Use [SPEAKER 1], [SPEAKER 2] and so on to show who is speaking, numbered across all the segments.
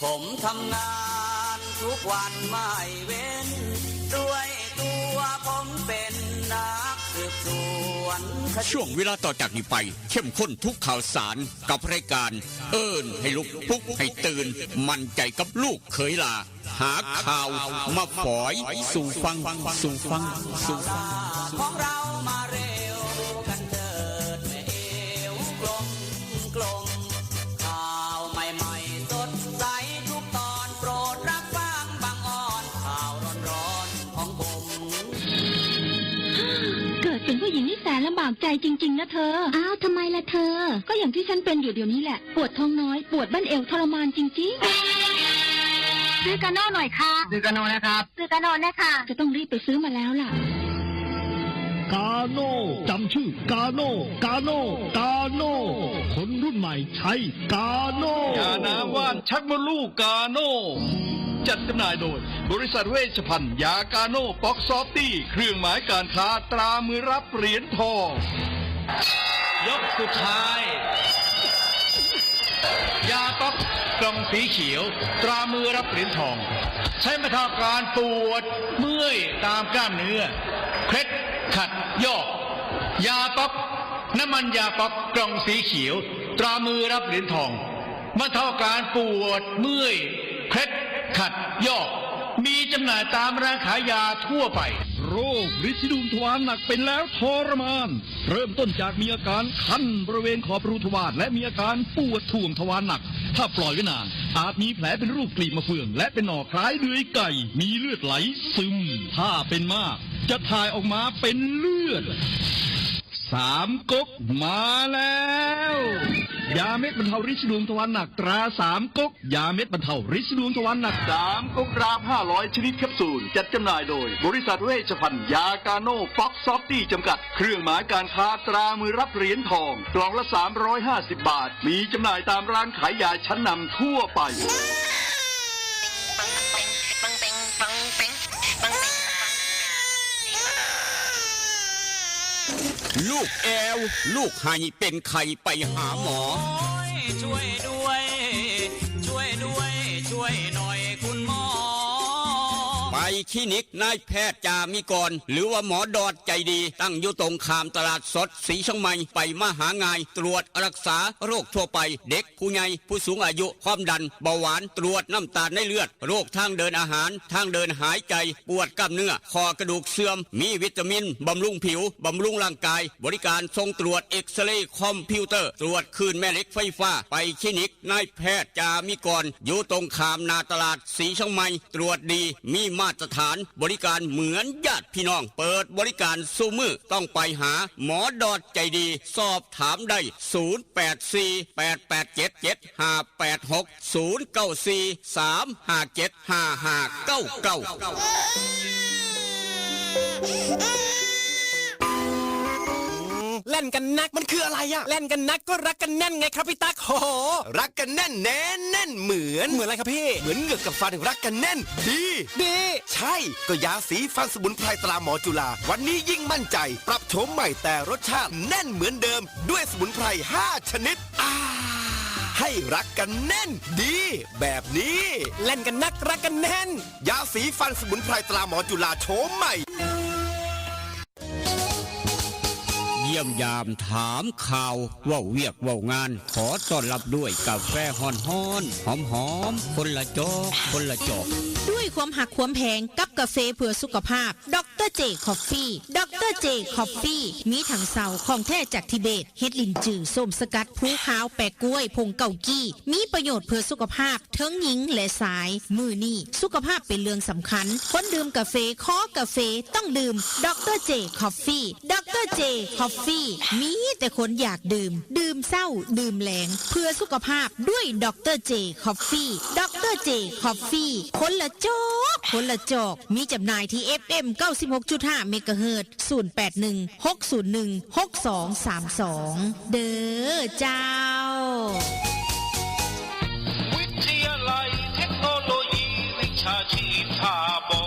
[SPEAKER 1] ผมทำงานทุกวันไม่เว้นด้วยตัวผมเป็นนักสืบสวน
[SPEAKER 2] ช่วงเวลาต่อจากนี้ไปเข้มข้นทุกข่าวสารกับรายการเอิ้นให้ลุกปลุกให้ตื่นมั่นใจกับลูกเขยลาหาข่าวมาฝอยสู่ฟัง
[SPEAKER 1] ของเรามาเร็วกันเถิดแม่เอวกลมข่าวใหม่ๆสดใสทุกตอนโปรดรับฟังบางอ่อนข่าวร้อนๆของผม
[SPEAKER 3] เกิดเป็นผู้หญิงนี่แสนลำบากใจจริงๆนะเธออ้าวทำไมล่ะเธอก็อย่างที่ฉันเป็นอยู่เดี๋ยวนี้แหละปวดท้องน้อยปวดบั้นเอวทรมานจริงๆซื้อกาโน่หน่อยค่ะ
[SPEAKER 4] ซื้อกาโน่นะครับ
[SPEAKER 3] ซื้อกาโน่นะคะจะต้องรีบไปซื้อมาแล้วล่ะ
[SPEAKER 5] กาโน่จำชื่อกาโน่คนรุ่นใหม่ใช้กาโน่
[SPEAKER 6] ยาน้ำว่านชักมดลูกกาโน่จัดจำหน่ายโดยบริษัทเวชภัณฑ์ยากาโน่ป๊อกซอฟตี้เครื่องหมายการค้าตรามือรับเหรียญทองยกสุดท้ายยาป๊อกกล่องสีเขียวตรามือรับเหรียญทองใช้บรรเทาการปวดเมื่อยตามกล้ามเนื้อเคล็ดขัดยอกยาป๊อกน้ำมันยาป๊อกกล่องสีเขียวตรามือรับเหรียญทองบรรเทาการปวดเมื่อยเคล็ดขัดยอกมีจำหน่ายตามร้านขายยาทั่วไป
[SPEAKER 5] โรคฤทธิ์ดวงทวารหนักเป็นแล้วทรมานเริ่มต้นจากมีอาการคันบริเวณขอบรูทวารและมีอาการปวดท่วมทวารหนักถ้าปล่อยไว้นานอาจมีแผลเป็นรูปกลีบมะเฟืองและเป็นหนอกคล้ายเดือยไก่มีเลือดไหลซึมถ้าเป็นมากจะถ่ายออกมาเป็นเลือด3 ก๊กมาแล้วยาเม็ดบรรเทาฤทธิ์ดวงทวารหนักตรา3 ก๊กยาเม็ดบรรเทาฤทธิ์ดวงทวารหนัก
[SPEAKER 6] 3 ก๊กราม500ชนิดแคปซูลจัดจำหน่ายโดยบริษัทเวชภัณฑ์ยากาโน่ฟ็อกซอฟตี้จำกัดเครื่องหมายการค้าตรามือรับเหรียญทองกล่องละ350 บาทมีจำหน่ายตามร้านขายยาชั้นนำทั่วไป
[SPEAKER 2] ลูกแอวลูกไห้เป็นไข่ไปหาหมอ
[SPEAKER 1] ช่วยด้วยช่วยหน่อยคุณหมอ
[SPEAKER 2] ไปคลินิกนายแพทย์จามิกรหรือว่าหมอดอดใจดีตั้งอยู่ตรงข้ามตลาดสดศรีช่างใหม่ไปมาหาง่ายตรวจรักษาโรคทั่วไปเด็กผู้ใหญ่ผู้สูงอายุความดันเบาหวานตรวจน้ำตาลในเลือดโรคทางเดินอาหารทางเดินหายใจปวดกล้ามเนื้อคอกระดูกเสื่อมมีวิตามินบำรุงผิวบำรุงร่างกายบริการส่งตรวจเอ็กซเรย์คอมพิวเตอร์ตรวจคลื่นแม่เหล็กไฟฟ้าไปคลินิกนายแพทย์จามิกรอยู่ตรงข้ามนาตลาดศรีช่างใหม่ตรวจดีมีมาตรฐานบริการเหมือนญาติพี่น้องเปิดบริการสู้มือต้องไปหาหมอดอดใจดีสอบถามได้
[SPEAKER 4] เล่นกันนักมันคืออะไรอะเล่นกันนักก็รักกันแน่นไงครับพี่ตั๊กโหรักกันแน่นแน่นเหมือนอะไรครับพี่เหมือนเหงือกกับฟันรักกันแน่นดีใช่ก็ยาสีฟันสมุนไพรตราหมอจุฬาวันนี้ยิ่งมั่นใจปรับโฉมใหม่แต่รสชาติแน่นเหมือนเดิมด้วยสมุนไพร5 ชนิดให้รักกันแน่นดีแบบนี้เล่นกันนักรักกันแน่นยาสีฟันสมุนไพรตราหมอจุฬาโฉมใหม่
[SPEAKER 2] เยี่ยมยามถามข่าวว่าเวียกว่างานขอต้อนรับด้วยกาแฟฮ้อนหอมคนละจอก
[SPEAKER 7] ด้วยความหักความแพงกับกาแฟเพื่อสุขภาพดรเจคอฟฟี่ดรเจคอฟฟี่มีถังเสาของแท้จากทิเบตเฮ็ดลินจือส้มสกัดภูขาวแปะกล้วยผงเกากี้มีประโยชน์เพื่อสุขภาพทั้งหญิงและชายมือนี่สุขภาพเป็นเรื่องสำคัญคนดื่มกาแฟขอกาแฟต้องดื่มดรเจคอฟฟี่ดรเจคอฟฟี่มีแต่คนอยากดื่มเศร้าดื่มแหลงเพื่อสุขภาพด้วยดรเจคอฟฟี่ดรเจคอฟฟี่คนละจอกมีจำหน่ายที่ FM 96.5 เมกะเฮิรตซ์ 0816016232 เด้อเจ้า
[SPEAKER 8] วิทยาลัยเทคโนโลยีวิชาชีพท่าบ่อ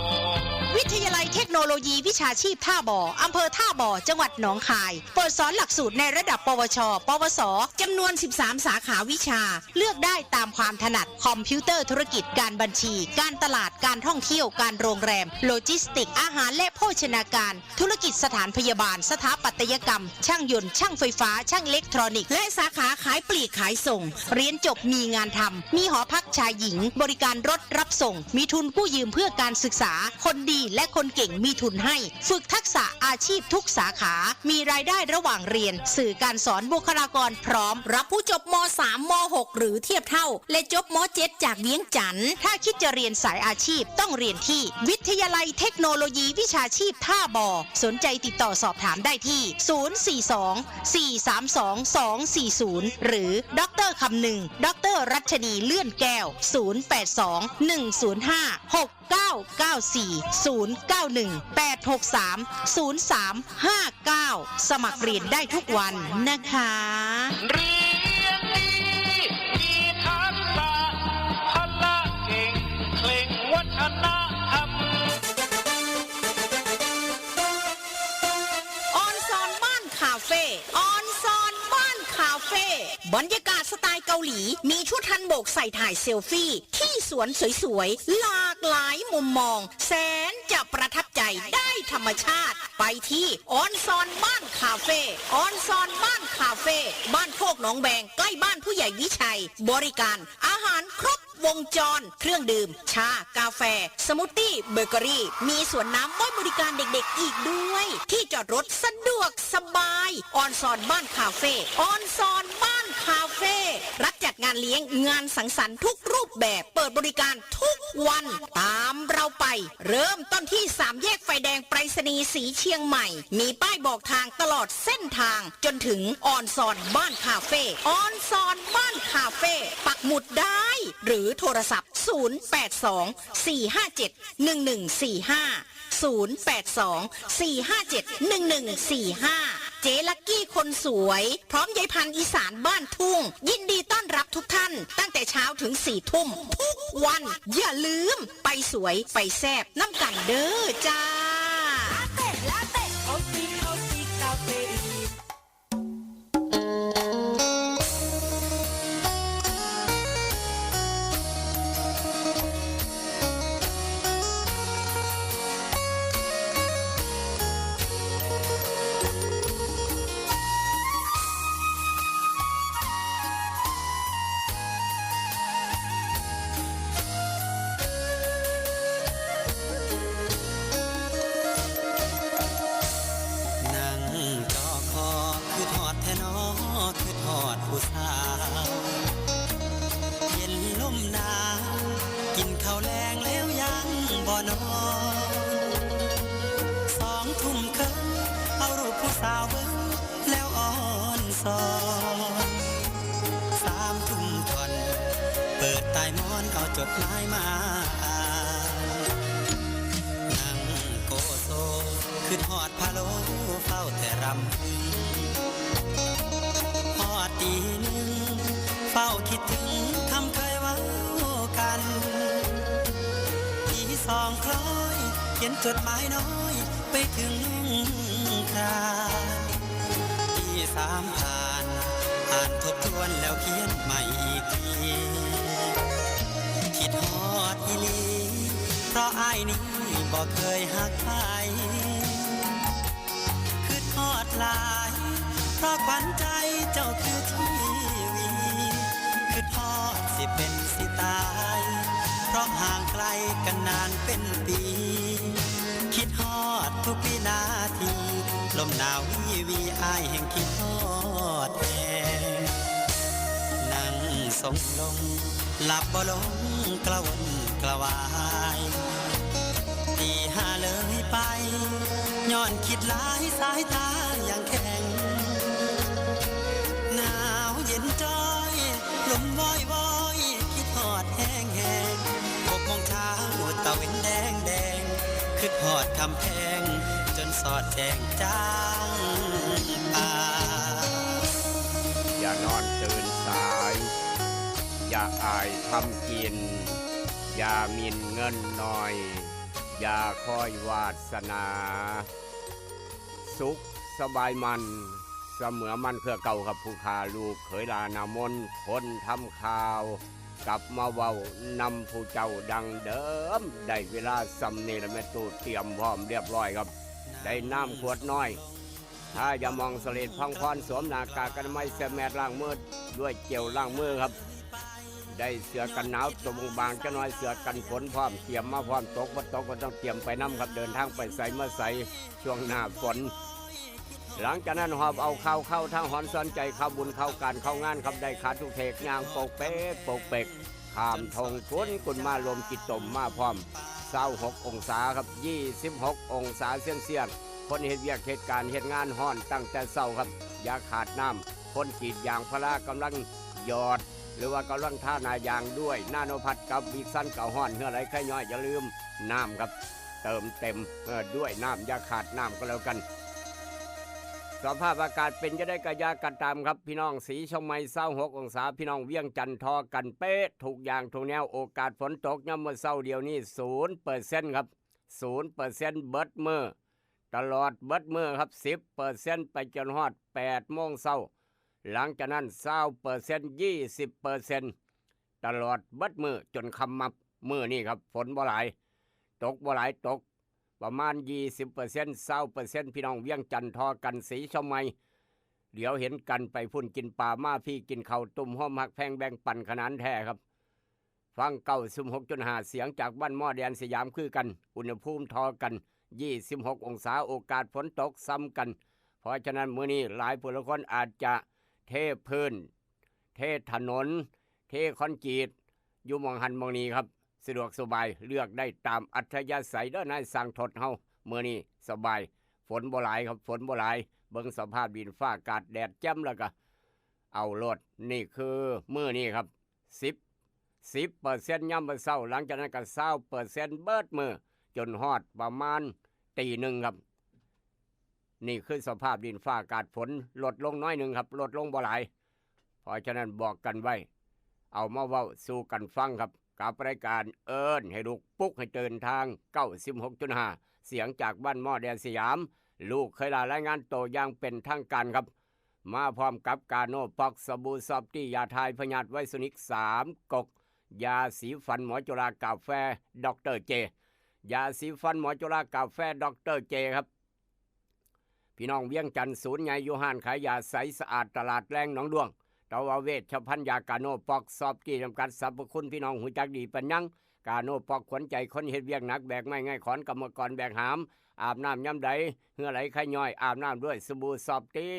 [SPEAKER 8] วิทยาลัยเท
[SPEAKER 7] คโนโลยีวิชาชีพท่าบ่ออำเภอท่าบ่อจังหวัดหนองคายเปิดสอนหลักสูตรในระดับปวช ปวสจำนวน 13 สาขาวิชาเลือกได้ตามความถนัดคอมพิวเตอร์ธุรกิจการบัญชีการตลาดการท่องเที่ยวการโรงแรมโลจิสติกอาหารและโภชนาการธุรกิจสถานพยาบาลสถาปัตยกรรมช่างยนต์ช่างไฟฟ้าช่างอิเล็กทรอนิกส์และสาขาขายปลีกขายส่งเรียนจบมีงานทำมีหอพักชายหญิงบริการรถรับส่งมีทุนกู้ยืมเพื่อการศึกษาคนดีและคนเก่งมีทุนให้ฝึกทักษะอาชีพทุกสาขามีรายได้ระหว่างเรียนสื่อการสอนบุคลากรพร้อมรับผู้จบม.3 ม.6 หรือเทียบเท่าและจบม.7 จากเวียงจันทร์ถ้าคิดจะเรียนสายอาชีพต้องเรียนที่วิทยาลัยเทคโนโลยีวิชาชีพท่าบ่อสนใจติดต่อสอบถามได้ที่ 042-432-240 หรือดร.คำหนึ่งดร.รัชนีเลื่อนแก้ว 082-105-6994-091-863-0359 สมัครเรียนได้ทุกวันนะคะ
[SPEAKER 6] เรียนดีมีทักษะพละเก่งเคร่งวัฒนธรรม
[SPEAKER 7] ออนซอนบ้านคาเฟ่ออนซอนบ้านคาเฟ่บรรยากาศสไตล์เกาหลีมีชุดฮันบกใส่ถ่ายเซลฟี่ที่สวนสวยๆหลากหลายมุมมองแสนจะประทับใจได้ธรรมชาติไปที่ออนซอนบ้านคาเฟ่ออนซอนบ้านคาเฟ่บ้านโคกหนองแบงใกล้บ้านผู้ใหญ่วิชัยบริการอาหารครบวงจรเครื่องดื่มชากาแฟสมูทตี้เบเกอรี่มีสวนน้ำไว้บริการเด็กๆอีกด้วยที่จอดรถสะดวกสบายออนซอนบ้านคาเฟ่ออนซอนบ้านคาเฟ่รับจัดงานเลี้ยงงานสังสรรค์ทุกรูปแบบเปิดบริการทุกวันตามเราไปเริ่มต้นที่3แยกไฟแดงไปรษณีย์สีเชียงใหม่มีป้ายบอกทางตลอดเส้นทางจนถึงออนซอนบ้านคาเฟ่ออนซอนบ้านคาเฟ่ปักหมุดได้หรือโทรศัพท์ 082-457-1145 เจลักกี้คนสวยพร้อมยายพันธุ์อีสานบ้านทุ่งยินดีต้อนรับทุกท่านตั้งแต่เช้าถึง4 ทุ่มทุกวันอย่าลืมไปสวยไปแซ่บน้ำกันเด้อจ้า
[SPEAKER 1] นั่งจอคอคือทอดแทนอคือทอดผู้สาวเย็นลมหนาวกินข้าวแรงแล้วยังบ่นอน2 ทุ่มครึ่งเอารูปผู้สาวเบิ่งแล้วอ่อนสอน3 ทุ่มก่อนเปิดใต้หมอนเอาจดหมายมาอ่านนั่งโกโซคือทอดพะโล้เฝ้าแต่รำพึงพอดตีหนึ่งเฝ้าคิดถึงคำเคยเว้ากันตี2 คล้อยเขียนจดหมายน้อยไปถึงนุ่งครานตี3 ผ่านอ่านทบทวนแล้วเขียนใหม่อีกทีคิดฮอดอีหลีเพราะอ้ายนี้บ่เคยหักใครคือทอดหลายเพราะขวัญใจเจ้าคือทีวีคือทอดสิเป็นสิตายเพราะห่างไกลกันนานเป็นปีคิดฮอดทุกวินาทีลมหนาววีอ้ายแห่งคิดฮอดแนั่งส่งลงหลับบ่ลงกระวนกระวายตี5เลยไปย้อนคิดหลายสายตาอย่างแข็งหนาวเย็นจ้อยลมวอยวอยคิดฮอดแห้งแห้ง6 โมงเช้าตะเวนแดงแดงคิดฮอดคำแพงจนสอดแจงจางตา
[SPEAKER 2] อย่านอนตื่นสาย อย่าอายทำกิน อย่ามินเงินน้อย อย่าคอยวาสนา สุขสบายมันเสมอมันเพื่อเก่าครับผู้ขาลูกเขยลานามนคนทำข่าวกลับมาเว้านำผู้เจ้าดังเดิมได้เวลาสำเนรแม่ตูเตรียมพร้อมเรียบร้อยครับได้น้ำขวดน้อยถ้าอย่ามองสเลดพังพรสวมหน้ากากกันไม่เสแมดล้างมือด้วยเจลล้างมือครับได้เสื้อกันหนาวตัวบางจะน้อยเสื้อกันฝนพร้อมเตรียมมาพร้อมตกบ่ตกก็ต้องเตรียมไปน้ำครับเดินทางไปใส่มาใส่ช่วงหน้าฝนหลังจากนั้นหอบเอาเข้าทางหอนซ้อนใจเข้าบุญเข้าการเข้างานครับได้ขาทุกเทกยางโปกเป๊กโปกเปกข้ามทงกุนมาลมจิตตมมาพร้อม26 องศาครับ26 องศาเสี้ยนคนเห็นเวียกเหตุการณ์เหตุงานห้อนตั้งแต่เช้าครับอย่าขาดน้ำคนกรีดยางพลากำลังหยอดหรือว่ากำลังท่านายางด้วยนาโนพัดกับวิกซันเก่าห้อนเฮือไรใครย่อยอย่าลืมน้ำครับเติมเต็มด้วยน้ำอย่าขาดน้ำก็แล้วกันสภาพอากาศเป็นจะได้กระยากันตามครับพี่น้องสีชมไม้26 องศาพี่น้องเวียงจันทร์ทอกันเป๊ะถูกอย่างถูกแนวโอกาสฝนตกย่ำเมื่อเช้าเดียวนี้ 0% ครับ 0% เบิดมือตลอดเบิดมือครับ 10% ไปจนฮอด8 โมงเช้าหลังจากนั้น20% 20% ตลอดเบิดมือจนคำมับมือนี่ครับฝนบ่หลายตกบ่หลายตกประมาณ 20% 20% พี่น้องเวียงจันทร์ทอกันสีชมไมเดี๋ยวเห็นกันไปพุ่นกินป่ามาพี่กินข้าวตุ่มห้อมหักแพงแบ่งปันขนานแท้ครับฟัง96.5เสียงจากบ้านหม้อแดนสยามคือกันอุณหภูมิทอกัน26 องศาโอกาสฝนตกซ้ำกันเพราะฉะนั้นมื้อนี้หลายผู้ละคนอาจจะเทพื้นเทถนนเทคอนกรีตอยู่มองหันมองนี้ครับสะดวกสบายเลือกได้ตามอัธยาศัยเด้อนายสั่งทดเฮามื้อนี้สบายฝนบ่หลายครับฝนบ่หลายเบิ่งสภาพดินฟ้าอากาศแดดแจ่มแล้วก็เอาโลดนี่คือมื้อนี้ครับ10% ย่ำมื้อเช้าหลังจากนั้นก็20% เบิดมื้อจนฮอดประมาณตีหนึ่งครับนี่คือสภาพดินฟ้าอากาศฝนลดลงน้อยหนึ่งครับลดลงบ่หลายเพราะฉะนั้นบอกกันไว้เอามาเว้าสู่กันฟังครับกับรายการเอิ้นให้ลูกปุ๊กให้เดินทาง 96.5 เสียงจากบ้านหม้อแดนสยามลูกเคยลารายงานโตอย่างเป็นทางการครับมาพร้อมกับกาโนปอกสบู่ซอฟตี้ยาทายพยาธิไวซุนิก3กกยาสีฟันหมอจุฬากาแฟดรเจยาสีฟันหมอจุฬากาแฟดรเจครับพี่น้องเวียงจันทร์ศูนย์ใหญ่ยูฮานขายยาใสสะอาดตลาดแรงหนองดวงตะวาเวชภัณฑ์ยากาโนปอกซอบกี้จำกัดสรรพคุณพี่น้องหูจักดีปัญญังกาโนปอกขวัญใจคนเฮ็ดเวียงหนักแบกไม่ง่ายขอนกรรมกรแบกหามอาบน้ำย้ำใดเหื่อไหลไข้ย่อยอาบน้ำด้วยสบู่ซอบตี้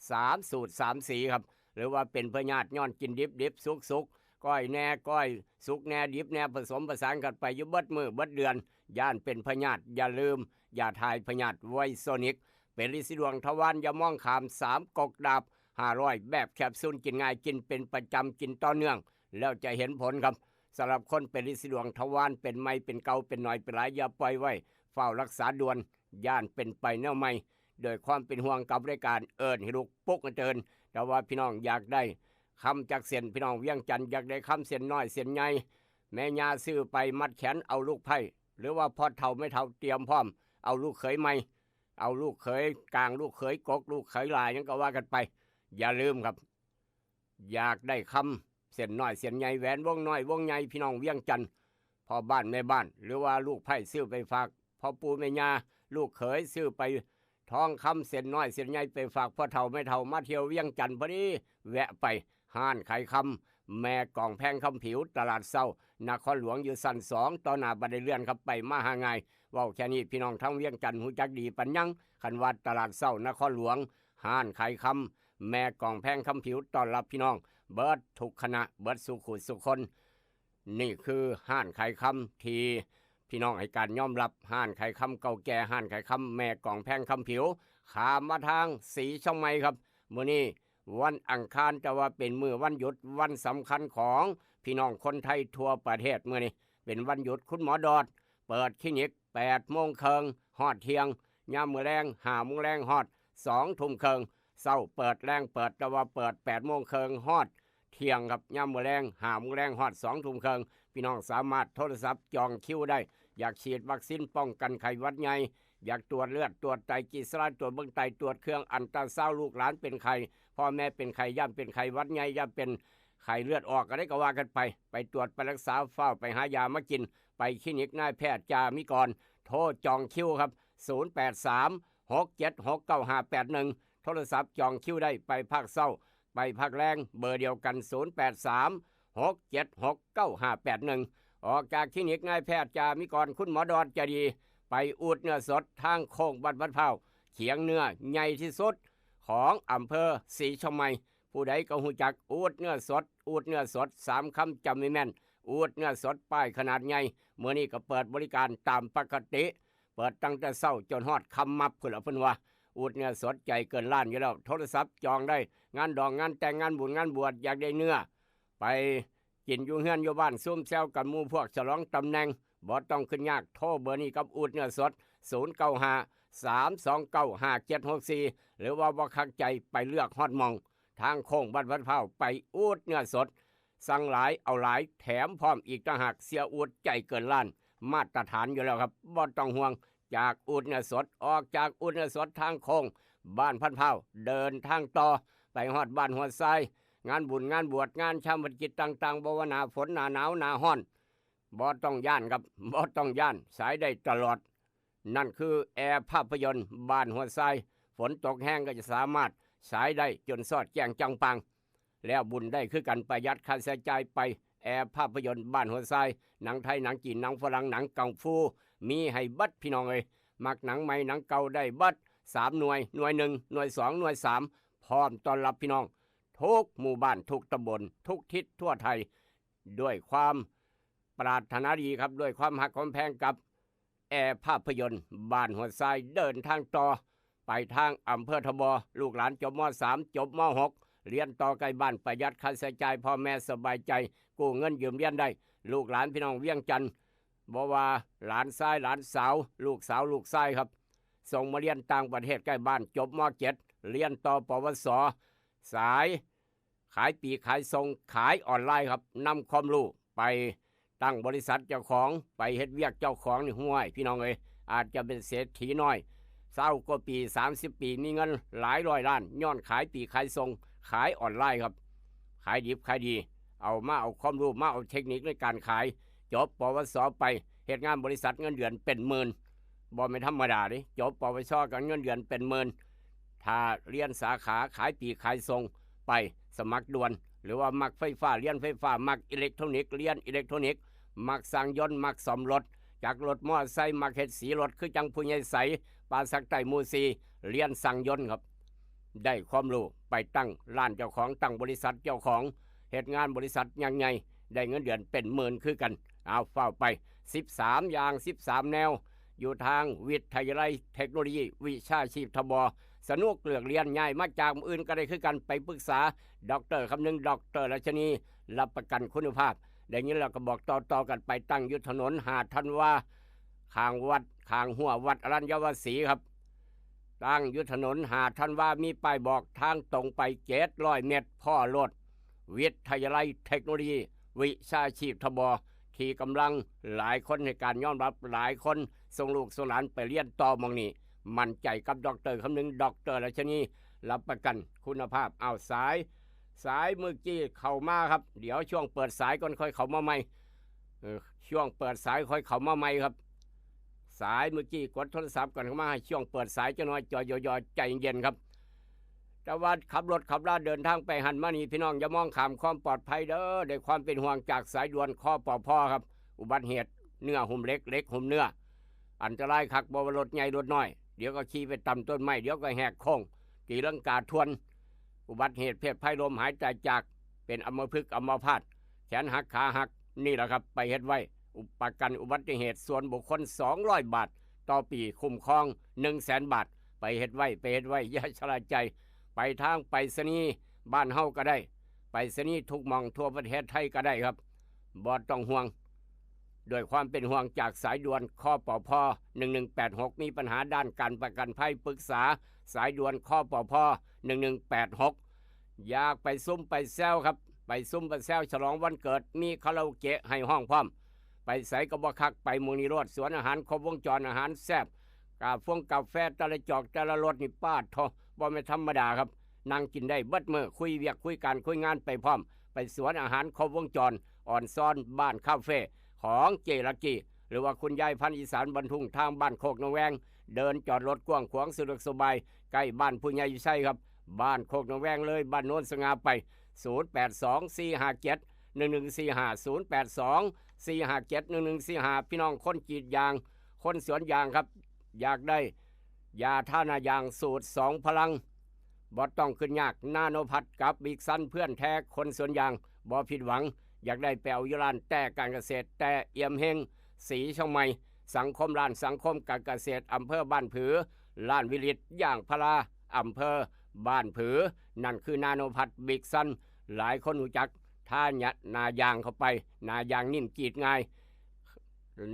[SPEAKER 2] 3 สูตร 3 สีครับหรือว่าเป็นพยาธิย้อนกินดิบสุกก้อยแน่ก้อยสุกแน่ดิบแน่ผสมประสานกันไปอยู่เบิดมือเบิดเดือนย่านเป็นพยาธิอย่าลืมอย่าทายพยาธิไวโซนิกเป็นฤทธิ์สีดวงทวารอย่ามองขาม3 กกดาบ500แบบแคปซูลกินง่ายกินเป็นประจำกินต่อเนื่องแล้วจะเห็นผลครับสำหรับคนเป็นฤทธิ์สีดวงทวารเป็นไม่เป็นเกาเป็นหน่อยเป็นหลายอย่าปล่อยไว้เฝ้ารักษาด่วนย่านเป็นไปแนวใหม่โดยความเป็นห่วงกับรายการเอิ้นให้ลูกปุ๊กเดินแต่ว่าพี่น้องอยากได้คำจากเสียนพี่น้องเวียงจันทร์อยากได้คำเสียนน้อยเสียนใหญ่แม่ยาซื้อไปมัดแขนเอาลูกไผ่หรือว่าพอเท่าไม่เท่าเตรียมพร้อมเอาลูกเขยใหม่เอาลูกเขยกลางลูกเขยกกลูกเขยลายยังก็ว่ากันไปอย่าลืมครับอยากได้คำเสียนน้อยเสียนใหญ่แหวนวงน้อยวงใหญ่พี่น้องเวียงจันทร์พ่อบ้านแม่บ้านหรือว่าลูกไผ่ซื้อไปฝากพ่อปู่แม่ย่าลูกเขยซื้อไปทองคำเสียนน้อยเสียนใหญ่ไปฝากพ่อเท่าไม่เท่ามาเที่ยวเวียงจันทร์พอดีแวะไปห้านไข่คำแม่กล่องแพงคำผิวตลาดเศร้านครหลวงอยู่สั่น2ต่อหน้าบันไดเลื่อนครับไปมาหาง่ายเว้าแค่นี้พี่น้องทั้งเวียงจันทร์หูจักดีปัญญังคันวัดตลาดเศร้านครหลวงห้านไข่คำแม่กล่องแพงคำผิวต้อนรับพี่น้องเบิดทุกคณะเบิดสุขุสุคนนี่คือห้านไข่คำที่พี่น้องให้การยอมรับห้านไข่คำเก่าแก่ห้านไข่คำแม่กล่องแพงคำผิวขามมาทางสีช่องไม้ครับมื้อนี้วันอังคารแต่ว่าเป็นมื้อวันหยุดวันสำคัญของพี่น้องคนไทยทั่วประเทศมื้อนี้เป็นวันหยุดคุณหมอดอดเปิดคลินิก8 โมงครึ่งฮอดเที่ยงยามมื้อแรง5 โมงแรงฮอด2 ทุ่มครึ่งเช้าเปิดแรงเปิดแต่ว่าเปิด8 โมงครึ่งฮอดเที่ยงครับยามมื้อแรง5 โมงแรงฮอด2 ทุ่มครึ่งพี่น้องสามารถโทรศัพท์จองคิวได้ อยากฉีดวัคซีนป้องกันไข้หวัดใหญ่อยากตรวจเลือดตรวจไตกีสราตรวจเบื้องไตตรวจเครื่องอันตราซาวด์ลูกหลานเป็นไข้พ่อแม่เป็นไข้ย่ำเป็นไข้หวัดใหญ่ย่ำเป็นไข้เลือดออกก็ได้ก็ว่ากันไปตรวจไปรักษาเฝ้าไปหายามากินไปคลินิกนายแพทย์จามิกรโทรจองคิวครับ0836769581โทรศัพท์จองคิวได้ไปภาคเศร้าไปภาคแรงเบอร์เดียวกัน0836769581ออกจากคลินิกนายแพทย์จามิกรคุณหมอดอดจะดีไปอูดเนื้อสดทางโค้งบ้านเผาเขียงเนื้อใหญ่ที่สุดของอำเภอศรีชมายผู้ใดก็หูจักอูดเนื้อสดอูดเนื้อสด3 คำจำไม่แม่นอูดเนื้อสดป้ายขนาดใหญ่เมื่อนี้ก็เปิดบริการตามปกติเปิดตั้งแต่เช้าจนฮอดค่ำมับพุ่นละเพิ่นว่าอูดเนื้อสดใจเกินล้านอยู่แล้วโทรศัพท์จองได้งานดองงานแต่งงานบุญงานบวชอยากได้เนื้อไปกินอยู่เฮือนอยู่บ้านซุ่มแซวกับหมู่พวกฉลองตำแหน่งบ่ต้องขึ้นยากโทรเบอร์นี้กับอูดเนื้อสด0953295764หรือว่าบ่คักใจไปเลือกฮอดหม่องทางโค้งบ้านเผาไปอูดเนื้อสดสั่งหลายเอาหลายแถมพร้อมอีกต่างหากเสียอูดใจเกินล้านมาตรฐานอยู่แล้วครับบ่ต้องห่วงจากอูดเนื้อสดออกจากอูดเนื้อสดทางโค้งบ้านเผาเดินทางต่อไปฮอดบ้านหัวไซงานบุญงานบวชงานชาปนกิจต่างๆบ่ว่าหน้าฝนหน้าหนาวหน้าร้อนบ่ต้องย่านครับบ่ต้องย่านสายได้ตลอดนั่นคือแอร์ภาพยนตร์บ้านหัวไซฝนตกแห้งก็จะสามารถสายได้จนสอดแจ้งจังปังแล้วบุญได้คือกันประหยัดค่าใช้จ่ายไปแอร์ภาพยนตร์บ้านหัวไซหนังไทยหนังจีนหนังฝรั่งหนังกังฟูมีให้บัดพี่น้องเอ้ยมักหนังใหม่หนังเก่าได้บัด3 หน่วย1 หน่วย2 หน่วย3พร้อมต้อนรับพี่น้องทุกหมู่บ้านทุกตำบลทุกทิศทั่วไทยด้วยความปรารถนาดีครับด้วยความหักความแพงกับแอร์ภาพยนตร์บ้านหัวไซเดินทางต่อไปทางอำเภอทบลูกหลานจบม.3 จบม.6 เรียนต่อไกลบ้านประหยัดค่าใช้จ่ายพ่อแม่สบายใจกู้เงินยืมเรียนได้ลูกหลานพี่น้องเวียงจันทน์บ่ว่าหลานชายหลานสาวลูกชายครับส่งมาเรียนต่างประเทศใกล้บ้านจบม.7 เรียนต่อปวสสายขายปีกขายทรงขายออนไลน์ครับนำความรู้ไปตั้งบริษัทเจ้าของไปเฮ็ดเวียกเจ้าของนี่ห่วยพี่น้องเอ้ยอาจจะเป็นเศรษฐีน้อย20 กว่าปี30 ปีมีเงินหลายร้อยล้านย้อนขายปีกขายทรงขายออนไลน์ครับขายดิบขายดีเอาความรู้มาเอาเทคนิคในการขายจบปวสไปเฮ็ดงานบริษัทเงินเดือนเป็นหมื่นบ่ไม่ธรรมดาเด้จบปวสกับเงินเดือนเป็นหมื่นถ้าเรียนสาขาขายปีกขายทรงไปสมัครด่วนหรือว่ามักไฟฟ้าเรียนไฟฟ้ามักอิเล็กทรอนิกส์เรียนอิเล็กทรอนิกส์มักสร้างยนต์มักซ่อมรถจากรถมอเตอร์ไซค์มักเฮ็ดสีรถคือจังผู้ใหญ่ใสปาสักไตหมู่4เรียนสร้างยนต์ครับได้ความรู้ไปตั้งร้านเจ้าของตั้งบริษัทเจ้าของเฮ็ดงานบริษัทยังไงได้เงินเดือนเป็นหมื่นคือกันเอาเฝ้าไป13อย่าง13แนวอยู่ทางวิทยาลัยเทคโนโลยีวิชาชีพทบสนุกเลือกเรียนง่ายมาจากอื่นก็ได้คือกันไปปรึกษาดร.คำนึงดร.รัชนีรับประกันคุณภาพได้ยินแล้วก็บอกต่อกันไปตั้งอยู่ถนนหาดธันวาข้างหัววัดอรัญญวสีครับตั้งอยู่ถนนหาดธันวามีป้ายบอกทางตรงไป700 เมตรพ่อรถวิทยาลัยเทคโนโลยีวิชาชีพทบที่กำลังหลายคนในการยอมรับหลายคนส่งลูกส่งหลานไปเรียนต่อมองนี้มั่นใจกับดร.คำนึงดร.รัชนีรับประกันคุณภาพเอาสายเมื่อกี้เข้ามาครับเดี๋ยวช่วงเปิดสายก่อนค่อยเข้ามาใหม่ช่วงเปิดสายค่อยเข้ามาใหม่ครับสายเมื่อกี้กดโทรศัพท์ก่อนเข้ามาให้ช่วงเปิดสายจะน้อยจอยใจเย็นครับแต่ว่าขับรถขับราเดินทางไปหันมานี่พี่น้องอย่ามองข้ามความปลอดภัยเด้อด้วยความเป็นห่วงจากสายด่วนคปภครับอุบัติเหตุเนื้อหุ่มเล็กหุ่มเนื้ออันตรายคักบ่ว่ารถใหญ่รถน้อยเดี๋ยวก็ขี่ไปต่ำต้นไม้เดี๋ยวก็แหกโค้งตีลังกาทวนอุบัติเหตุเพศภัยลมหายใจจากเป็นอัมพฤกษ์อัมพาตแขนหักขาหักนี่แหละครับไปเฮ็ดไว้ประกันอุบัติเหตุส่วนบุคคล200 บาทต่อปีคุ้มครอง 100,000 บาทไปเฮ็ดไว้อย่าชะล่าใจไปทางไปรษณีย์บ้านเฮาก็ได้ไปรษณีย์ทุกหม่องทั่วประเทศไทยก็ได้ครับบ่ต้องห่วงด้วยความเป็นห่วงจากสายด่วนคปภ1186มีปัญหาด้านการประกันภัยปรึกษาสายด่วนคปภ1186อยากไปซุ่มไปแซวครับไปซุ่มไปแซวฉลองวันเกิดมีคาราโอเกะให้ห้องพร้อม
[SPEAKER 8] ไปใส่ก็บ่คักไปหมู่นี้รถสวนอาหารครบวงจรอาหารแซ่บกาแฟแต่ละจอกแต่ละรสนี่ป้าดทอบ่แม่นธรรมดาครับนั่งกินได้เบิดมื้อคุยเวียกคุยการคุยงานไปพร้อมไปสวนอาหารครบวงจรอ่อนซ้อนบ้านคาเฟ่ของเจลักกี้หรือว่าคุณยายพันธุ์อีสานบรรทุงทางบ้านโคกนแวงเดินจอดรถกว้างขวางสะดวกสบายใกล้บ้านผู้ใหญ่อยู่ใช่ครับบ้านโคกนแวงเลยบ้านโน้นสง่าไป0824571145พี่น้องคนกรีดยางคนสวนยางครับอยากได้ยาท่านายางสูตร2พลังบ่ต้องขึ้นยากนาโนพัดกับบิ๊กซันเพื่อนแท้คนสวนยางบ่ผิดหวังอยากได้แปลวยุรานแต่การเกษตรแต่เอี่ยมเฮงสีช่องใหม่สังคมล้านสังคมการเกษตรอำเภอบ้านผือล้านวิลิตย่างพลาอำเภอบ้านผือนั่นคือนาโนพัดบิ๊กซันหลายคนรู้จักถ้ายัดนายางเข้าไปนายางนิ่มกรีดง่าย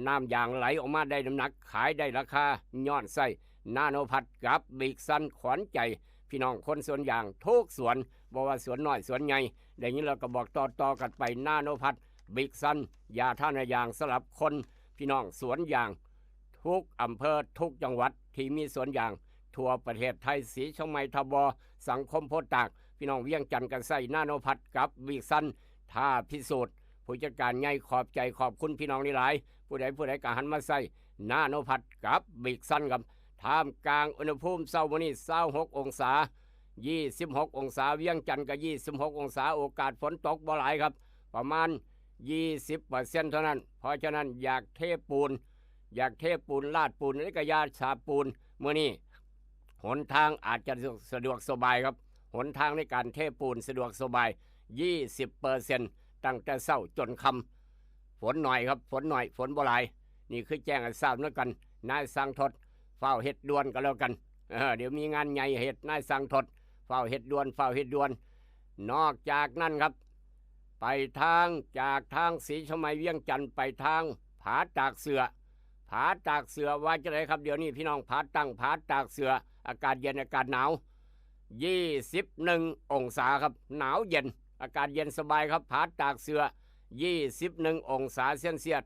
[SPEAKER 8] น้ำยางไหลออกมาได้น้ำหนักขายได้ราคาย้อนใส่นาโนพัดกับบิ๊กซันขวัญใจพี่น้องคนสวนยางทุกสวนบอกว่าสวนน้อยสวนใหญ่ได้ยินเราก็บอกต่อกันไปนาโนพัดบิ๊กซันยาท่านายางสลับคนพี่น้องสวนยางทุกอำเภอทุกจังหวัดที่มีสวนยางทั่วประเทศไทยสีช่องไม้ทบสังคมโพธิ์ตากพี่น้องเวียงจันทร์กันใส่นาโนพัดกับบิ๊กซันถ้าพิสูจน์ผู้จัดการใหญ่ขอบใจขอบคุณพี่น้องหลายๆผู้ใดก็หันมาใส่นาโนพัดกับบิ๊กซันครับท่ามกลางอุณหภูมิเช้าวันนี้26องศา26องศาเวียงจันทร์ก็26องศาโอกาสฝนตกบ่หลายครับประมาณ20%เท่านั้นเพราะฉะนั้นอยากเทปูนลาดปูนหรือกระยาฉาบปูนเมื่อนี้หนทางอาจจะสะดวกสบายครับหนทางในการเทปูนสะดวกสบาย20%ตั้งแต่เช้าจนค่ำฝนหน่อยครับฝนหน่อยฝนบ่หลายนี่คือแจ้งให้ทราบแล้วกันนายสังทดเฝ้าเฮ็ดด่วนก็แล้วกันเดี๋ยวมีงานใหญ่เฮ็ดนายสังทดเฝ้าเฮ็ดด่วนนอกจากนั้นครับไปทางจากทางศรีชมัยเวียงจันทร์ไปทางผาตากเสือว่าจะไหนครับเดี๋ยวนี้พี่น้องผาตากเสืออากาศเย็นอากาศหนาว21องศาครับหนาวเย็นอากาศเย็นสบายครับผาตากเสือ21องศาเซลเซียส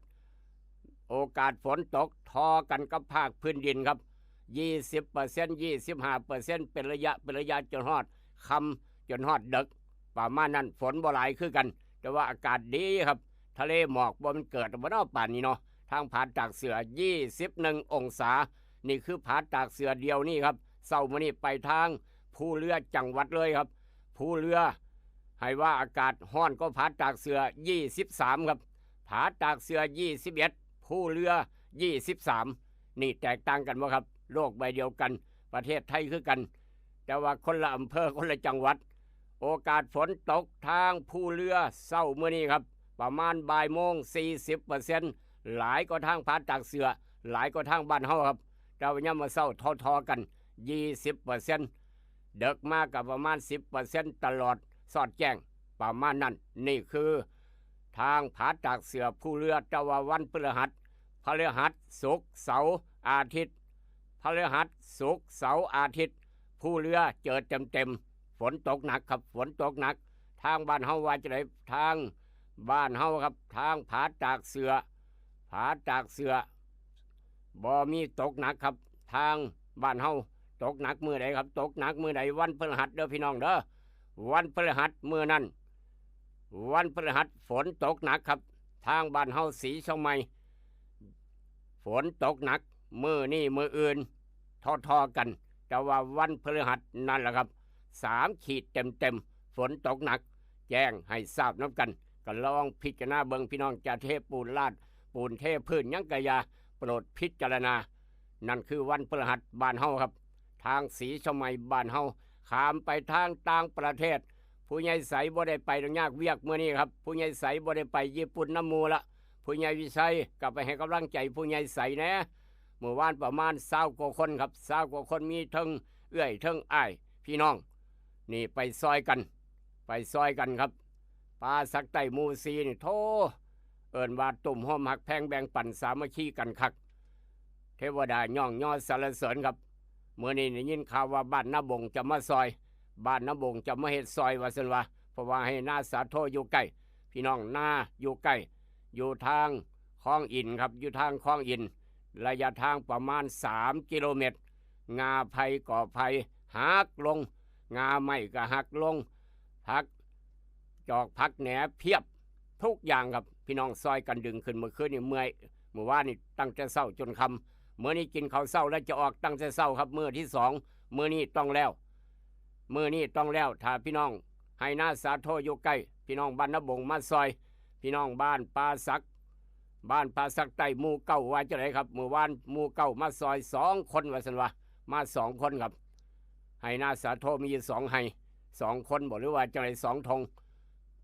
[SPEAKER 8] โอกาสฝนตกทอกันกับภาคพื้นดินครับ20% 25% เป็นระยะจนฮอดค่ำจนฮอดดึกประมาณนั้นฝนบ่หลายคือกันแต่ว่าอากาศดีครับทะเลหมอกบ่มันเกิดบ่เนาะป่านนี้เนาะทางผาตากเสือ21องศานี่คือผาตากเสือเดียวนี่ครับเช้ามื้อนี้ไปทางภูเรือจังหวัดเลยครับภูเรือให้ว่าอากาศร้อนก็ผาตากเสือ23ครับผาตากเสือ21ภูเรือ23นี่แตกต่างกันบ่ครับโลกใบเดียวกันประเทศไทยคือกันแต่ว่าคนละอำเภอคนละจังหวัดโอกาสฝนตกทางภูเรือเช้ามื้อนี้ครับประมาณบ่ายโมง 40% หลายก็ทางผาตากเสือหลายก็ทางบ้านเฮาครับแต่ว่ายามมื้อเช้าทอๆกัน 20% เดึกมากกับประมาณ 10% ตลอดสอดแจ้งประมาณนั้นนี่คือทางผาตากเสือภูเรือแต่ว่าวันพฤหัสศุกร์เสาร์อาทิตย์ภูเรือเจอเต็มฝนตกหนักครับฝนตกหนักทางบ้านเฮาว่าจะได้ทางบ้านเฮาครับทางผาตากเสือบ่มีตกหนักครับทางบ้านเฮาตกหนักมื้อใดครับตกหนักมื้อใดวันพฤหัสเด้อพี่น้องเด้อวันพฤหัสมื้อนั้นฝนตกหนักครับทางบ้านเฮาศรีช่องใหม่ฝนตกหนักมื้อนี้มื้ออื่นทอกันแต่ว่าวันพฤหัสนั่นแหละครับ3ขีดเต็มฝนตกหนักแจ้งให้ทราบน้ำกันก็ลองพิจารณาเบิ่งพี่น้องจะเทปูนลาดปูนเทพื้นยังกะยาโปรดพิจารณานั่นคือวันพฤหัสบ้านเฮาครับทางศรีชมัยบ้านเฮาข้ามไปทางต่างประเทศผู้ใหญ่ใสบ่ได้ไปตรงยากเวียกมื้อนี้ครับผู้ใหญ่ใสบ่ได้ไปญี่ปุ่นน้ำมูละผู้ใหญ่วิชัยกลับไปให้กำลังใจผู้ใหญ่ใสแหน่เมื่อวานประมาณ20กว่าคนครับ20กว่าคนมีทั้งเอื้อยทั้งอ้ายพี่น้องนี่ไปซอยกันครับปลาสักไต่หมู่ซีนี่โธ่เอิ้นว่าตุ่มหอมหักแพงแบ่งปันสามัคคีกันคักเทวดาย่องย่อสรรเสริญครับเมื่อนี้ได้ยินข่าวว่าบ้านนาบงจะมาซอยบ้านนาบงจะมาเฮ็ดซอยว่าซั่นว่าเพราะว่าให้นาสาโทอยู่ใกล้พี่น้องนาอยู่ใกล้อยู่ทางข คลองอินครับอยู่ทางคลองอินระยะทางประมาณ3 กิโลเมตรงาไผ่ก่อไผ่หักลงงาไม้ก็หักลงพักจอกพักแหนเพียบทุกอย่างครับพี่น้องซอยกันดึงขึ้นเมื่อคืนนี่เมื่อวานนี่ตั้งแต่เช้าจนค่ำมื้อนี้กินข้าวเช้าแล้วจะออกตั้งแต่เช้าครับมื้อที่2มื้อนี้ต้องแล้วมื้อนี้ต้องแล้วถ้าพี่น้องให้หน้าสาโทอยู่ใกล้พี่น้องบ้านนาบงมาซอยพี่น้องบ้านปาสักใต้หมู่เก้าว่าจะไหนครับเมื่อวานหมู่เก้ามาซอย2 คนว่าซั่นว่ามา2 คนครับให้หน้าสาโทมี2ให้2 คนบ่หรือว่าจะไหน2 ธง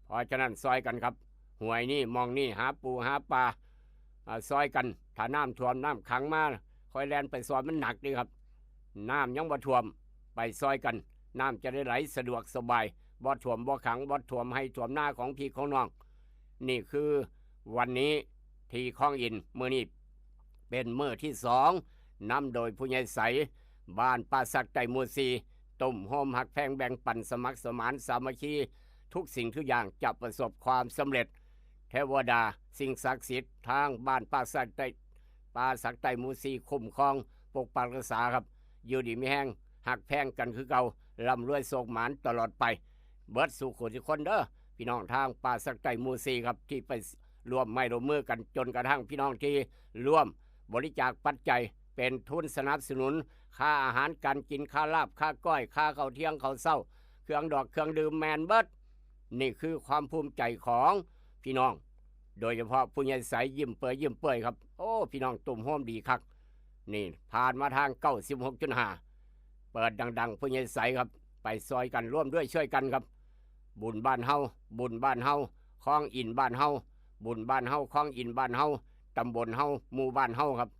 [SPEAKER 8] เพราะฉะนั้นซอยกันครับหวยนี่มองนี่หาปูหาปลาซอยกันถ้าน้ำท่วมน้ำขังมาคอยแลนไปซอยมันหนักดีครับน้ำยังบ่ท่วมไปซอยกันน้ำจะได้ไหลสะดวกสบายบ่ท่วมบ่ขังบ่ท่วมให้ท่วมหน้าของพี่ของน้องนี่คือวันนี้ที่คลองอินมื้อนี้เป็นมื้อที่2นำโดยผู้ใหญ่ใสบ้านป่าสักใต้หมู่4ตุ่มโฮมหักแพงแบ่งปันสมัครสมานสามัคคีทุกสิ่งทุกอย่างจะประสบความสำเร็จเทวดาสิ่งศักดิ์สิทธิ์ทางบ้านป่าสักใต้หมู่4คุ้มครองปกปักรักษาครับอยู่ดีมีแห้งหักแพงกันคือเก่าร่ำรวยโศกหมานตลอดไปเบิดสู่คนทุกคนเด้อพี่น้องทางป่าสักใต้หมู่4ครับที่ไปร่วมไม่ร่วมมือกันจนกระทั่งพี่น้องที่ร่วมบริจาคปัจจัยเป็นทุนสนับสนุนค่าอาหารการกินค่าลาบค่าก้อยค่าข้าวเที่ยงข้าวเช้าเครื่องดอกเครื่องดื่มแมนเบิดนี่คือความภูมิใจของพี่น้องโดยเฉพาะผู้ใหญ่ใสยิ้มเปื่อยครับโอ้พี่น้องตุ่มโฮมดีคักนี่ผ่านมาทาง96.5เปิดดังๆผู้ใหญ่ใสครับไปซอยกันร่วมด้วยช่วยกันครับบุญบ้านเฮาคลองอินบ้านเฮาบุญบ้านเฮาคลองอินบ้านเฮาตำบลเฮาหมู่บ้านเฮาครับ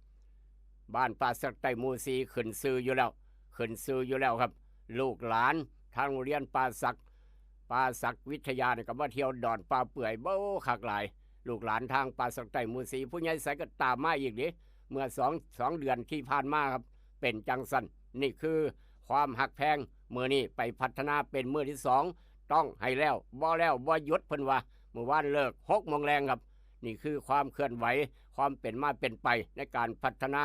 [SPEAKER 8] บ้านป่าสักใต้หมู่4ขึ้นซื้ออยู่แล้วครับลูกหลานทางโรงเรียนป่าสักวิทยาเนี่ยก็มาเที่ยวดอนป่าเปื่อยเบ้าคักหลายลูกหลานทางป่าสักใต้หมู่4ผู้ใหญ่ใสก็ตามมาอีกดิเมื่อ2 เดือนที่ผ่านมาครับเป็นจังสันนี่คือความหักแพงมื้อนี้ไปพัฒนาเป็นมื้อที่2ต้องให้แล้วบ่หยุดเพิ่นว่าเมื่อวานเลิก6 โมงแรงครับนี่คือความเคลื่อนไหวความเป็นมาเป็นไปในการพัฒนา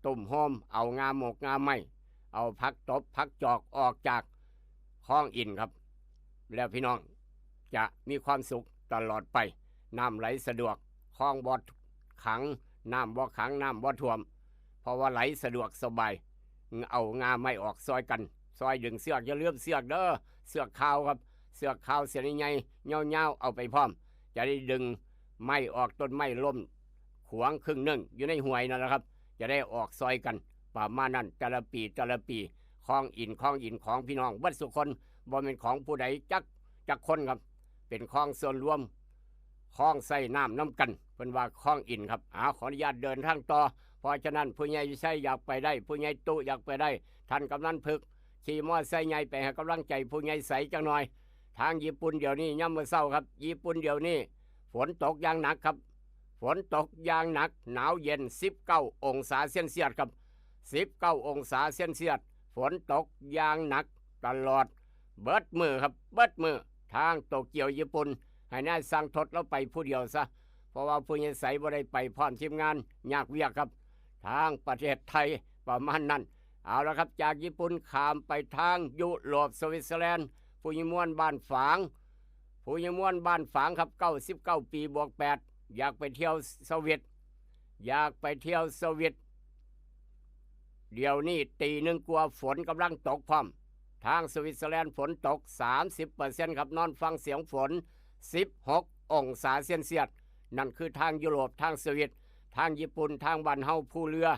[SPEAKER 8] ตุ่มโฮมเอางาหมกงาไม้เอาพักตบพักจอกออกจากคลองอินครับแล้วพี่น้องจะมีความสุขตลอดไปน้ำไหลสะดวกคลองบ่ขังน้ำบ่ขังน้ำบ่ท่วมเพราะว่าไหลสะดวกสบายเอางาไม้ออกซอยกันซอยดึงเสือกอย่าลืมเสือกเด้อเสือกขาวครับเสือกขาวเสียใหญ่ๆเงาๆเอาไปพร้อมจะได้ดึงไม้ออกต้นไม้ล้มขวางครึ่งหนึ่งอยู่ในห่วยนั่นแหละครับจะได้ออกซอยกันประมาณนั้นแต่ละปีคลองอินของพี่น้องบัดสุคนบ่เป็นของผู้ใดจักคนครับเป็นคลองส่วนรวมคลองใส่น้ำกันเพิ่นว่าคลองอินครับขออนุญาตเดินทางต่อเพราะฉะนั้นผู้ใหญ่ใช้อยากไปได้ผู้ใหญ่ตุอยากไปได้ท่านกำนันพึกขี่มอไซค์ใหญ่ไปให้กำลังใจผู้ใหญ่ใสจังหน่อยทางญี่ปุ่นเดี๋ยวนี้ย่ำมื้อเช้าครับญี่ปุ่นเดี๋ยวนี้ฝนตกอย่างหนักครับฝนตกอย่างหนักหนาวเย็น19 องศาเซนเซียสครับ19 องศาเซนเซียสฝนตกอย่างหนักตลอดเบิดมือครับเบิดมือทางโตเกียวญี่ปุ่นให้นายสั่งทดแล้วไปผู้เดียวซะเพราะว่าผู้ใหญ่ใสบ่ได้ไปพร้อมทีมงานยากเวียกครับทางประเทศไทยประมาณนั้นเอาละครับจากญี่ปุ่นข้ามไปทางยุโรปสวิตเซอร์แลนด์ผู้ใหญ่ม่วนบ้านฝางครับ99 ปีบวก8อยากไปเที่ยวสวิตเดี๋ยวนี้ตี 1กว่าฝนกำลังตกพร้อมทางสวิตเซอร์แลนด์ฝนตก 30% ครับนอนฟังเสียงฝน16 องศาเซนเซียสนั่นคือทางยุโรปทางสวิตทางญี่ปุ่นทางบ้านเฮาภูเรือ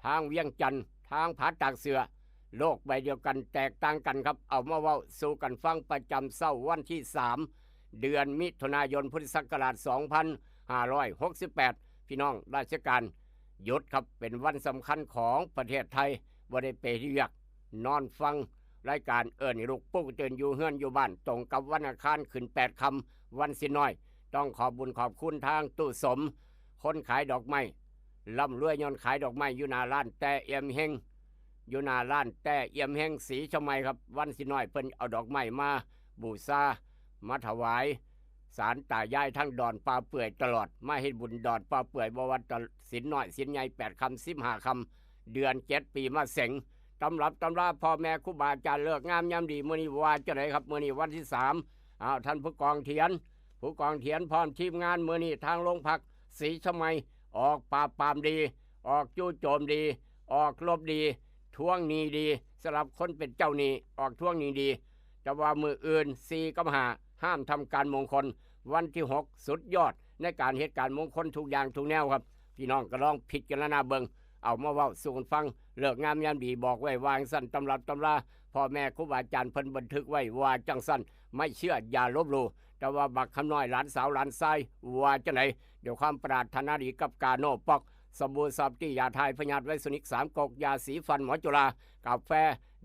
[SPEAKER 8] ทางเวียงจันทร์ทางผาตากเสือโลกใบเดียวกันแตกต่างกันครับเอามาเว้าสู่กันฟังประจำเช้าวันที่3เดือนมิถุนายนพุทธศักราช2568พี่น้องราชการหยุดครับเป็นวันสำคัญของประเทศไทยบ่ได้ไปเรียกนอนฟังรายการเอิ้นลูกปุ๊กตื่นอยู่เฮือนอยู่บ้านตรงกับวันอังคารขึ้น8ค่ำวันสิน้อยต้องขอบบุญขอบคุณทางตู้สมคนขายดอกไม้ร่ำรวยย้อนขายดอกไม้อยู่หน้าร้านแต่เอี่ยมเฮงสีชมัยครับวันสิน้อยเพิ่นเอาดอกไม้มาบูชามาถวาย ศาลตายายทั้งดอนปลาเปื่อยตลอดมาเฮ็ดบุญดอนปลาเปื่อยบวชศีลน้อยศีลใหญ่8 คำ 15 คำเดือน7 ปีมาเสงตำรับตำราพ่อแม่ครูบาอาจารย์เลิกงามยามดีมื้อนี้ว่าจะไหนครับมื้อนี้วันที่3ท่านผู้กองเทียนพร้อมทีมงานมื้อนี้ทางโรงพักศรีชมัยออกปราบปรามดีออกจู่โจมดีออกลบดีทวงหนี้ดีสำหรับคนเป็นเจ้าหนี้ออกทวงหนี้ดีแต่ว่ามืออื่น4 กับ 5ห้ามทำการมงคลวันที่6สุดยอดในการเหตุการณ์มงคลทุกอย่างทุกแนวครับพี่น้องก็ลองพิจารณาเบิ่งเอามาเว้าสู่กันฟังเลิกงามยามดีบอกไว้วางสั้นตำรับตำราพ่อแม่ครูบาอาจารย์เพิ่นบันทึกไว้ว่าจังสั้นไม่เชื่ออย่าลบหลู่แต่ว่าบักคำน้อยหลานสาวหลานชายว่าจังไหนเดี๋ยวความปรารถนาดีกับกาโนปอกสบู่ซับที่ยาทายพยาธิไวสนิก3 กกยาสีฟันหมอจุฬากาแฟ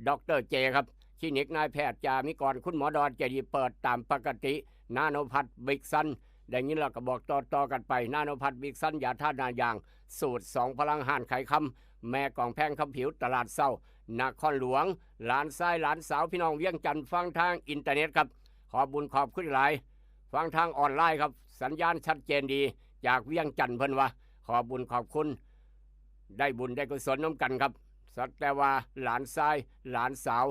[SPEAKER 8] ดรเจครับคลินิกนายแพทย์จามิกรคุณหมอดอนเจดีเปิดตามปกตินาโนพัทบิ๊กซันดังนี้เราก็บอกต่อกันไปนาโนพัทบิ๊กซันยาท่านายางสูตร2 พลังห่านไข่คำแม่กองแพงคำผิวตลาดเศร้านครหลวงหลานชายหลานสาวพี่น้องเวียงจันทร์ฟังทางอินเทอร์เน็ตครับขอบุญขอบคุณหลายฟังทางออนไลน์ครับสัญญาณชัดเจนดีจากเวียงจันทร์เพิ่นว่าขอบุญขอบคุณได้บุญได้กุศลน้ำกันครับสักแต่ว่าหลานชายหลานสาว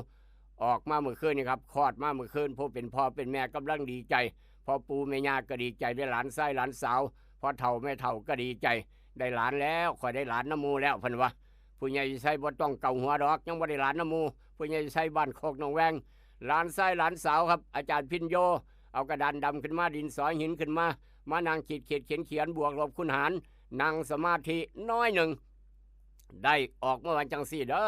[SPEAKER 8] ออกมาเมื่อคืนนี่ครับคลอดมาเมื่อคืนผู้เป็นพ่อเป็นแม่กำลังดีใจพอปู่แม่ย่าก็ดีใจได้หลานชายหลานสาวพอเฒ่าแม่เฒ่าก็ดีใจได้หลานแล้วค่อยได้หลานน้ำมูแล้วเพิ่นว่าผู้ใหญ่ใช้บ่ต้องเก่าหัวดอกยังบ่ได้หลานน้ำมูผู้ใหญ่ใช้บ้านโคกหนองแวงหลานชายหลานสาวครับอาจารย์พินโยเอากระดานดำขึ้นมาดินสอหินขึ้นมานั่งขีดเขียนบวกลบคูณหารนั่งสมาธิน้อยหนึ่งได้ออกเมื่อวันจังสี่เด้อ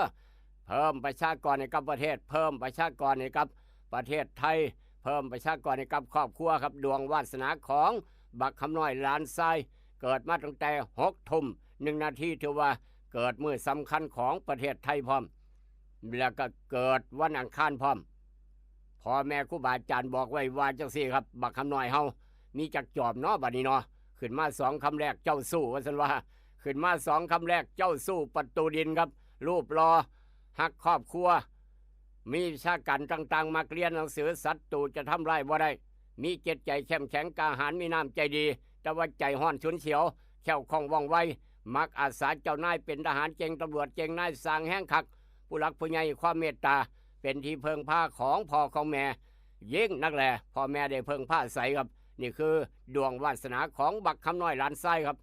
[SPEAKER 8] เพิ่มประชากรในกับประเทศเพิ่มประชากรในกับประเทศไทยเพิ่มประชากรในกับครอบครัวครับดวงวาสนาของบักคำน้อยหลานทรายเกิดมาตั้งแต่6 ทุ่ม 1 นาทีถือว่าเกิดมื้อสำคัญของประเทศไทยพร้อมแล้วก็เกิดวันอังคารพร้อมพ่อแม่ครูบาอาจารย์บอกไว้ว่าจังซี่ครับบักคำน้อยเฮามีจักจอบเนาะบัดนี้เนาะขึ้นมา2 คำแรกเจ้าสู้ว่าซั่นว่าขึ้นมา2 คำแรกเจ้าสู้ประตูดินครับรูปรอฮักครอบครัวมีวิชาการต่างๆมักเรียนหนังสือศัตรูจะทำร้ายบ่ได้มีจิตใจเข้มแข็งกล้าหาญมีน้ำใจดีแต่ว่าใจห้อนฉุนเฉียวแข็งคล่องว่องไวมักอาสาเจ้านายเป็นทหารเก่งตำรวจเก่งนายสร้างแห่งคักผู้หลักผู้ใหญ่ความเมตตาเป็นที่เพิงพาของพ่อของแม่ยิ่งนักแลพ่อแม่ได้เพิงพาใสครับนี่คือดวงวาสนาของบักคำน้อยหลานไส้ครับ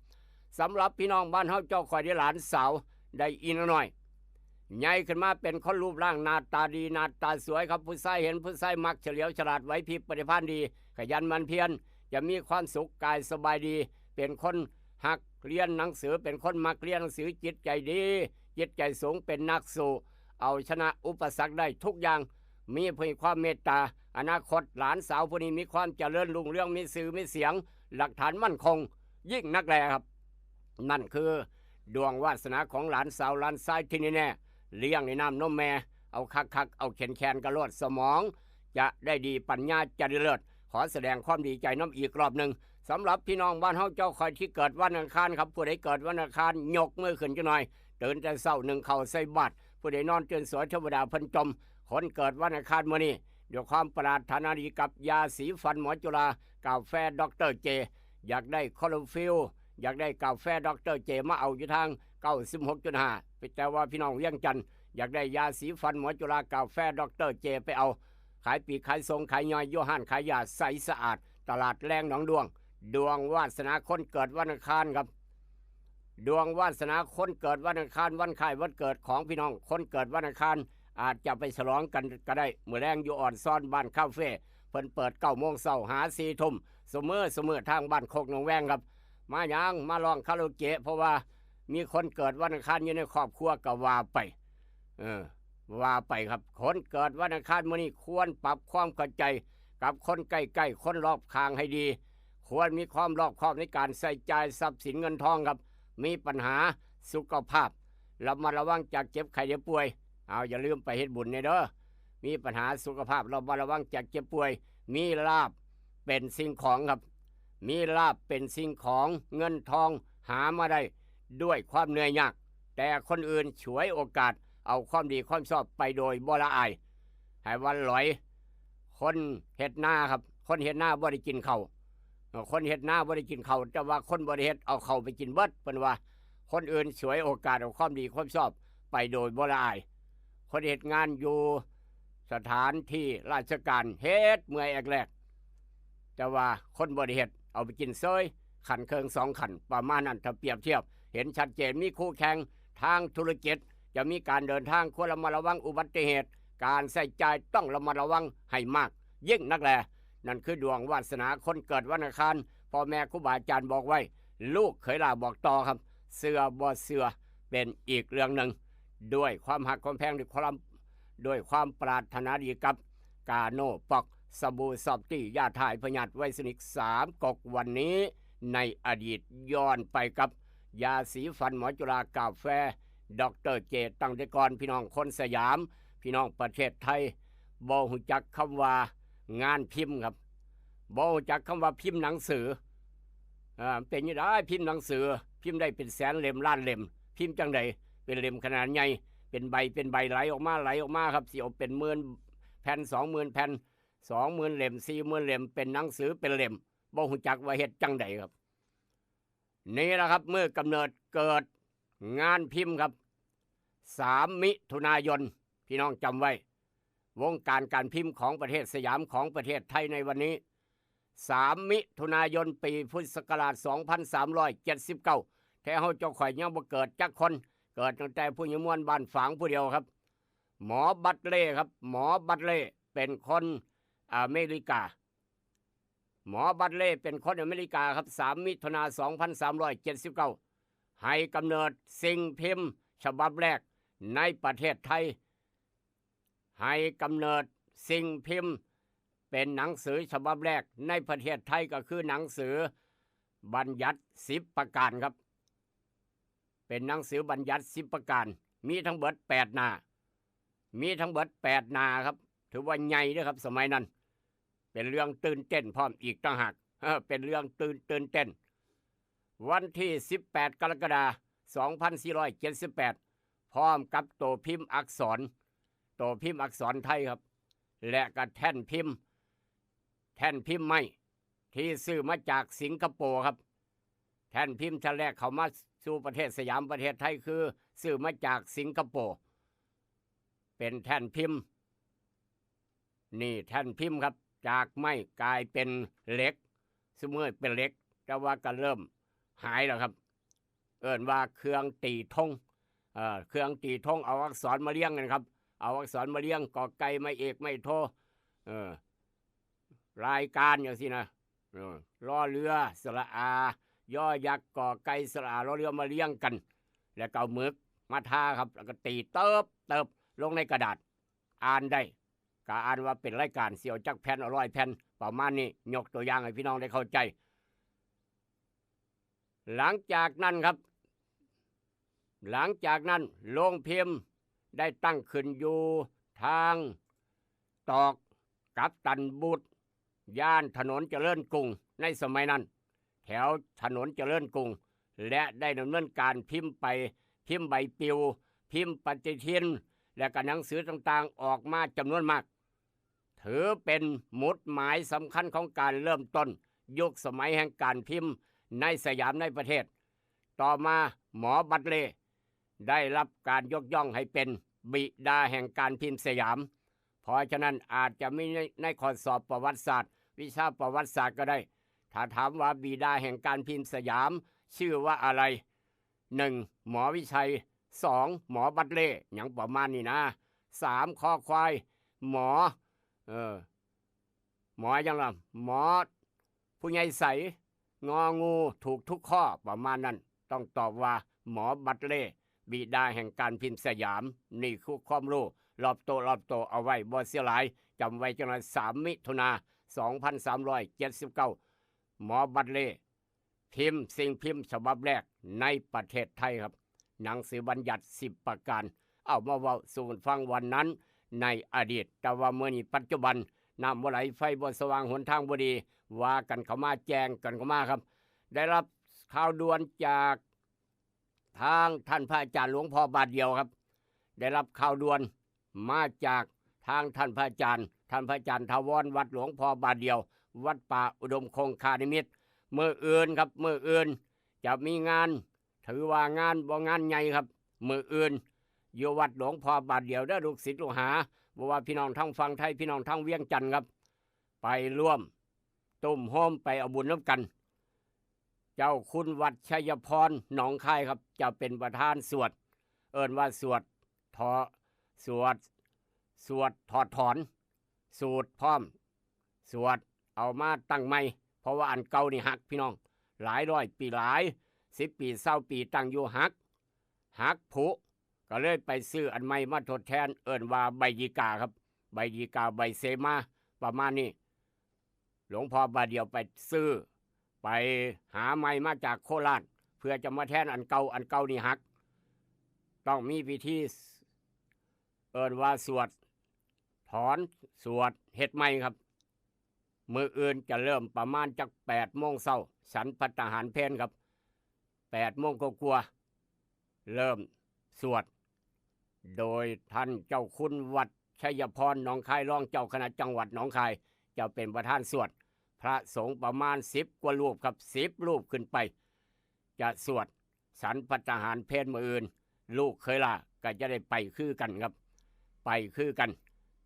[SPEAKER 8] สำหรับพี่น้องบ้านเฮาเจ้าคอยได้หลานสาวได้อีนน้อยใหญ่ขึ้นมาเป็นคนรูปร่างหน้าตาดีหน้าตาสวยครับผู้ชายเห็นผู้ชายมักเฉลียวฉลาดไหวพริบปฏิภาณดีขยันหมั่นเพียรจะมีความสุขกายสบายดีเป็นคนหักเรียนหนังสือเป็นคนมักเรียนหนังสือจิตใจดีจิตใจสูงเป็นนักสู้เอาชนะอุปสรรคได้ทุกอย่างมีเพียงความเมตตาอนาคตหลานสาวผู้นี้มีความเจริญรุ่งเรืองมีสื่อมีเสียงหลักฐานมั่นคงยิ่งนักแลครับนั่นคือดวงวาสนาของหลานสาวหลานชายที่นี่แน่เลี้ยงในน้ำนมแม่เอาคักเอาแขนกระโลดสมองจะได้ดีปัญญาจะดีเลิศขอแสดงความดีใจน้ำอีกรอบหนึ่งสำหรับพี่น้องบ้านเฮาเจ้าคอยที่เกิดวันอังคารครับผู้ใดเกิดวันอังคารยกมือขึ้นจังหน่อยตื่นแต่เช้า1 เข่าใส่บาตรผู้ใดนอนตื่นสวยเทวดาเพิ่นจมคนเกิดวันอังคารมื้อนี้ด้วยความปรารถนาดีกับยาสีฟันหมอจุฬากาแฟดรเจอยากได้คอลลาฟิลอยากได้กาแฟดรเจมาเอาอยู่ทาง 96.5 แต่ว่าพี่น้องเวียงจันทร์อยากได้ยาสีฟันหมอจุฬากาแฟดรเจไปเอาขายปีกขายทรงขายย่อยโยหันขายยาใสสะอาดตลาดแรงหนองดวงดวงวาสนาคนเกิดวันอังคารครับดวงวาสนาคนเกิดวันอังคารวันคล้ายวันเกิดของพี่น้องคนเกิดวันอังคารอาจจะไปฉลองกันก็ได้เมื่อแรงอยู่อ่อนซ่อนบ้านคาเฟ่เพิ่นเปิด9 โมงเช้าหา4 ทุ่มเสมอทางบ้านโคกหนองแวงครับมาหยังมาลองคาราโอเกะเพราะว่ามีคนเกิดวันอังคารอยู่ในครอบครัวก็ว่าไปว่าไปครับคนเกิดวันอังคารมื้อนี้ควรปรับความเข้าใจกับคนใกล้ๆคนรอบข้างให้ดีควรมีความรอบคอบในการใส่ใจทรัพย์สินเงินทองครับมีปัญหาสุขภาพระมัดระวังจากเจ็บไข้ได้ป่วยอย่าลืมไปเฮ็ดบุญเด้อมีปัญหาสุขภาพระมัดระวังจากเจ็บป่วยมีลาภเป็นสิ่งของครับมีลาภเป็นสิ่งของเงินทองหามาได้ด้วยความเหนื่อยยากแต่คนอื่นฉวยโอกาสเอาความดีความชอบไปโดยบ่ละอายให้วันลอยคนเฮ็ดหน้าครับคนเฮ็ดหน้าบ่ได้กินข้าว คนเฮ็ดหน้าบ่ได้กินข้าวแต่ว่าคนบ่ได้เฮ็ดเอาข้าวไปกินเบิดเพิ่นว่าคนอื่นฉวยโอกาสเอาความดีความชอบไปโดยบ่ละอายคนเฮ็ดงานอยู่สถานที่ราชการเฮ็ดเมื่อยแรกแต่ว่าคนบ่ได้เฮ็ดเอาไปกินเซยขันเคิง2ขันประมาณนั้นถ้าเปรียบเทียบเห็นชัดเจนมีคู่แข่งทางธุรกิจจะมีการเดินทางควรระมัดระวังอุบัติเหตุการใส่ใจต้องระมัดระวังให้มากยิ่งนักแลนั่นคือดวงวาสนาคนเกิดวันอังคารพ่อแม่ครูบาอาจารย์บอกไว้ลูกเคยลาบอกต่อครับเสือบ่เสือเป็นอีกเรื่องหนึ่งด้วยความหักความแพงด้วยความปรารถนาดีกับกาโนปอกสบู่ซอฟตี้ยาถ่ายพยาธิไวสนิก3กกวันนี้ในอดีตย้อนไปกับยาสีฟันหมอจุฬากาแฟดรเจตตั้งแต่ก่อนพี่น้องคนสยามพี่น้องประเทศไทยบ่ฮู้จักคำว่างานพิมพ์ครับบ่ฮู้จักคำว่าพิมพ์หนังสือเป็นยังไงพิมพ์หนังสือพิมพ์ได้เป็นแสนเล่มล้านเล่มพิมพ์จังใดเป็นเล่มขนาดใหญ่เป็นใบไหลออกมาครับสิเอาเป็น10,000แผ่น20,000แผ่น20,000เล่ม40,000เล่มเป็นหนังสือเป็นเล่มบ่ฮู้จักว่าเฮ็ดจังใดครับนี่แหละครับเมื่อกำเนิดเกิดงานพิมพ์ครับ3 มิถุนายนพี่น้องจำไว้วงการพิมพ์ของประเทศสยามของประเทศไทยในวันนี้3 มิถุนายนปีพุทธศักราช2379แท้เฮาเจ้าข่อยยังบ่เกิดจักคนเกิดตั้งแต่ผู้ยมวนบ้านฝางผู้เดียวครับหมอบัตเล่ครับหมอบัตเล่เป็นคนอเมริกาหมอบัตเล่เป็นคนอเมริกาครับ3 มิถุนายน2379ให้กำเนิดสิ่งพิมพ์ฉบับแรกในประเทศไทยให้กำเนิดสิ่งพิมพ์เป็นหนังสือฉบับแรกในประเทศไทยก็คือหนังสือบัญญัติ10 ประการครับเป็นหนังสือบัญญัติ10 ประการมีทั้งเบิด8 หน้าครับถือว่าใหญ่เด้อครับสมัยนั้นเป็นเรื่องตื่นเต้นพร้อมอีกต่างหากเป็นเรื่องตื่นเต้นวันที่18 กรกฎาคม 2478พร้อมกับตัวพิมพ์อักษรไทยครับและก็แท่นพิมพ์ไม้ที่ซื้อมาจากสิงคโปร์ครับแท่นพิมพ์ชั้นแรกเข้ามาสู่ประเทศสยามประเทศไทยคือซื้อมาจากสิงคโปร์เป็นแท่นพิมพ์นี่แท่นพิมพ์ครับจากไม้กลายเป็นเหล็กสมมติเป็นเหล็กแต่ว่าก็เริ่มหายแล้วครับเอิ้นว่าเครื่องตีธงเครื่องตีธงเอาอักษรมาเลี้ยงกันครับเอาอักษรมาเลี้ยงกอไก่ไม่เอกไม่โทรายการอย่างสินะรอเรือสระอายอยักษ์กอไก่สระอารอเรือมาเลี้ยงกันแล้วก็เอาหมึกมาทาครับแล้วก็ตีเติบลงในกระดาษอ่านได้ก็อ่านว่าเป็นรายการเสี่ยวจักแผ่น100 แผ่นประมาณนี้ยกตัวอย่างให้พี่น้องได้เข้าใจหลังจากนั้นโรงพิมพ์ได้ตั้งขึ้นอยู่ทางตอกกับตันบุตรย่านถนนเจริญกรุงในสมัยนั้นแถวถนนเจริญกรุงและได้ดำเนินการพิมพ์ใบปลิวพิมพ์ปฏิทินและก็หนังสือต่างๆออกมาจำนวนมากถือเป็นหมุดหมายสำคัญของการเริ่มต้นยุคสมัยแห่งการพิมพ์ในสยามในประเทศต่อมาหมอบัตเล่ได้รับการยกย่องให้เป็นบิดาแห่งการพิมพ์สยามเพราะฉะนั้นอาจจะไม่ในข้อสอบประวัติศาสตร์วิชาประวัติศาสตร์ก็ได้ถ้าถามว่าบิดาแห่งการพิมพ์สยามชื่อว่าอะไร1หมอวิชัย2หมอบัตเล่อย่างประมาณนี้นะ3คอควายหมอยังล่ะหมอผู้ใหญ่ใสงองูถูกทุกข้อประมาณนั้นต้องตอบว่าหมอบัตเล่บิดาแห่งการพิมพ์สยามนี่คือความรู้รอบโตเอาไว้บ่เสียหลายจำไว้จังหวัด3 มิถุนายน 2379หมอบัตเล่พิมพ์สิ่งพิมพ์ฉบับแรกในประเทศไทยครับหนังสือบัญญัติ10 ประการเอามาเว้าสู่ฟังวันนั้นในอดีตแต่ว่าเมื่อนี้ปัจจุบันน้ำบ่ไหลไฟบ่สว่างหนทางบ่ดีว่ากันเข้ามาแจ้งกันเข้ามาครับได้รับข่าวด่วนจากทางท่านพระอาจารย์หลวงพ่อบาทเดียวครับได้รับข่าวด่วนมาจากทางท่านพระอาจารย์ถาวรวัดหลวงพ่อบาทเดียววัดป่าอุดมคงคานิมิตร มื้ออื่นครับมื้ออื่นจะมีงานถือว่างานบ่งานใหญ่ครับมื้ออื่นอยู่วัดหลวงพ่อบาทเดียวเด้อลูกศิษย์ลูกหาบ่ว่าพี่น้องทั้งฝั่งไทยพี่น้องทั้งเวียงจันทน์ครับไปร่วมตุ่มโฮมไปเอาบุญน้ำกัน เจ้าคุณวัดชัยพรหนองคายครับจะเป็นประธานสวดเอิ้นว่าสวดถอดถอนสูตรพร้อมสวดเอามาตั้งใหม่เพราะว่าอันเก่านี่หักพี่น้องหลายร้อยปีหลาย10 ปี20 ปีตั้งอยู่หักผุก็เลยไปซื้ออันใหม่มาทดแทนเอิ้นว่าใบยีกาครับใบยีกาใบเซมาประมาณนี้หลวงพ่อบาเดียวไปซื้อไปหาใหม่มาจากโคราชเพื่อจะมาแทนอันเก่านี่หักต้องมีพิธีเอิ้นว่าสวดถอนสวดเฮ็ดใหม่ครับมื้ออื่นจะเริ่มประมาณจาก8 โมงเช้าฉันภัตตาหารเพลครับ8 โมงกว่าเริ่มสวดโดยท่านเจ้าคุณวัดชัยพรหนองคายรองเจ้าคณะจังหวัดหนองคายจะเป็นประธานสวดพระสงฆ์ประมาณ10 กว่ารูปครับ10 รูปขึ้นไปจะสวดฉันภัตตาหารเพลมื้ออื่นลูกเคยล่ะก็จะได้ไปคือกันครับไปคือกัน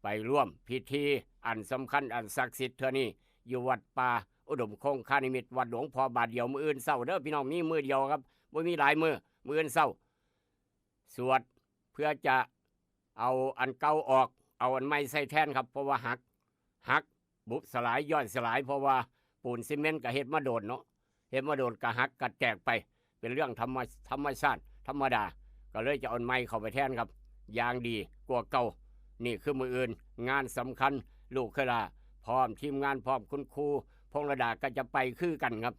[SPEAKER 8] ไปร่วมพิธีอันสำคัญอันศักดิ์สิทธิ์เท่านี้อยู่วัดป่าอุดมคงคานิมิตรวัดหลวงพ่อบาทเดียวมื้ออื่นเช้าเด้อพี่น้องมีมื้อเดียวครับบ่มีหลายมื้ออื่นเช้าสวดเพื่อจะเอาอันเก่าออกเอาอันใหม่ใส่แทนครับเพราะว่าหักบุบสลายย่อยสลายเพราะว่าปูนซีเมนต์ก็เฮ็ดมาโดนเนาะเฮ็ดมาโดนก็หักก็แตกไปเป็นเรื่องธรรมชาติธรรมดาก็เลยจะเอาอันใหม่เข้าไปแทนครับอย่างดีกว่าเก่านี่คือมื้ออื่นงานสำคัญลูกเคลาพร้อมทีมงานพร้อมคุณครูพงษ์ระดาก็จะไปคือกันครับ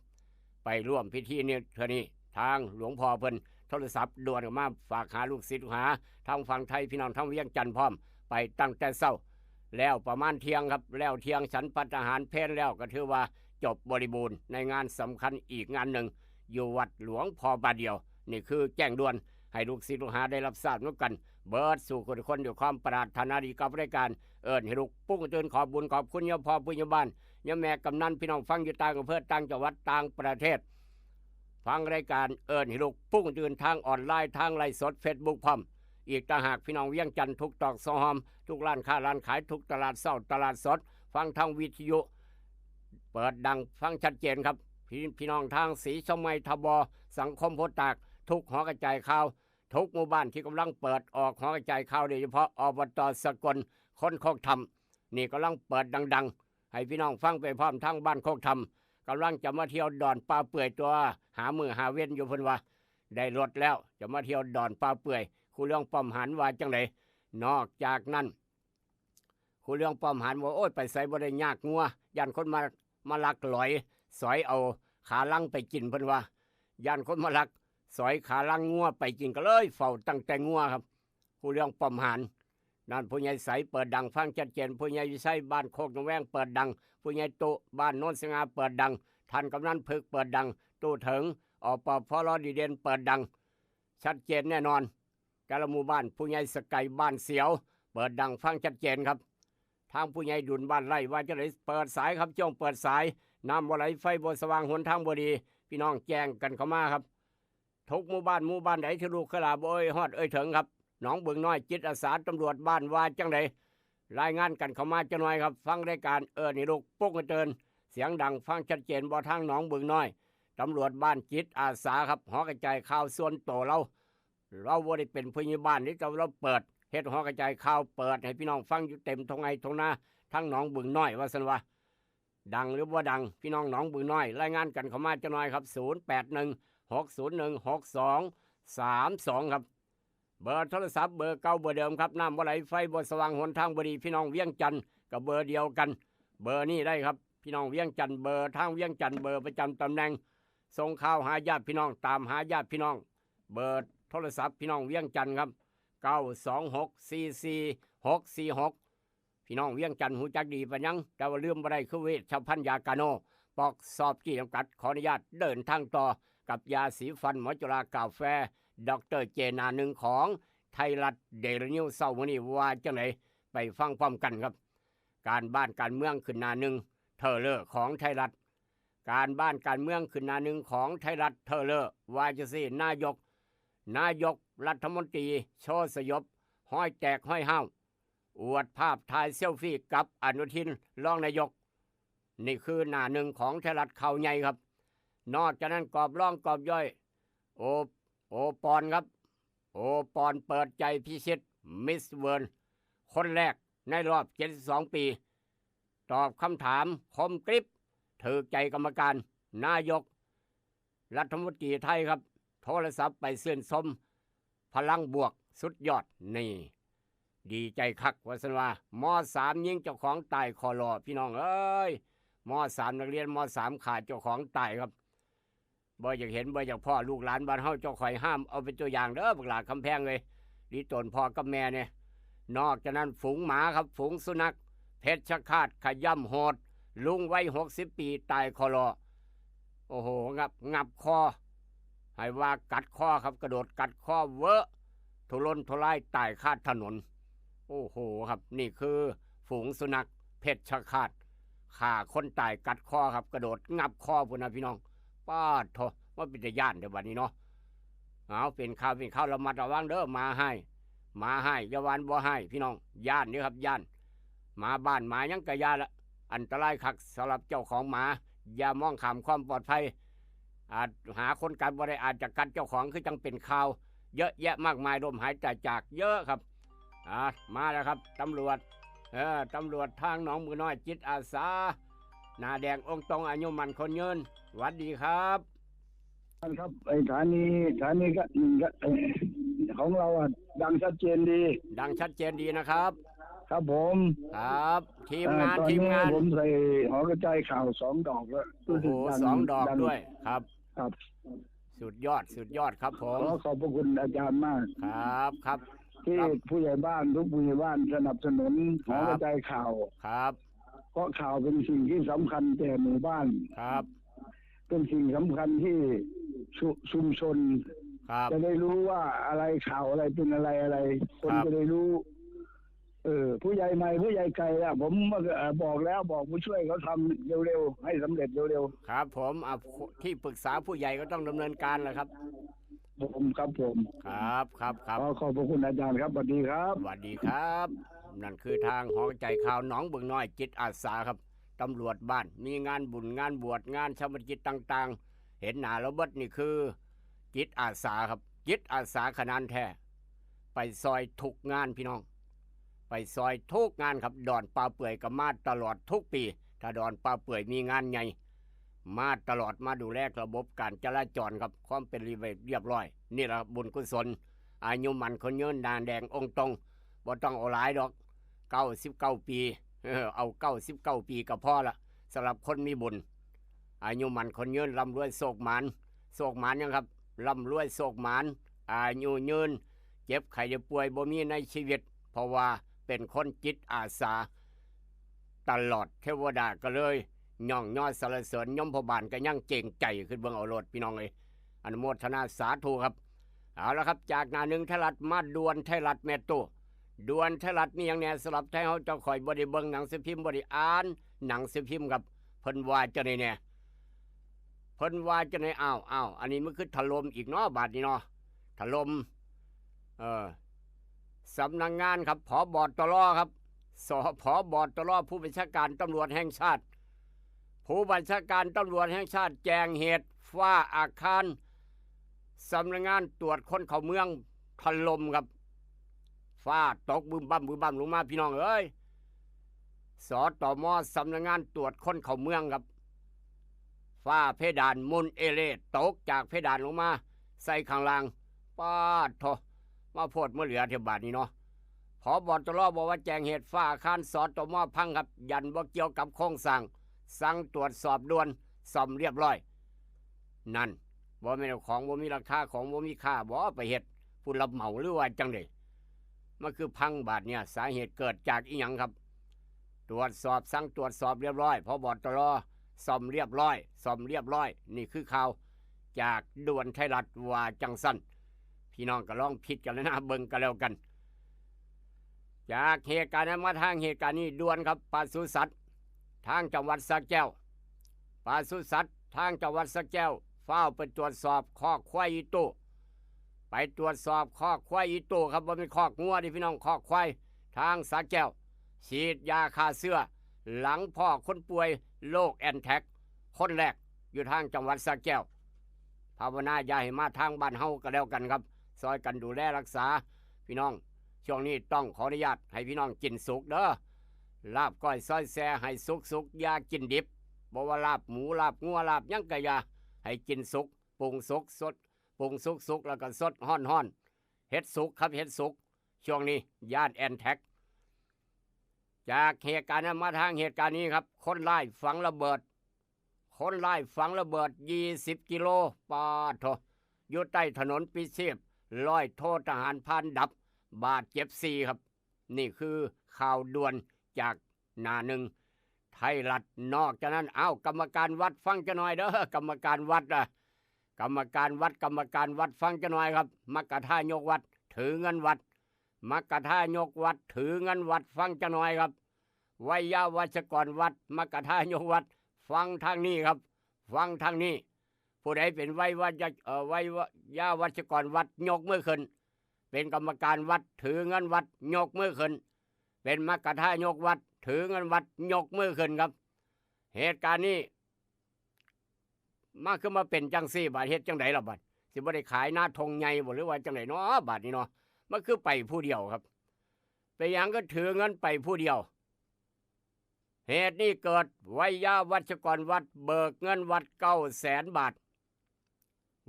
[SPEAKER 8] ไปร่วมพิธีนี้เท่านี้ทางหลวงพ่อเพิ่นโทรศัพท์ด่วนออกมาฝากหาลูกศิษย์ลูกหาทางฝั่งไทยพี่น้องทั้งเวียงจันทน์พร้อมไปตั้งแต่เช้าแล้วประมาณเที่ยงครับแล้วเที่ยงฉันภัตตาหารเพลแล้วก็ถือว่าจบบริบูรณ์ในงานสำคัญอีกงานหนึ่งอยู่วัดหลวงพ่อบาทเดียวนี่คือแจ้งด่วนให้ลูกศิษย์ลูกหาได้รับทราบร่วมกันเบิดสู่คนคนด้วยความปรารถนาดีกับรายการเอิ้นให้ลูกปุ้งตื่นขอบบุญขอบคุณยมพ่อผู้ใหญ่บ้านยมแม่กำนันพี่น้องฟังอยู่ต่างอำเภอต่างจังหวัดต่างประเทศฟังรายการเอิ้นให้ลูกปุ้งตื่นทางออนไลน์ทางไลฟ์สด Facebook พร้อมอีกต่างหากพี่น้องเวียงจันทน์ทุกตอกซอหอมทุกร้านค้าร้านขายทุกตลาดเช้าตลาดสดฟังทางวิทยุเปิดดังฟังชัดเจนครับพี่น้องทางสีชมัยทบสังคมโพธิ์ตากทุกหอกระจายข่าวทุกหมู่บ้านที่กำลังเปิดออกหอกระจายข่าวโดยเฉพาะอบต.สกลคนโคกธรรมนี่กำลังเปิดดังๆให้พี่น้องฟังไปพร้อมทั้งบ้านโคกธรรมกำลังจะมาเที่ยวดอนปลาเปื่อยตัวหามือหาเว้นอยู่เพิ่นว่าได้รถแล้วจะมาเที่ยวดอนปลาเปื่อยครูเรื่องป้อมหันว่าจังไดนอกจากนั้นครูเรื่องป้อมหันว่าโอ้ยไปใส่บ่ได้ยากงัวยันคนมาลักหลอยสอยเอาขาลังไปกินเพิ่นว่ายันคนมาลักสอยขาลังงัวไปกินก็เลยเฝ้าตั้งแต่งัวครับครูเรื่องป้อมหันนั่นผู้ใหญ่ใสเปิดดังฟังชัดเจนผู้ใหญ่วิชัยบ้านโคกนแวงเปิดดังผู้ใหญ่ตุบ้านโนนสง่าเปิดดังท่านกำนันพึกเปิดดังตู้ถึงอปพลดีเด่นเปิดดังชัดเจนแน่นอนกาลหมู่บ้านผู้ใหญ่สกายบ้านเสียวเปิดดังฟังชัดเจนครับทางผู้ใหญ่ดุลบ้านไร่ว่าจะได้เปิดสายครับจ้องเปิดสายน้ำบ่ไหลไฟบ่สว่างหนทางบ่ดีพี่น้องแจ้งกันเข้ามาครับทุกหมู่บ้านไหนที่ลูกขลาบ่ฮอดถึงครับหนองบึงน้อยจิตอาสาตำรวจบ้านว่าจังไดรายงานกันเข้ามาจังหน่อยครับฟังรายการนี่ลูกปุ๊กเตือนเสียงดังฟังชัดเจนบ่ทางหนองบึงน้อยตำรวจบ้านจิตอาสาครับหอกระจายข่าวส่วนโตเราบ่ได้เป็นผู้ใหญ่บ้านนี่แต่เราเปิดเฮ็ดหอกระจายข่าวเปิดให้พี่น้องฟังอยู่เต็มทงไงทงนาทั้งหนองบึงน้อยว่าซั่นว่าดังหรือบ่ดังพี่น้องหนองบึงน้อยรายงานกันเข้ามาจังหน่อยครับ0816016232ครับเบอร์โทรศัพท์เบอร์เก่าเบอร์เดิมครับน้ำบ่ไหลไฟบ่สว่างหนทางบ่ดีพี่น้องเวียงจันทน์กับเบอร์เดียวกันเบอร์นี้ได้ครับพี่น้องเวียงจันทน์เบอร์ทางเวียงจันทน์เบอร์ประจำตำแหน่งส่งข่าวหาญาติพี่น้องตามหาญาติพี่น้องเบอร์โทรศัพท์พี่น้องเวียงจันทน์ครับ926444646พี่น้องเวียงจันทน์หูจักดีปะยังแต่ว่าลืมบ่ได้คือเวชภัณฑ์ยากาโนปอกสอบจี้จำกัดขออนุญาตเดินทางต่อกับยาสีฟันหมอจุฬากาแฟดร.เจนาหนึ่งของไทยรัฐเดลินิวเช้ามื้อนี้ว่าจังไดไปฟังพร้อมกันครับการบ้านการเมืองขึ้นหน้าหนึ่งเทเลอร์ของไทยรัฐ การบ้านการเมืองขึ้นหน้าหนึ่งของไทยรัฐเทเลอร์วาจะสินายกรัฐมนตรีโชว์สยบห้อยแตกห้อยห้าวอวดภาพถ่ายเซลฟี่กับอนุทินรองนายกนี่คือหน้าหนึ่งของไทยรัฐข่าวใหญ่ครับนอกจากนั้นกรอบร่องกรอบย่อยโอปอนครับโอปอนเปิดใจพิชิตมิสเวิร์นคนแรกในรอบ72ปีตอบคำถามคมกริบถือใจกรรมการนายกรัฐมนตรีไทยครับโทรศัพท์ไปเสื่นสมพลังบวกสุดยอดนี่ดีใจคักวัสนว่าม.3 ยิงเจ้าของตายคอรอพี่น้องเอ้ยม.3 นักเรียนม.3 ขาดเจ้าของตายครับบ่อยากเห็นบ่อยากพ่อลูกหลานบ้านเฮาเจ้าข่อยห้ามเอาเป็นตัวอย่างเด้อบักหลาคำแพงเลยดีตนพ่อกับแม่เนี่ยนอกจากนั้นฝูงหมาครับฝูงสุนัขเพชรฆาตขย่ำโหดลุงวัย60 ปีตายคอรอโอ้โหงับคอให้ว่ากัดคอครับกระโดดกัดคอเวอะทุรนทุรายตายคาดถนนโอ้โหครับนี่คือฝูงสุนัขเพชรฆาตฆ่าคนตายกัดคอครับกระโดดงับคอพุ่นนะพี่น้องป้าโถว่าเป็นย่านเดี๋ยววันนี้เนาะเอาเป็นข้าวระมัดระวังเด้อมาให้อยาวานบ่ให้พี่น้องย่านนี่ครับย่านหมาบ้านหมายังกะยาละอันตรายคักสำหรับเจ้าของหมาอย่ามองข้ามความปลอดภัยอาจหาคนกัดบ่ได้อาจจะกัดเจ้าของคือจังเป็นข่าวเยอะแยะมากมายลมหายใจจากเยอะครับมาแล้วครับตำรวจทางหนองมือน้อยจิตอาสาหน้าแดงองค์ตรงอายุมันคนยืนหวัดดีครับ
[SPEAKER 9] ครับไอ้ฐานีก็ของเราอ่ะดังชัดเจนดี
[SPEAKER 8] นะครับ
[SPEAKER 9] ครับผม
[SPEAKER 8] ครับทีมงาน
[SPEAKER 9] ผมใส่หอกระจายข่าว2 ดอกแล้ว
[SPEAKER 8] โอ้โห2 ดอกด้วยครับสุดยอดครับผม
[SPEAKER 9] ขอบพระคุณอาจารย์มาก
[SPEAKER 8] ครับ
[SPEAKER 9] ที่ผู้ใหญ่บ้านทุกผู้ใหญ่บ้านสนับสนุนหอกระจายข่าว
[SPEAKER 8] ครับ
[SPEAKER 9] เพราะข่าวเป็นสิ่งที่สำคัญแก่หมู่บ้าน
[SPEAKER 8] ครับ
[SPEAKER 9] เป็นสิ่งสำคัญที่ชุมชนจะได้รู้ว่าอะไรข่าวอะไรเป็นอะไรคนจะได้รู้ผู้ใหญ่ใหม่ผู้ใหญ่ไกลแล้วผมบอกผู้ช่วยเขาทำเร็วๆให้สำเร็จเร็ว
[SPEAKER 8] ๆครับผมที่ปรึกษาผู้ใหญ่ก็ต้องดำเนินการแหละครับ
[SPEAKER 9] ผมครับขอบคุณอาจารย์ครับสวัสดี
[SPEAKER 8] ครับนั่นคือทางหอใจข่าวหนองบึงน้อยจิตอาสาครับตำรวจบ้านมีงานบุญงานบวชงานชาปนกิจต่างๆเห็นหน้าระเบิดนี่คือจิตอาสาครับจิตอาสาขนาดแท้ไปซอยทุกงานพี่น้องไปซอยทุกงานครับดอนปลาเปื่อยกับมาตลอดทุกปีถ้าดอนปลาเปื่อยมีงานใหญ่มาตลอดมาดูแลระบบการจราจรครับความเป็นระเบียบเรียบร้อยนี่แหละบุญกุศลอายุมันคนยืนนานแดงองค์ตรงบ่ต้องเอาหลายดอก99 ปีเอา99 ปีก็พอละสำหรับคนมีบุญอายุมันคนยืนร่ำรวยโศกหมานยังครับร่ำรวยโศกหมานอายุยืนเจ็บไข้ได้ป่วยบ่มีในชีวิตเพราะว่าเป็นคนจิตอาสาตลอดเทวดาก็เลยย่องย่อสรรเสริญย่อมพบานก็ยังเก่งใจขึ้นเบื้องเอาโลดพี่น้องเลยอนุโมทนาสาธุครับเอาละครับจากหน้าหนึ่งไทยรัฐมาดวนไทยรัฐแม่ตู้ดวนไทยรัฐมีอย่างแน่สลับไทยเฮาจะคอยบ่ได้เบิ่งหนังสือพิมพ์บ่ได้อ่านหนังสือพิมพ์ครับเพิ่นว่าจังได๋แน่อ้าวอันนี้มันคือถล่มอีกเนาะบาดนี้เนาะถล่มสำนักงานครับผบ.ตร.ครับผบ.ตร.ผู้บัญชาการตำรวจแห่งชาติแจ้งเหตุฟ้าอาคารสำนักงานตรวจคนเข้าเมืองถล่มครับฟ้าตกบึ้มบั่มลงมาพี่น้องเอ้ยสตม.สำนักงานตรวจคนเข้าเมืองครับฟ้าเพดานมุนเอเลตกจากเพดานลงมาใส่ข้างล่างป้าโถมาโพดเมื่อเหลือเทบาทนี้เนาะผบ.ตร.บอกว่าแจ้งเหตุฟ้าอาคารสตม.พังครับยันบ่เกี่ยวกับโครงสร้างสั่งตรวจสอบด่วนซ่อมเรียบร้อยนั่นบ่แม่นของบ่มีราคาของบ่มีค่าบ่ไปเฮ็ดผู้รับเหมาหรือว่าจังได๋มันคือพังบาดเนี่ยสาเหตุเกิดจากอีหยังครับตรวจสอบสั่งตรวจสอบเรียบร้อยผบ.ตร.ซ่อมเรียบร้อยนี่คือข่าวจากด่วนไทยรัฐว่าจังซั่นพี่น้องก็ลองพิจารณาเบิ่งกันแล้วกันจากเหตุการณ์นั้นมาทางเหตุการณ์นี้ด่วนครับปศุสัตว์ทางจังหวัดสระแก้ว ปศุสัตว์ทางจังหวัดสระแก้วเฝ้าไปตรวจสอบคอกควายอีตู้ไปตรวจสอบคอกควายอีตู้ครับว่าเป็นคอกงัวดิพี่น้องคอกควายทางสระแก้วฉีดยาฆ่าเชื้อหลังพ่อคนป่วยโรคแอนแท็กคนแรกอยู่ทางจังหวัดสระแก้วภาวนาอย่าให้มาทางบ้านเฮาก็แล้วกันครับซอยกันดูแลรักษาพี่น้องช่วงนี้ต้องขออนุญาตให้พี่น้องกินสุกเด้อลาบก้อยซอยแซ่ให้สุกอย่ากินดิบบอกว่าลาบหมูลาบงัวลาบยังกะยาให้กินสุกปรุงสุกสดปรุงสุกแล้วก็สดห้อนเฮ็ดสุกครับเฮ็ดสุกช่วงนี้ย่านแอนแท็กจากเหตุการณ์นั้นมาทางเหตุการณ์นี้ครับคนร้ายฝังระเบิด20 กิโลปาโถอยู่ใต้ถนนปิเชษร้อยโททหารพานดับบาดเจ็บ4ครับนี่คือข่าวด่วนจากหน้าหนึ่งไทยรัฐนอกจากนั้นกรรมการวัดฟังจะหน่อยเด้อกรรมการวัดกรรมการวัดฟังจะหน่อยครับมักกะท่ายกวัดถือเงินวัดมักกะท่ายกวัดถือเงินวัดฟังจะหน่อยครับวัยาวัชกรวัดมักกะท่ายกวัดฟังทางนี้ครับฟังทางนี้ผู้ใดเป็นวัยาวัชกรวัดยกมือขึ้นเป็นกรรมการวัดถือเงินวัดยกมือขึ้นเป็นมักกะท่ายกวัดถือเงินวัดยกมือขึ้นครับเหตุการณ์นี้มาขึ้นมาเป็นจังซี่บาดเฮ็ดจังไดล่ะบัดสิบ่ได้ขายหน้าทงใหญ่บ่หรือว่าจังไดเนาะบาดนี้เนาะมันคือไปผู้เดียวครับไปหยังก็ถือเงินไปผู้เดียวเหตุนี้เกิดวัยาวัชกรวัดเบิกเงินวัด900,000 บาท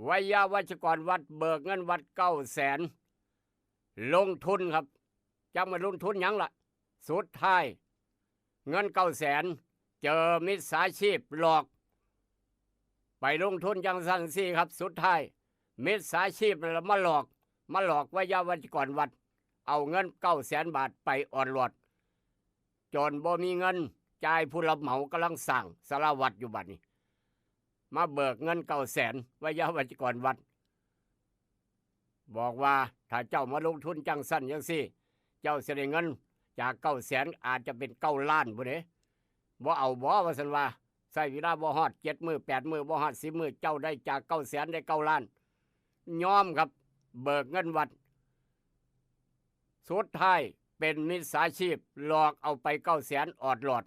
[SPEAKER 8] วัยาวัชกรวัดเบิกเงินวัด900,000ลงทุนครับจังมาลงทุนหยังล่ะสุดท้ายเงิน900,000เจอมิจฉาชีพหลอกไปลงทุนจังสั่งซี่ครับสุดท้ายมิจฉาชีพมาหลอกวิยาวัชกรวัดเอาเงิน900,000 บาทไปอ่อนหลอดจนบ่มีเงินจ่ายผู้รับเหมากำลังสั่งสารวัตรอยู่บัดนี้มาเบิกเงิน900,000วิยาวัชกรวัดบอกว่าถ้าเจ้ามาลงทุนจังสั่นจังซี่เจ้าสิได้เงินจาก900,000อาจจะเป็น9 ล้านบ่เด้บ่เอาบ่ว่าซั่นว่าใช้เวลาบ่ฮอด7 มื้อ8 มื้อบ่ฮอด10 มื้อเจ้าได้จาก900,000ได้9 ล้านยอมครับเบิกเงินวัดสุดท้ายเป็นมิจฉาชีพหลอกเอาไป900,000ออดหลอด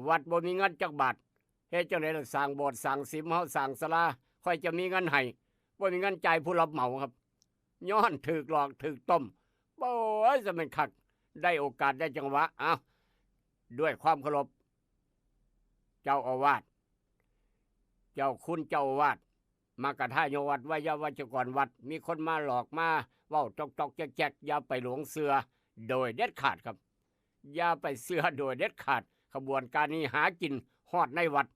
[SPEAKER 8] วัดบ่มีเงินจักบาทเฮ็ดจังได๋ล่ะสร้างโบสถ์สร้างศิมเฮาสร้างศาลาค่อยจะมีเงินให้บ่มีเงินจ่ายผู้รับเหมาครับย้อนถูกหลอกถูกต้มโอ้ยจะเป็นคักได้โอกาสได้จังหวะด้วยความเคารพเจ้าอาวาสเจ้าคุณเจ้าอาวาสมากระท่ายวัดวิยาวัชกรวัดมีคนมาหลอกมาเว้าจอกแจ๊กอย่าไปหลงเสือโดยเด็ดขาดครับอย่าไปเสือโดยเด็ดขาดขบวนการนี้หากินฮอดในวัด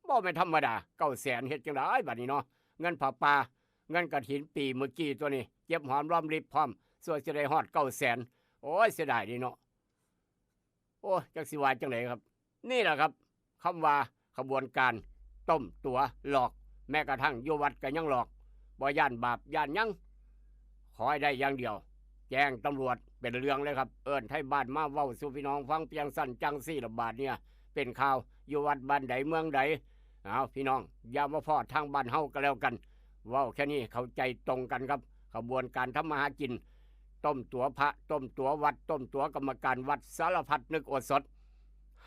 [SPEAKER 8] บ่ไม่ธรรมดา900,000เฮ็ดจังได๋บัดนี้เนาะเงินผ้าป่าเงินกฐินปีเมื่อกี้ตัวนี้เก็บหอมรอมริบพร้อมส่วนสิได้ฮอด900,000โอ้ยเสียดายดีเนาะโอ้ยจักสิว่าจังได๋ครับนี่แหละครับคำว่าขบวนการต้มตัวหลอกแม้กระทั่งอยู่วัดก็ยังหลอกบ่ย่านบาปย่านยังขอให้ได้อย่างเดียวแจ้งตำรวจเป็นเรื่องเลยครับเอิ้นไทยบ้านมาเว้าสู่พี่น้องฟังเพียงสั้นจังซี่ละบาทเนี่ยเป็นข่าวอยู่วัดบ้านใดเมืองใดพี่น้องอย่ามาพอทางบ้านเฮาก็แล้วกันเว้าแค่นี้เข้าใจตรงกันครับขบวนการทำมาหากินต้มตัวพระต้มตัววัดต้มตัวกรรมการวัดสารพัดนึกอดสด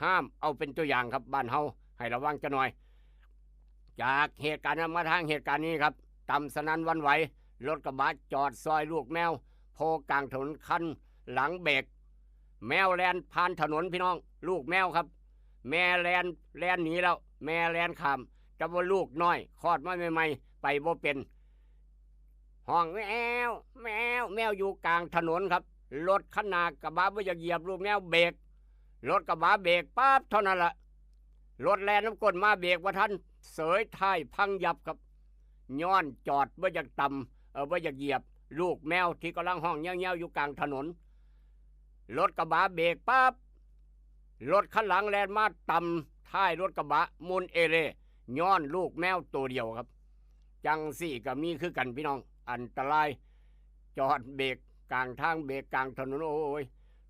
[SPEAKER 8] ห้ามเอาเป็นตัวอย่างครับบ้านเฮาให้ระวังจะหน่อยจากเหตุการณ์นั้นมาทางเหตุการณ์นี้ครับตำสนั่นวันไหวรถกระบะจอดซอยลูกแมวโพกลางถนนคันหลังเบรกแมวแลนผ่านถนนพี่น้องลูกแมวครับแม่แลนหนีแล้วแม่แลนข้ามแต่ว่าลูกน้อยคลอดมาใหม่ๆไปบ่เป็นห้องแมวอยู่กลางถนนครับรถคันหน้ากระบะบ่อยากเหยียบลูกแมวเบรกรถกระบะเบรกปั๊บเท่านั้นละรถแลนน้ำก้นมาเบรกบ่ทันเสยท้ายพังยับครับย้อนจอดบ่อยากต่ำบ่อยากเหยียบลูกแมวที่กำลังห้องเงี้ยวๆอยู่กลางถนนรถกระบะเบรกปั๊บรถคันหลังแลนมาต่ำท้ายรถกระบะมุนเอเร่ย้อนลูกแมวตัวเดียวครับจังสี่ก็มีคือกันพี่น้องอันตรายจอดเบรกกลางทางเบรกกลางถนนโอ้ย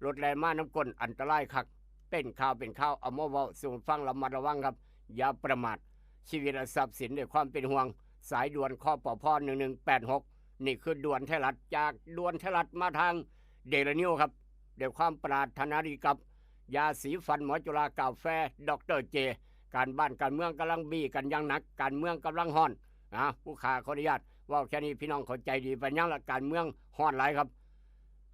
[SPEAKER 8] รถแลนมาน้ำก้นอันตรายคักเป็นข่าวเอามาเว้าสู่ฟังระมัดระวังครับ อย่าประมาทชีวิตและทรัพย์สินด้วยความเป็นห่วงสายด่วนคปพ1186นี่คือด่วนไทยรัฐจากด่วนไทยรัฐมาทางเดลนิวครับด้วยความปรารถนาดีกับยาสีฟันหมอจุฬากาแฟดรเจการบ้านการเมืองกำลังบี้กันอย่างหนักการเมืองกำลังฮ้อนผู้ขาขออนุญาตว่าแค่นี้พี่น้องเข้าใจดีไปยังละการเมืองฮ้อนหลายครับ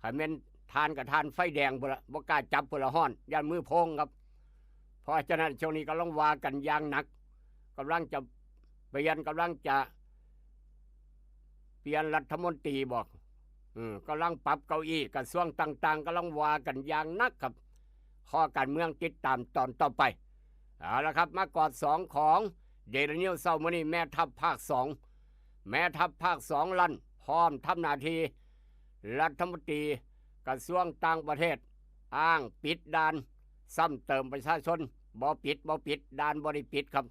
[SPEAKER 8] ขันเม่นทานกับทานไฟแดงพุ่นละบ่กล้าจับพุ่นละฮ้อนย่านมือโพงครับเพราะฉะนั้นช่วงนี้กำลังว่ากันอย่างหนักกำลังจะเปลี่ยนรัฐมนตรีบอกกำลังปรับเก้าอี้กระทรวงต่างๆกำลังว่ากันอย่างหนักครับข้อการเมืองติดตามตอนต่อไปเอาละครับมากอด2ของเดลินิวเช้ามื้อนี้แม่ทัพภาค2ลั่นพร้อมทำหน้าที่รัฐมนตรีกระทรวงต่างประเทศอ้างปิดด่านซ้ำเติมประชาชนบ่ปิดด่านบ่ได้ปิดครับ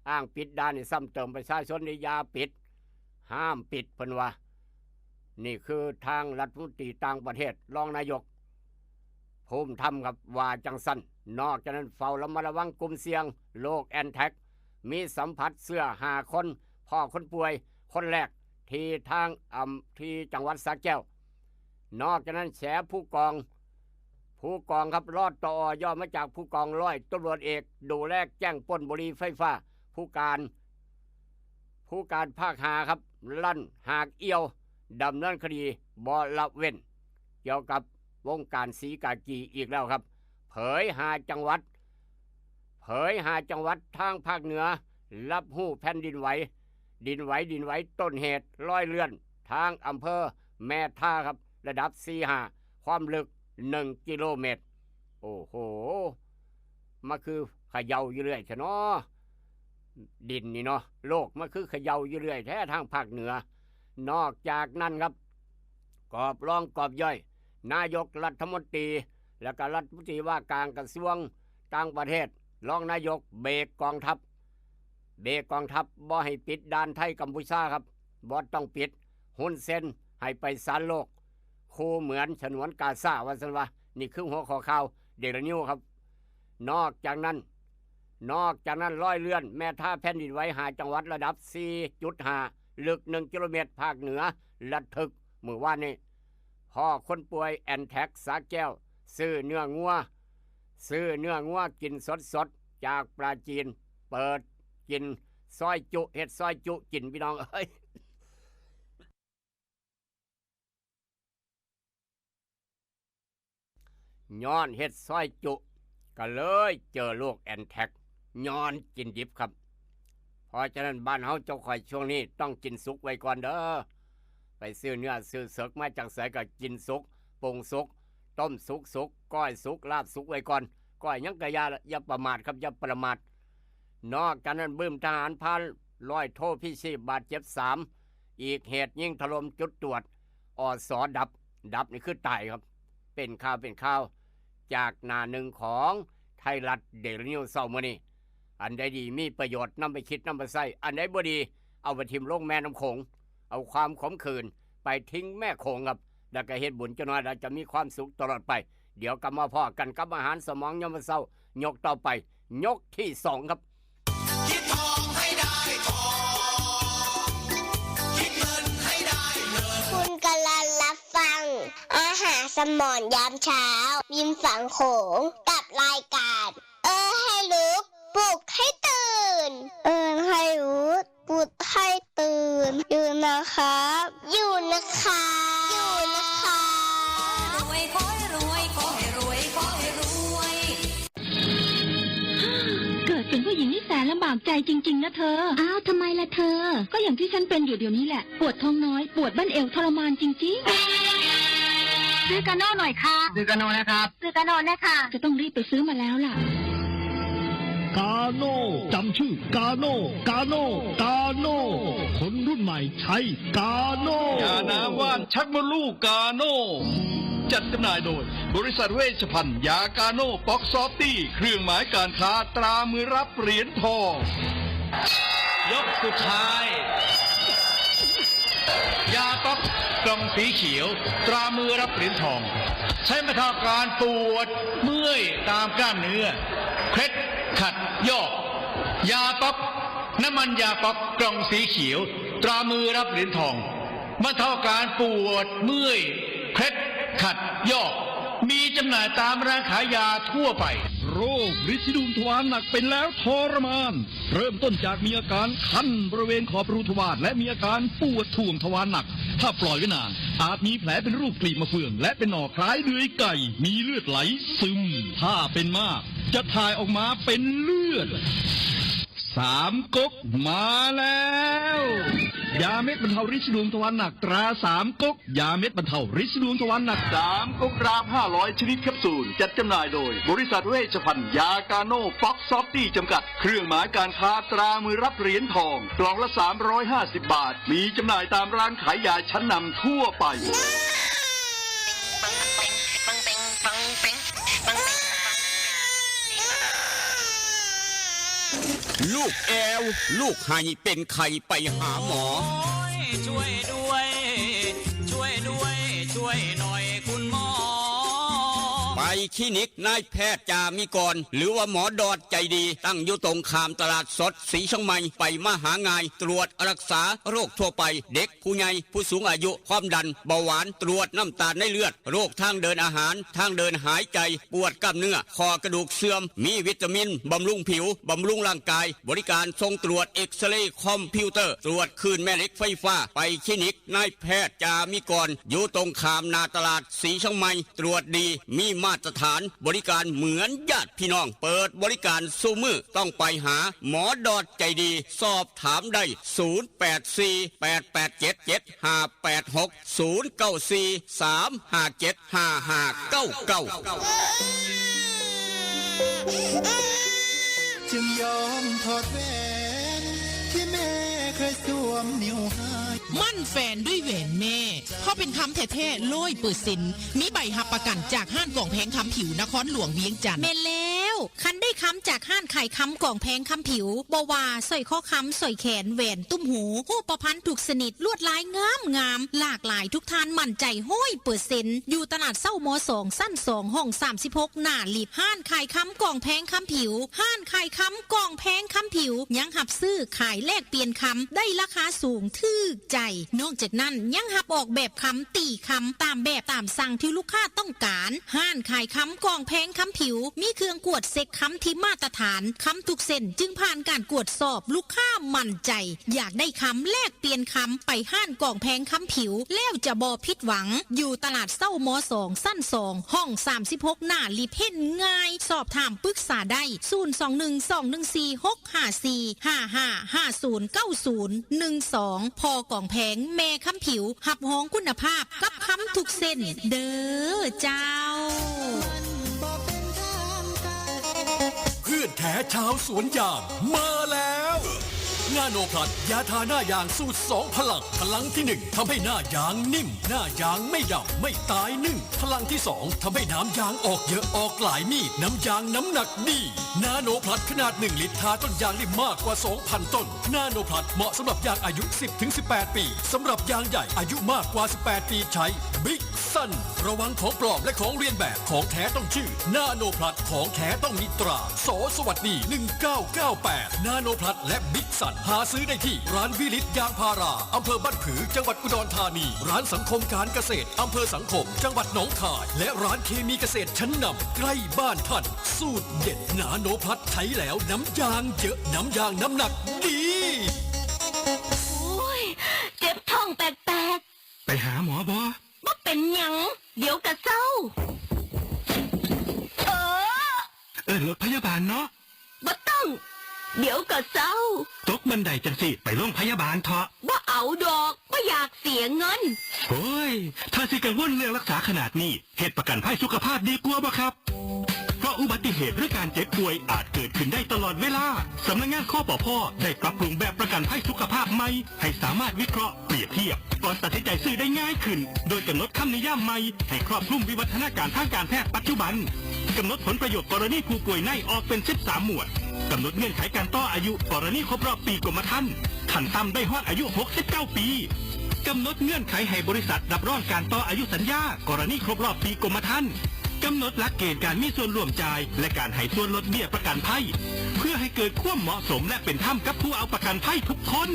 [SPEAKER 8] อ้างปิดด่านนี่ซ้ำเติมประชาชนนี่อย่าปิดห้ามปิดเพิ่นว่านี่คือทางรัฐมนตรีต่างประเทศรองนายกภูมิธรรมครับว่าจังสั้นนอกจากนั้นเฝ้าระมัดระวังกลุ่มเสี่ยงโรคแอนแท็กมีสัมผัสเสื้อ5 คนพ่อคนป่วยคนแรกที่ทางที่จังหวัดสระแก้วนอกจากนั้นแฉผู้กองครับรอดต่อย่อมาจากผู้กองร้อยตำรวจเอกดูแลแจ้งปล้นบุหรี่ไฟฟ้าผู้การภาค5ครับลั่นหากเอี่ยวดำเนินคดีบ่ละเว้นเกี่ยวกับวงการศรีกากีอีกแล้วครับเผย5 จังหวัดทางภาคเหนือรับหู้แผ่นดินไหวต้นเหตุร้อยเลื่อนทางอำเภอแม่ท่าครับระดับ 4-5 ความลึก1 กิโลเมตรโอ้โหมาคือเขย่าอยู่เรื่อยใช่เนาะดินนี่เนาะโลกมันคือเขย่าอยู่เรื่อยแท้ทางภาคเหนือนอกจากนั้นครับกอบรองกอบย่อยนายกรัฐมนตรีและก็รัฐมนตรีว่าการกระทรวงต่างประเทศรองนายกเบรกกองทัพบ่ให้ปิดด่านไทยกัมพูชาครับบ่ต้องปิดหุ้นเส้นให้ไปศาลโลกคู่เหมือนฉนวนกาซาว่าซั่นว่านี่คือหัวข้อข่าวเดลินิวครับนอกจากนั้นร้อยเลื่อนแม่ท่าแผ่นดินไหว5 จังหวัดระดับ 4.5 ลึก1 กิโลเมตรภาคเหนือระทึกเมื่อวานนี้พ่อคนป่วยแอนแท็กสาแก้วซื้อเนื้องัวกินสดจากปลาจีนเปิดกินซอยจุเฮ็ดซอยจุกินพี่น้องเอ้ยย้อนเฮ็ดซอยจุก็เลยเจอโรคแอนแท็กย้อนกินดิบครับเพราะฉะนั้นบ้านเฮาเจ้าข่อยช่วงนี้ต้องกินสุกไว้ก่อนเด้อไปซื้อเนื้อซื้อเสือกมาจากไสก็กินสุกปรุงสุกต้มสุกก้อยสุกลาบสุกไว้ก่อนก้อยยังกะอย่าประมาทครับอย่าประมาทนอกจากนั้นบึ้มทหารพานร้อยโทพี่ชีพบาดเจ็บ3อีกเหตุยิงถล่มจุดตรวจอสดับนี่คือตายครับเป็นข่าวจากหน้าหนึ่งของไทยรัฐเดลินิวเช้ามื้อนี้อันใดดีมีประโยชน์นำไปคิดนำไปใช้อันใดบ่ดีเอาไปทิ่มลงแม่น้ำโขงเอาความขมขื่นไปทิ้งแม่โขงครับแล้วก็เฮ็ดบุญจังน้อยเราจะมีความสุขตลอดไปเดี๋ยวกลับมาพอกันกับอาหารสมองยามมื้อเช้ายกต่อไปยกที่2ครับคิดทองให้ได้ทองคิดเงินให้ได้เงินคุณกำลังรับฟังอาหารสมองยามเช้ายิ้มฝังโขงกับรายการให้ลุกปลุกให้ตื่นให้รู้ปลุกให้ตื่นอยู่นะครับรวยขอให้รวยขอให้รวยขอให้รวย
[SPEAKER 3] เกิดเป็นผู้หญิงนี่แสนลำบากใจจริงๆนะเธออ้าวทำไมล่ะเธอก็อย่างที่ฉันเป็นอยู่เดี๋ยวนี้แหละปวดท้องน้อยปวดบั้นเอวทรมานจริงๆซื้อกาโน่หน่อยค่ะ
[SPEAKER 1] ซื้อกาโน่นะครับ
[SPEAKER 3] จะต้องรีบไปซื้อมาแล้วล่ะ
[SPEAKER 5] กาโน่จำชื่อกาโน่คนรุ่นใหม่ใช้กาโน่ยาน้ำว่านชักมดลูกกาโน่จัดจำหน่ายโดยบริษัทเวชภัณฑ์ยากาโน่ป๊อกซอฟตี้เครื่องหมายการค้าตรามือรับเหรียญทองยกสุดท้ายยาป๊อกกล่องสีเขียวตรามือรับเหรียญทองใช้บรรเทาการปวดเมื่อยตามกล้ามเนื้อเคล็ดขัดยอก
[SPEAKER 6] ยาป๊อกน้ำมันยาป๊อกกล่องสีเขียวตรามือรับเหรียญทองบรรเทาการปวดเมื่อยเคล็ดขัดยอกมีจำหน่ายตามร้านขายยาทั่วไป
[SPEAKER 5] โรคฤทธิ์ดุมทวารหนักเป็นแล้วทรมานเริ่มต้นจากมีอาการคันบริเวณขอบรูทวารและมีอาการปวดท่วงทวารหนักถ้าปล่อยไว้นานอาจมีแผลเป็นรูปกลีบมะเฟืองและเป็นหน่อคล้ายเดือยไก่มีเลือดไหลซึมถ้าเป็นมากจะถ่ายออกมาเป็นเลือด3 ก๊กมาแล้วยาเม็ดบรรเทาฤทธิ์ดวงทวารหนักตรา3 ก๊กยาเม็ดบรรเทาฤทธิ์ดวงทวารหนัก
[SPEAKER 10] 3 ก๊กราม500ชนิดแคปซูลจัดจำหน่ายโดยบริษัทเวชภัณฑ์ยากาโน่ฟ็อกซอฟตี้จำกัดเครื่องหมายการค้าตรามือรับเหรียญทองกล่องละ350 บาทมีจำหน่ายตามร้านขายยาชั้นนำทั่วไป
[SPEAKER 2] ลูกแอวลูกไห้เป็นไข้ไปหาหมอ
[SPEAKER 1] ช่วยด้วยช่วยด้วยช่วยหน่อยคุณหมอ
[SPEAKER 2] ไปคลินิกนายแพทย์จามิกรหรือว่าหมอดอดใจดีตั้งอยู่ตรงข้ามตลาดสดศรีเชียงใหม่ไปมาหางายตรวจรักษาโรคทั่วไปเด็กผู้ใหญ่ผู้สูงอายุความดันเบาหวานตรวจน้ำตาลในเลือดโรคทางเดินอาหารทางเดินหายใจปวดกล้ามเนื้อคอกระดูกเสื่อมมีวิตามินบำรุงผิวบำรุงร่างกายบริการส่งตรวจเอ็กซเรย์คอมพิวเตอร์ตรวจคลื่นแม่เหล็กไฟฟ้าไปคลินิกนายแพทย์จามิกรอยู่ตรงข้ามนาตลาดศรีเชียงใหม่ตรวจดีมีมาตรฐานบริการเหมือนญาติพี่น้องเปิดบริการสู้มือต้องไปหาหมอดอดใจดีสอบถามได้
[SPEAKER 11] จึงยอมถอดแหวนที่แม่เคยสวมนิ้วให้
[SPEAKER 7] มั่นแฟนด้วยแหวนแม่เพราะเป็นคำแท้ๆ100%มีใบหับประกันจากห้างกล่องแพงคำผิวนครหลวงเวียงจันทร์แม่แล้วคันได้คำจากห้างไข่คำกล่องแพงคำผิวบว่าสร้อยข้อคำสร้อยแขนแหวนตุ้มหูหูประพันธ์ถูกสนิทลวดลายงามหลากหลายทุกทานมั่นใจ100%อยู่ตลาดเศร้าม2สั้น2ห้อง36หน้าลิฟห้างไข่คำกล่องแพงคำผิวห้างไข่คำกล่องแพงคำผิวยังหับซื้อขายแลกเปลี่ยนคำได้ราคาสูงทึกใจนอกจากนั้นยังหับออกแบบคำตีคำตามแบบตามสั่งที่ลูกค้าต้องการห้านขายคำกล่องแพงคำผิวมีเครื่องกวดเซ็กคำที่มาตรฐานคำทุกเส้นจึงผ่านการกวดสอบลูกค้ามั่นใจอยากได้คำแลกเปลี่ยนคำไปห้านกล่องแพงคำผิวแล้วจะบ่ผิดหวังอยู่ตลาดเศร้าม2สั้น2ห้อง36หน้าลิฟเห็นง่ายสอบถามปรึกษาได้021214555509012พอกล่องแพงแม่คำผิวหับห้องคุณภาพกับคำทุกเส้นเด้อเจ้า
[SPEAKER 4] เพื่อนแท้ชาวสวนยางมาแล้วนาโนพลัสยาทาหน้ายางสูตร2 พลังที่1ทำให้หน้ายางนิ่มหน้ายางไม่ดำไม่ตายนึ่งพลังที่2ทำให้น้ำยางออกเยอะออกหลายมีดน้ำยางน้ำหนักดีนาโนพลัสขนาด1 ลิตรทาต้นยางได้มากกว่า 2,000 ต้นนาโนพลัสเหมาะสำหรับยางอายุ 10-18 ปีสำหรับยางใหญ่อายุมากกว่า18 ปีใช้บิ๊กซันระวังของปลอมและของเลียนแบบของแท้ต้องชื่อนาโนพลัสของแท้ต้องมีตราสวัสดี1998นาโนพลัสและบิ๊กซันหาซื้อได้ที่ร้านวิลิตยางพาราอำเภอบ้านผือจังหวัดอุดรธานีร้านสังคมการเกษตรอำเภอสังคมจังหวัดหนองคายและร้านเคมีเกษตรชั้นนำใกล้บ้านท่านสูตรเด็ดนาโนพลัสใช้แล้วน้ำยางเยอะน้ำยางน้ำหนักดี
[SPEAKER 3] โอ้ยเจ็บท้องแปลก
[SPEAKER 10] ๆไปหาหมอบ่
[SPEAKER 3] เป็นหยังเดี๋ยวกะเศร้าร
[SPEAKER 10] ถพยาบาลเนาะ
[SPEAKER 3] บ่ต้องเดี๋ยวกะเศร้า
[SPEAKER 10] ตกบันไดจังสิไปโรงพยาบาลเถอะ
[SPEAKER 3] บ่เอาดอกบ่อยากเสียเงิน
[SPEAKER 10] โอ้ยถ้าสิกังวลเรื่องรักษาขนาดนี้เหตุประกันภัยสุขภาพดีกว่าบ่ครับเพราะอุบัติเหตุหรือการเจ็บป่วยอาจเกิดขึ้นได้ตลอดเวลาสำนักงานคปภ.ได้ปรับปรุงแบบประกันภัยสุขภาพใหม่ให้สามารถวิเคราะห์เปรียบเทียบก่อนตัดสินใจซื้อได้ง่ายขึ้นโดยกำหนดคำนิยามใหม่ให้ครอบคลุมวิวัฒนาการทางการแพทย์ปัจจุบันกำหนดผลประโยชน์กรณีผู้ป่วยในออกเป็น13 หมวดกำหนดเงื่อนไขการต่ออายุกรณีครบรอบปีกรมธรรม์ขั้นต่ำได้ฮอดอายุ69 ปีกำหนดเงื่อนไขให้บริษัทรับรองการต่ออายุสัญญากรณีครบรอบปีกรมธรรม์ กำหนดหลักเกณฑ์การมีส่วนร่วมจ่ายและการให้ส่วนลดเบี้ยประกันภัยเพื่อให้เกิดความเหมาะสมและเป็นธรรมกับผู้เอาประกันภัยทุกคน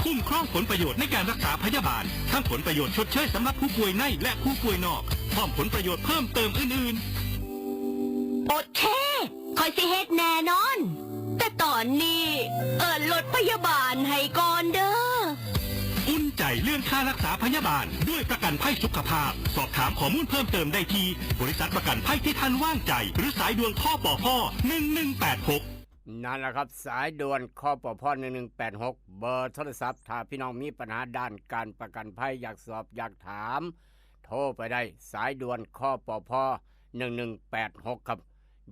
[SPEAKER 10] คุ้มครองผลประโยชน์ในการรักษาพยาบาลทั้งผลประโยชน์ชดเชยสำหรับผู้ป่วยในและผู้ป่วยนอกพร้อมผลประโยชน์เพิ่มเติมอื่นๆ
[SPEAKER 3] โอเคคอยสิเฮ็ดแน่นอนแต่ตอนนี้รถพยาบาลให้ก่อนเด้อ
[SPEAKER 10] อุ่นใจเรื่องค่ารักษาพยาบาลด้วยประกันภัยสุขภาพสอบถามข้อมูลเพิ่มเติมได้ที่บริษัทประกันภัยที่ท่านว่างใจหรือสายด่วนข้อปพ1186
[SPEAKER 8] นั่นแหละครับสายด่วนข้อปพ1186เบอร์โทรศัพท์ถ้าพี่น้องมีปัญหาด้านการประกันภัยอยากสอบอยากถามโทรไปได้สายด่วนข้อปพ1186ครับ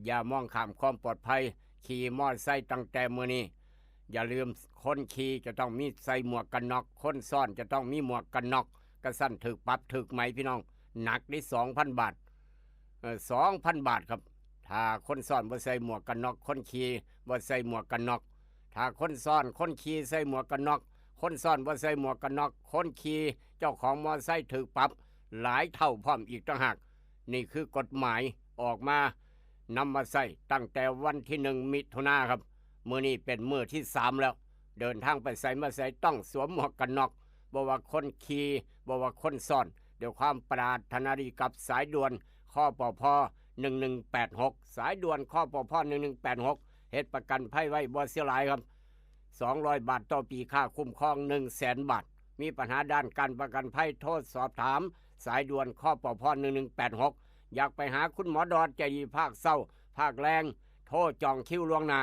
[SPEAKER 8] อย่ามองข้ามความปลอดภัยขี่มอเตอร์ไซค์ตั้งแต่มื้อนี้อย่าลืมคนขี่จะต้องมีใส่หมวกกันน็อกคนซ่อนจะต้องมีหมวกกันน็อกกระสั้นถึกปรับถึกไหมพี่น้องหนักได้ 2,000 บาท2,000 บาทครับถ้าคนซ่อนบ่ใส่หมวกกันน็อกคนขี่บ่ใส่หมวกกันน็อกถ้าคนซ่อนคนขี่ใส่หมวกกันน็อกคนซ่อนบ่ใส่หมวกกันน็อกคนขี่เจ้าของมอเตอร์ไซค์ถึกปรับหลายเท่าพร้อมอีกต่างหากนี่คือกฎหมายออกมานำมาใส่ตั้งแต่วันที่1 มิถุนายนครับมื้อนี้เป็นมื้อที่3แล้วเดินทางไปใส่มาใส่ต้องสวมหมวกกันน็อกบ่ว่าคนขี่บ่ว่าคนซ่อนเดี๋ยวความปรารถนาดีกับสายด่วนข้อปพ1186สายด่วนข้อปพ1186เฮ็ดประกันภัยไว้บ่เสียหลายครับ200 บาทต่อปีค่าคุ้มครอง 100,000 บาทมีปัญหาด้านการประกันภัยโทรสอบถามสายด่วนข้อปพ1186อยากไปหาคุณหมอดอดใจดีภาคเศร้าภาคแรงโทรจองคิวล่วงหน้า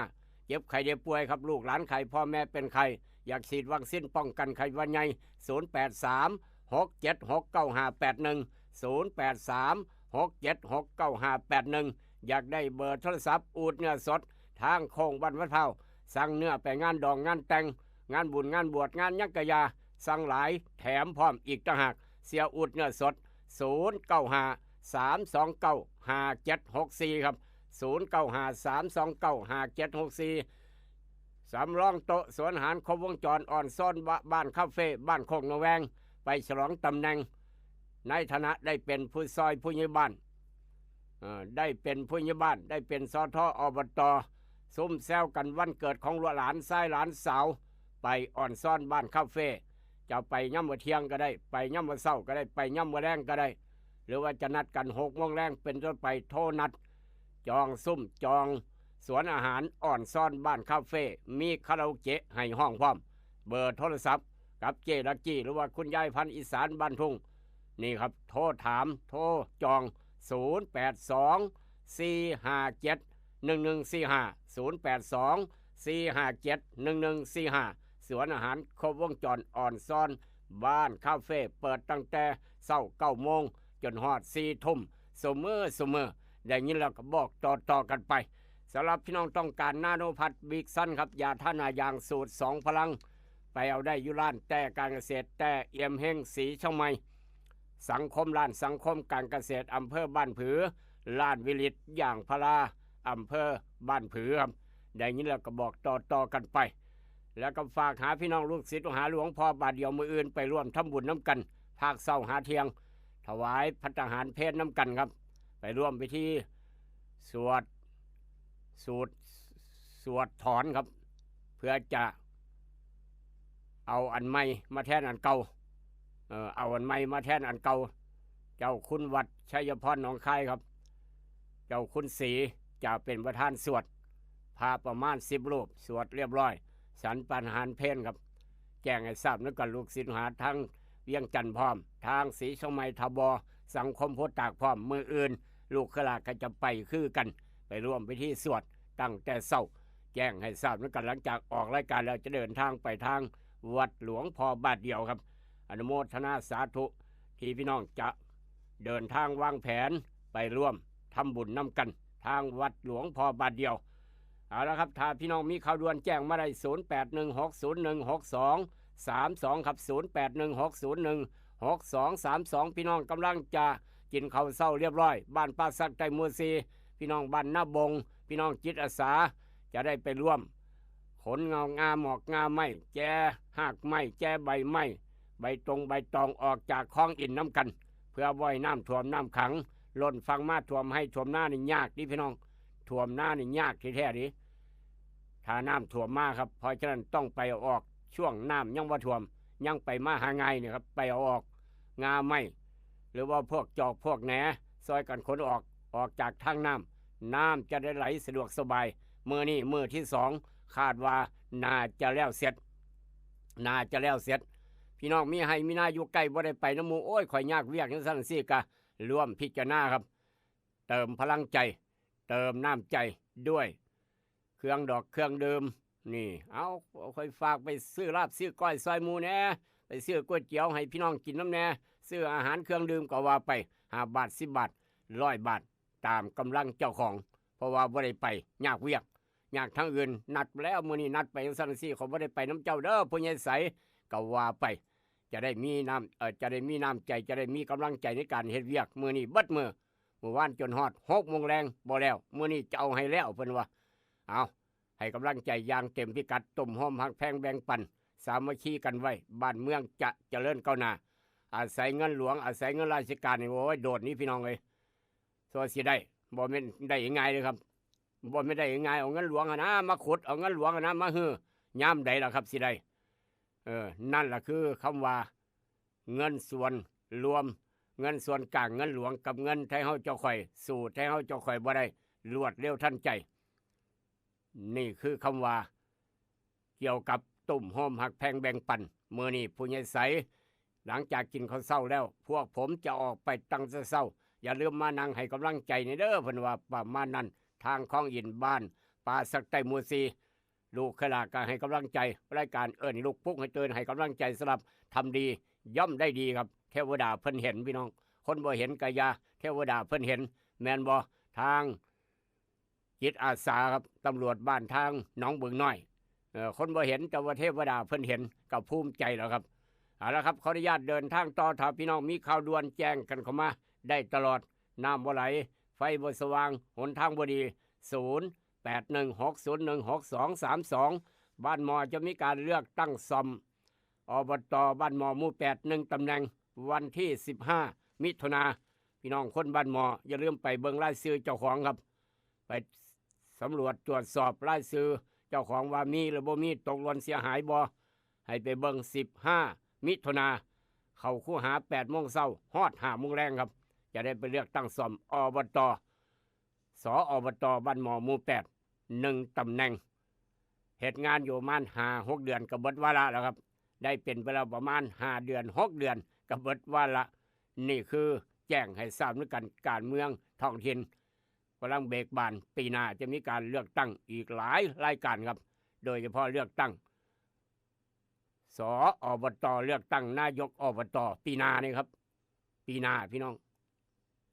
[SPEAKER 8] เจ็บไข้ได้ป่วยครับลูกหลานไข้พ่อแม่เป็นไข้อยากฉีดวัคซีนป้องกันไข้หวัดใหญ่0836769581 อยากได้เบอร์โทรศัพท์อูดเนื้อสดทางโค้งบ้านวัดเผาสั่งเนื้อไปงานดองงานแต่งงานบุญงานบวชงานยักษ์กะยาสั่งหลายแถมพร้อมอีกต่างหากเสียอูดเนื้อสด0953295764ครับ0953295764สำรองโต๊ะสวนอาหารครบวงจรอ่อนซ่อนบ้านคาเฟ่บ้านโคกนแวงไปฉลองตำแหน่งในฐานะได้เป็นผู้ซอยผู้ใหญ่บ้านได้เป็นผู้ใหญ่บ้านได้เป็นสทอบตซุ่มแซวกันวันเกิดของหลานชายหลานสาวไปอ่อนซ่อนบ้านคาเฟ่จะไปย่ำมื้อเที่ยงก็ได้ไปย่ำมื้อเช้าก็ได้ไปย่ำมื้อแรงก็ได้หรือว่าจะนัดกัน6 โมงแรงเป็นต้นไปโทรนัดจองซุ่มจองสวนอาหารอ่อนซ่อนบ้านคาเฟ่มีคาราโอเกะให้ห้องพร้อมเบอร์โทรศัพท์กับเจลักกี้หรือว่าคุณยายพันธุ์อีสานบ้านทุ่งนี่ครับโทรถามโทรจอง0824571145 สวนอาหารครบวงจรอ่อนซ่อนบ้านคาเฟ่เปิดตั้งแต่เช้า9 โมงจนฮอด4 ทุ่มเสมอได้ยินแล้วก็บอกต่อกันไปสำหรับพี่น้องต้องการนาโนพัดบิ๊กซันครับยาท่านายางสูตร2 พลังไปเอาได้อยู่ร้านแต่การเกษตรแต่เอี่ยมเฮงสีช่องใหม่สังคมร้านสังคมการเกษตรอำเภอบ้านผือร้านวิลิตอย่างพราอำเภอบ้านผือครับได้ยินแล้วก็บอกต่อกันไปแล้วก็ฝากหาพี่น้องลูกศิษย์หาหลวงพ่อบาทเดียวมืออื่นไปร่วมทำบุญน้ำกันภาคเศร้าหาเทียงถวายภัตตาหารเพศน้ำกันครับไปร่วมพิธีสวดถอนครับเพื่อจะเอาอันใหม่มาแทนอันเก่าเอาอันใหม่มาแทนอันเก่าเจ้าคุณวัดชัยพรหนองคายครับเจ้าคุณศรีจะเป็นประธานสวดพาประมาณ10 รูปสวดเรียบร้อยฉันปัญหารเพนครับแจ้งให้ทราบนึกกันลูกศิษย์หาทั้งเวียงจันทร์พร้อมทางศรีชมัยทบสังคมโพธิ์ตากพร้อมมืออื่นลูกขลาก็จะไปคือกันไปร่วมพิธีสวดตั้งแต่เช้าแจ้งให้ทราบนึกกันหลังจากออกรายการแล้วจะเดินทางไปทางวัดหลวงพ่อบาทเดียวครับอนุโมทนาสาธุที่พี่น้องจะเดินทางวางแผนไปร่วมทำบุญน้ำกันทางวัดหลวงพ่อบาทเดียวเอาละครับถ้าพี่น้องมีข่าวด่วนแจ้งมาได้0816016232ครับ0816016232พี่น้องกำลังจะกินข้าวเช้าเรียบร้อยบ้านป้าซักใจมูซีพี่น้องบ้านนาบงพี่น้องจิตอาสาจะได้ไปร่วมขนเงางาหมอกงาไม้แจหากไม้แจใบไม้ใบตองออกจากคลองอินน้ำกันเพื่อไว้น้ำท่วมน้ำขัง ล้นฟังมาท่วมให้ท่วมหน้านี่ยากดิพี่น้องท่วมหน้านี่ยากที่แท้ดิถ้าน้ำท่วมมาครับเพราะฉะนั้นต้องไปเอาออกช่วงน้ำยังว่าท่วมยังไปมาหาไงเนี่ยครับไปเอาออกงาไม่หรือว่าพวกจอกพวกแหนซอยกันขนออกจากทางน้ำจะได้ไหลสะดวกสบายมือนี่มือที่สองคาดว่าน่าจะแล้วเสร็จพี่น้องมีให้มีหน้าอยู่ใกล้บ่ได้ไปน้ำมูโอ้ยข่อยยากเวียกจังซั่นซี่กะร่วมพิจารณาครับเติมพลังใจเติมน้ำใจด้วยเครื่องดอกเครื่องดื่มนี่เอาค่อยฝากไปซื้อลาบซื้อก้อยซอยหมูแหน่ไปซื้อก๋วยเตี๋ยวให้พี่น้องกินน้ำแหน่ซื้ออาหารเครื่องดื่มก็ว่าไป5 บาท10 บาท100 บาทตามกำลังเจ้าของเพราะว่าบ่ได้ไปยากเวียกยากทั้งอื่นนัดแล้วมื้อนี้นัดไปจังซั่นซี่เขาบ่ได้ไปน้ำเจ้าเด้อผู้ใหญ่ใสก็ว่าไปจะได้มีน้ำจะได้มีน้ำใจจะได้มีกำลังใจในการเฮ็ดเวียกมื้อนี้เบิดมื้อวานจนฮอด6 โมงแรงบ่แล้วมื้อนี้จะเอาให้แล้วเพิ่นว่าเอาให้กำลังใจอย่างเต็มพิกัดตุ่มหอมหักแพงแบ่งปันสามัคคีกันไว้บ้านเมืองจะเจริญก้าวหน้าอาศัยเงินหลวงอาศัยเงินราชการนี่โอ้ยโดดนี้พี่น้องเอ้ยสัวสิได้บ่แม่นได้ยังไงเลยครับบ่ไม่ได้ยังไงเอาเงินหลวงนะมาขุดเอาเงินหลวงนะมาฮื้อยามใดล่ะครับสิได้นั่นล่ะคือคำว่าเงินส่วนรวมเงินส่วนกลางเงินหลวงกับเงินไทยเฮาเจ้าข่อยสู่ไทยเฮาเจ้าข่อยบ่ได้รวดเร็วทันใจนี่คือคำว่าเกี่ยวกับตุ่มโฮมหักแพงแบ่งปันมื้อนี้ผู้ใหญ่ใสหลังจากกินข้าวเช้าแล้วพวกผมจะออกไปตั้งแต่เช้าอย่าลืมมานั่งให้กำลังใจในเด้อเพิ่นว่าประมาณนั้นทางคลองอินบ้านป่าสักไตหมู่ 4ลูกขลาก็ให้กำลังใจรายการเอิ้นลูกปุ๊กให้เตือนให้กำลังใจสำหรับทำดีย่อมได้ดีครับเทวดาเพิ่นเห็นพี่น้องคนบ่เห็นก็อย่าเทวดาเพิ่นเห็นแม่นบ่ทางจิตอาสาครับตำรวจบ้านทางหนองบึงน้อยคนบ่เห็นแต่ว่าเทวดาเพิ่นเห็นก็ภูมิใจแล้วครับเอาละครับขออนุญาตเดินทางต่อถ้าพี่น้องมีข่าวด่วนแจ้งกันเข้ามาได้ตลอดน้ำบ่ไหลไฟบ่สว่างหนทางบ่ดี0816016232บ้านหมอจะมีการเลือกตั้งซ่อมอบตบ้านหมอหมู่8 1ตำแหน่งวันที่15 มิถุนาพี่น้องคนบ้านหมออย่าลืมไปเบิ่งรายชื่อเจ้าของครับไปสำรวจตรวจสอบรายชื่อเจ้าของว่ามีหรือบ่มีตกหล่นเสียหายบ่ให้ไปเบิ่ง15 มิถุนาเข้าคูหา8 โมงเช้าฮอด5 โมงแรงครับจะได้ไปเลือกตั้งซ่อมอบตอบตบ้านหมอหมู่8 1ตำแหน่งเหตุงานอยู่ประมาณ5-6 เดือนก็เบิดวาระแล้วครับได้เป็นไปแล้วประมาณ5 เดือน6 เดือนก็เบิดวาระนี่คือแจ้งให้ทราบด้วยกันการเมืองท้องถิ่นกำลังเบิกบานปีหน้าจะมีการเลือกตั้งอีกหลายรายการครับโดยเฉพาะเลือกตั้งอบตเลือกตั้งนายกอบตปีหน้านี่ครับปีหน้าพี่น้อง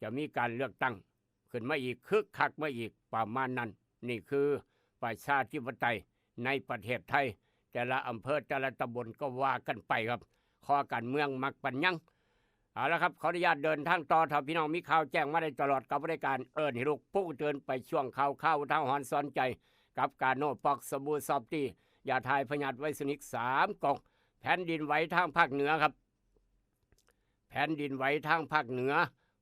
[SPEAKER 8] จะมีการเลือกตั้งขึ้นมาอีกคึกคักมาอีกประมาณนั้นนี่คือประชาธิปไตยในประเทศไทยแต่ละอำเภอแต่ละตำบลก็ว่ากันไปครับข้อการเมืองมักปัญญังเอาละครับขออนุญาตเดินทางต่อถ้าพี่น้องมีข่าวแจ้งมาได้ตลอดกับรายการเอิ้นให้ลูกปุ๊กเตือนไปช่วงข่าวอุทาหรณ์สอนใจกับการโนปอกสบู่ซอฟตี้ยาทายพยาธิไวรัสนิก3 กล่องแผ่นดินไหวทางภาคเหนือครับแผ่นดินไหวทางภาคเหนือ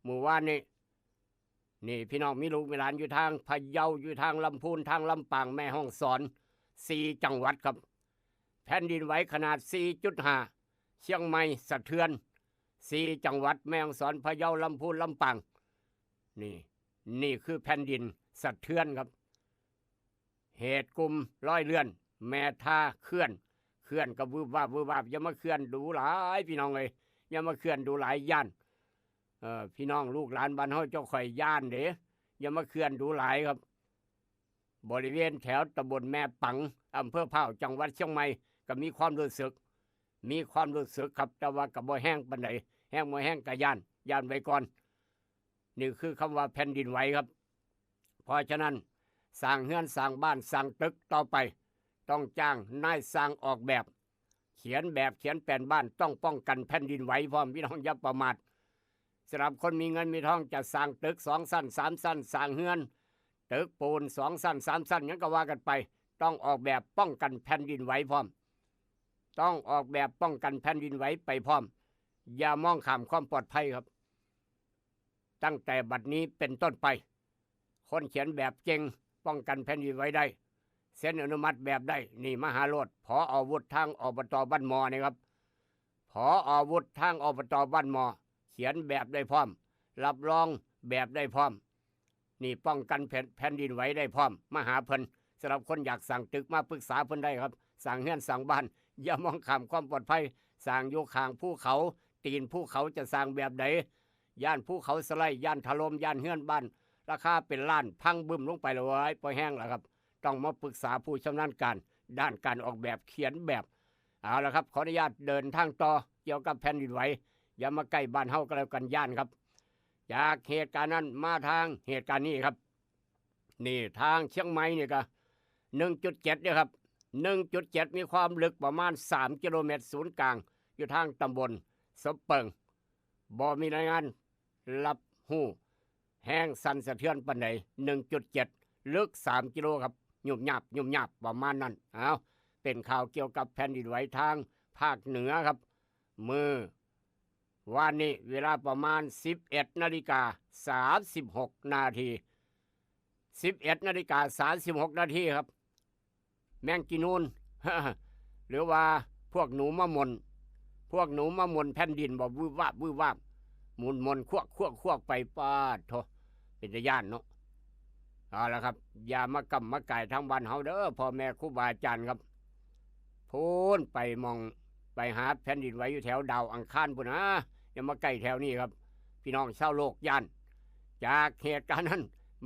[SPEAKER 8] เมื่อวานนี่พี่น้องมีลูกมีหลานอยู่ทางพะเยาอยู่ทางลำพูนทางลำปางแม่ฮ่องสอน4 จังหวัดครับแผ่นดินไหวขนาด 4.5 เชียงใหม่สะเทือน4 จังหวัดแม่ฮ่องสอนพะเยาลำพูนลำปางนี่คือแผ่นดินสะเทือนครับเหตุกลุ่มร้อยเลื่อนแม่ท่าเคลื่อนกับวืบวาบอย่ามาเคลื่อนดูหลายพี่น้องเลยอย่ามาเคลื่อนดูหลายย่านพี่น้องลูกหลานบ้านเฮาเจ้าข่อยย่านเด้อย่ามาเคลื่อนดูหลายครับบริเวณแถวตำบลแม่ปังอำเภอพร้าวจังหวัดเชียงใหม่ก็มีความรู้สึกครับแต่ว่ากับบ่แห้งปานใดแห้งบ่แห้งกะย่านไว้ก่อนนี่คือคำว่าแผ่นดินไหวครับเพราะฉะนั้นสร้างเฮือนสร้างบ้านสร้างตึกต่อไปต้องจ้างนายสร้างออกแบบเขียนแผนบ้านต้องป้องกันแผ่นดินไหวพร้อมพี่น้องอย่าประมาทสำหรับคนมีเงินมีทองจะสร้างตึก2 สั้น3 สั้นสร้างเฮือนตึกปูน2 สั้น3 สั้นยังก็ว่ากันไปต้องออกแบบป้องกันแผ่นดินไหวพร้อมต้องออกแบบป้องกันแผ่นดินไหวไปพร้อมอย่ามองข้ามความปลอดภัยครับ ตั้งแต่บัดนี้เป็นต้นไปคนเขียนแบบเจงป้องกันแผ่นดินไหวได้เซ็นอนุมัติแบบได้นี่มหาโลดผออาวุธทางอบตบ้านมอนี่ครับผออาวุธทางอบตบ้านมอเขียนแบบได้พร้อมรับรองแบบได้พร้อมนี่ป้องกันแผ่นดินไหวได้พร้อมมาหาเพิ่นสำหรับคนอยากสั่งตึกมาปรึกษาเพิ่นได้ครับสั่งเฮือนสั่งบ้านอย่ามองข้ามความปลอดภัยสั่งอยู่ข้างภูเขาตีนภูเขาจะสั่งแบบใดย่านภูเขาสไลด์ย่านถล่มย่านเฮือนบ้านราคาเป็นล้านพังบึ้มลงไปเลยปล่อยแห้งแล้วครับต้องมาปรึกษาผู้ชำนาญการด้านการออกแบบเขียนแบบเอาละครับขออนุญาตเดินทางต่อเกี่ยวกับแผ่นดินไหวอย่ามาใกล้บ้านเฮาก็แล้วกันย่านครับจากเหตุการณ์นั้นมาทางเหตุการณ์นี้ครับนี่ทางเชียงใหม่นี่ก็ 1.7 เนี่ยครับ 1.7 มีความลึกประมาณ3 กิโลเมตรศูนย์กลางอยู่ทางตำบลสมเปิงบ่มีรายงานรับหู้แห้งสั่นสะเทือนปานใด 1.7 ลึก3 กิโลครับยุ่มหยาบประมาณนั้นเอาเป็นข่าวเกี่ยวกับแผ่นดินไหวทางภาคเหนือครับมือวันนี้เวลาประมาณ 11:36 นาที 11:36 นาทีครับแมงกินูน หรือว่าพวกหนูมะมนแผ่นดินบ่วืบวาบหมุนควกไปป้าดโถเป็นตาย่านเนาะเอาละครับอย่ามากำมาไก่ทางบ้านเฮาเด้อพ่อแม่ครูบาอาจารย์ครับพูนไปมองไปหาแผ่นดินไหวอยู่แถวดาวอังคารพุ่นนะอย่ามาใกล้แถวนี้ครับพี่น้องชาวโลกย่านจากเหตุการณ์นั้น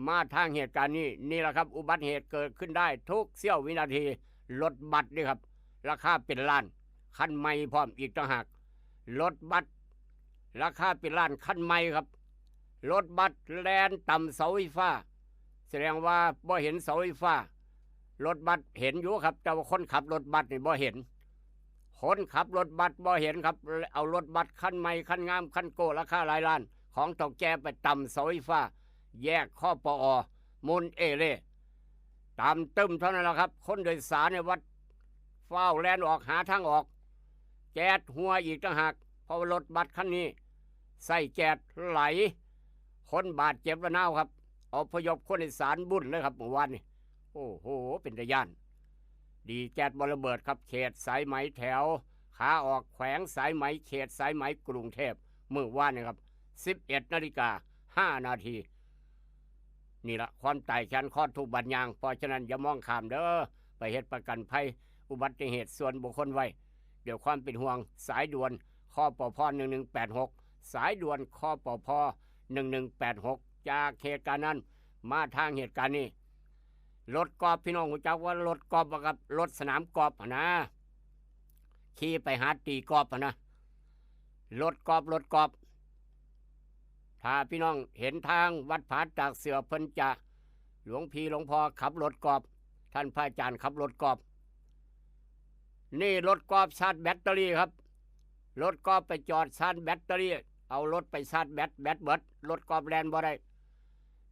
[SPEAKER 8] มาทางเหตุการณ์นี้นี่แหละครับอุบัติเหตุเกิดขึ้นได้ทุกเสี้ยววินาทีรถบัสด้วยครับราคาเป็นล้านคันใหม่พร้อมอีกต่างหากรถบัสราคาเป็นล้านคันใหม่ครับรถบัสแล่นต่ำเสาไฟฟ้าแสดงว่าบ่เห็นเสาไฟฟ้ารถบัสเห็นอยู่ครับแต่ว่าคนขับรถบัสนี่บ่เห็นคนขับรถบัสบ่เห็นครับเอารถบัสคันใหม่คันงามคันโกราคาหลายล้านของตกแกไปต่ำเสาไฟฟ้าแยกข้อปอมุนเอเล่ตามตึมเท่านั้นแหละครับคนโดยสารในวัดเฝ้าแลนออกหาทางออกแก๊สหัวอีกต่างหากเพราะรถบัสคันนี้ใส่แก๊สไหลคนบาดเจ็บระนาวครับอพยพคนโดยสารบุญเลยครับเมื่อวานนี้โอ้โหเป็นตะย่านดีแก๊สบระเบิดครับเขตสายไหมแถวขาออกแขวงสายไหมเขตสายไหมกรุงเทพเมื่อวานนี้ครับ 11:05 นาทีนี่ละความตายแขนคอดทุกบัดยางเพราะฉะนั้นอย่ามองข้ามเด้อไปเฮ็ดประกันภัยอุบัติเหตุส่วนบุคคลไว้เดี๋ยวความเป็นห่วงสายด่วนคปภ1186สายด่วนคปภ1186จากเหตุการณ์นั้นมาทางเหตุการณ์นี้รถกอล์ฟพี่น้องรู้จักว่ารถกอล์ฟกับรถสนามกอล์ฟนะขี่ไปหาตีกอล์ฟนะรถกอล์ฟถ้าพี่น้องเห็นทางวัดผาจากเสือเพิ่นจะหลวงพ่อขับรถกอล์ฟท่านพระอาจารย์ขับรถกอล์ฟนี่รถกอล์ฟชาร์จแบตเตอรี่ครับรถกอล์ฟไปจอดชาร์จแบตเตอรี่เอารถไปชาร์จแบตเบิดรถกอล์ฟแลนบ่ได้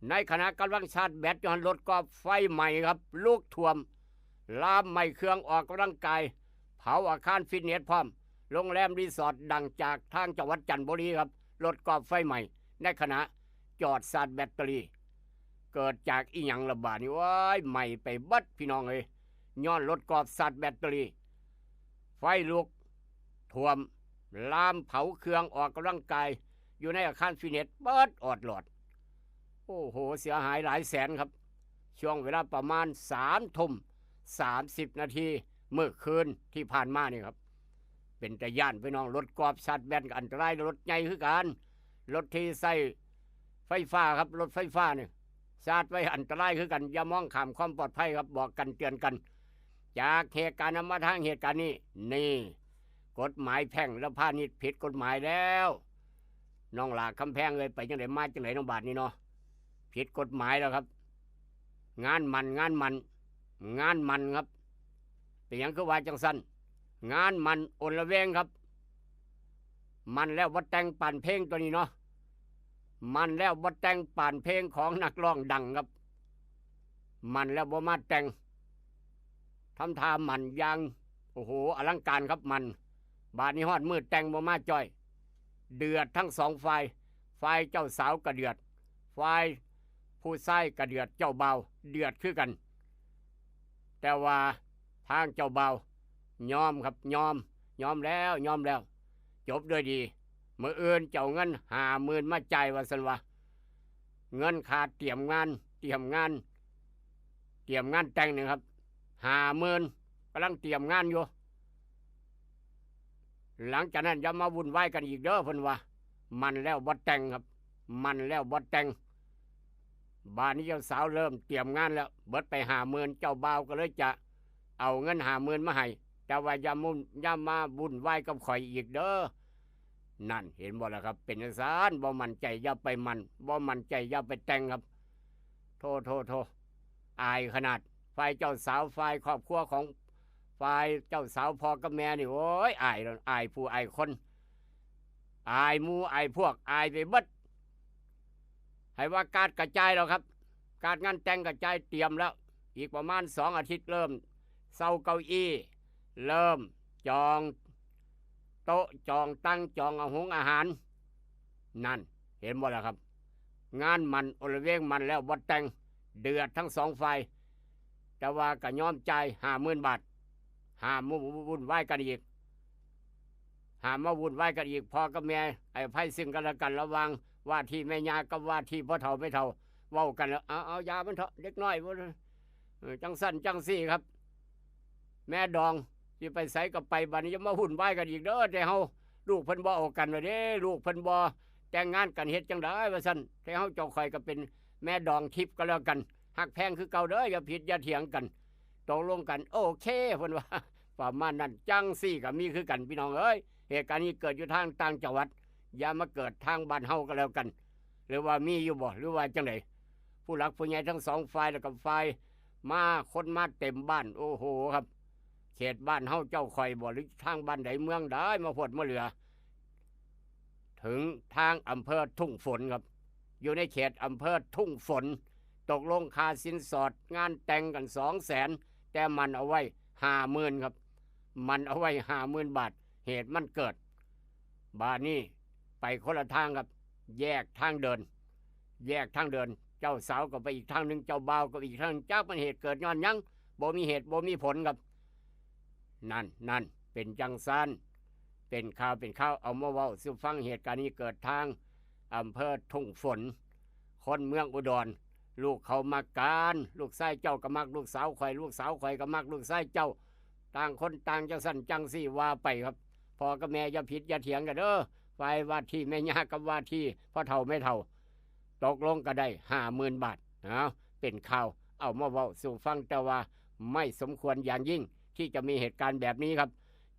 [SPEAKER 8] ในขณะกำลังชาร์จแบตอยู่รถกอล์ฟไฟใหม่ครับลูกท่วมลามไหม้เครื่องออกกำลังกายเผาอาคารฟิตเนสพร้อมโรงแรมรีสอร์ทดังจากทางจังหวัดจันทบุรีครับรถกอล์ฟไฟใหม่ในขณะจอดชาร์จแบตเตอรี่เกิดจากอีหยังระบาดนี่ว้ายใหม่ไปบัดพี่น้องเลยย้อนรถกอล์ฟชาร์จแบตเตอรี่ไฟลุกท่วมลามเผาเครื่องออกกำลังกายอยู่ในอาคารฟิตเนสเปิดออดหลอดโอ้โหเสียหายหลายแสนครับช่วงเวลาประมาณ3:30 นาทีเมื่อคืนที่ผ่านมานี่ครับเป็นแต่ย่านพี่น้องรถกอล์ฟชาร์จแบตอันตรายรถใหญ่คือกันรถที่ใส่ไฟฟ้าครับรถไฟฟ้าเนี่ยชาร์จไว้อันตรายคือกันอย่ามองข้ามความปลอดภัยครับบอกกันเตือนกันจากเหตุการณ์มาทางเหตุการณ์นี้นี่กฎหมายแพ่งและพาณิชย์ผิดกฎหมายแล้วน้องหลาคำแพงเลยไปจังไหนมาจังไหนน้องบาทนี่เนาะผิดกฎหมายแล้วครับงานมันครับเป็นอย่างคือว่าจังสั้นงานมันโอนละเวงครับมันแล้วบ่แต่งปั่นเพลงตัวนี้เนาะมันแล้วบ่แต่งปั่นเพลงของนักร้องดังครับมันแล้วบ่มาแต่งทำท่ามันอย่างโอ้โหอลังการครับมันบาดนี้ฮอดมืดแต่งบ่มาจ้อยเดือดทั้งสองฝ่าย ฝ่ายเจ้าสาวก็เดือดฝ่ายผู้ชายก็เดือดเจ้าเบาเดือดคือกัน แต่ว่าทางเจ้าเบายอมครับยอมแล้วจบด้วยดีมื้ออื่นเจ้าเงิน50,000มาจ่ายว่าซั่นว่าเงินขาดเตรียมงานแต่งนี่ครับ50,000กำลังเตรียมงานอยู่หลังจากนั้นอย่ามาวุ่นวายกันอีกเด้อเพิ่นว่ามันแล้วบ่แต่งครับมันแล้วบ่แต่งบ้านนี้เจ้าสาวเริ่มเตรียมงานแล้วเบิดไป50,000เจ้าบ่าวก็เลยจะเอาเงิน50,000มาให้แต่ว่าอย่ามาวุ่นวายกับข่อยอีกเด้อนั่นเห็นบ่ล่ะครับเป็นจังซั่นบ่มั่นใจอย่าไปมันบ่มั่นใจอย่าไปแต่งครับโทอายขนาดฝ่ายเจ้าสาวฝ่ายครอบครัวของฝ่ายเจ้าสาวพ่อกับแม่นี่โอ้ยอายผู้อายคนอายหมู่อายพวกอายไปเบิดให้ว่าการกระจายแล้วครับการงานแต่งกระจายเตรียมแล้วอีกประมาณ2 อาทิตย์เริ่มเซาเก้าอี้เริ่มจองโต๊ะจองตั้งจองอาหารนั่นเห็นบ่ล่ะครับงานมันโอละเวงมันแล้วบ่แต่งเดือดทั้ง2 ฝ่ายแต่ว่าก็ยอมจ่าย50,000 บาทห้ามมาวุ่นวายกันอีกพ่อกับแม่ไอ้ไพ่ซึ่งกันและกันระวังว่าที่แม่ยากับว่าที่พ่อเฒ่าไม่เฒ่าเว้ากันแล้วเอายามันเถอะเด็กน้อยจังสั้นจังสี่ครับแม่ดองที่ไปใส่กับไปบัดนี้จะมาวุ่นวายกันอีกเด้อแต่เฮาลูกเพิ่นบ่เอากันว่าเด้ลูกเพิ่นบ่แต่งงานกันเฮ็ดจังได๋ว่าซั่นแต่เฮาเจ้าข่อยก็เป็นแม่ดองทิพย์ก็แล้วกันฮักแพงคือเก่าเด้ออย่าผิดอย่าเถียงกันตกลงกันโอเคเพิ่นว่าประมาณนั้นจังสี่ก็มีคือกันพี่น้องเอ้ยเหตุการณ์นี้เกิดอยู่ทางต่างจังหวัดอย่ามาเกิดทางบ้านเฮาก็แล้วกันหรือว่ามีอยู่บ่หรือว่าจังได๋ผู้หลักผู้ใหญ่ทั้ง2 ฝ่ายแล้วก็ฝ่ายมาคนมาเต็มบ้านโอ้โหครับเขตบ้านเฮาเจ้าข่อยบ่หรือทางบ้านใดเมืองใดมาพดมาเหลือถึงทางอำเภอทุ่งฝนครับอยู่ในเขตอำเภอทุ่งฝนตกลงค่าสินสอดงานแต่งกัน200,000แต่มันเอาไว้50,000ครับมันเอาไว้50,000 บาทเหตุมันเกิดบ้านนี้ไปคนละทางครับแยกทางเดินเจ้าสาวก็ไปอีกทางหนึ่งเจ้าบ่าวก็อีกทางหนึ่งจักมันเหตุเกิดย้อนหยังบ่มีเหตุบ่มีผลครับนั่นเป็นจังซั่นเป็นข่าวเอามาเว้าสู่ฟังเหตุการณ์นี้เกิดทางอำเภอทุ่งฝนคนเมืองอุดรลูกเขามักกันลูกชายเจ้าก็มักลูกสาวข่อยก็มักลูกชายเจ้าต่างคนต่างจังสั่นจังสี่ว่าไปครับพ่อกับแม่อย่าผิดอย่าเถียงกันเด้อฝ่ายว่าที่แม่ย่ากับว่าที่พ่อเฒ่าแม่เฒ่าตกลงก็ได้50,000 บาทเป็นข่าวเอามาเว้าสู่ฟังแต่ว่าไม่สมควรอย่างยิ่งที่จะมีเหตุการณ์แบบนี้ครับ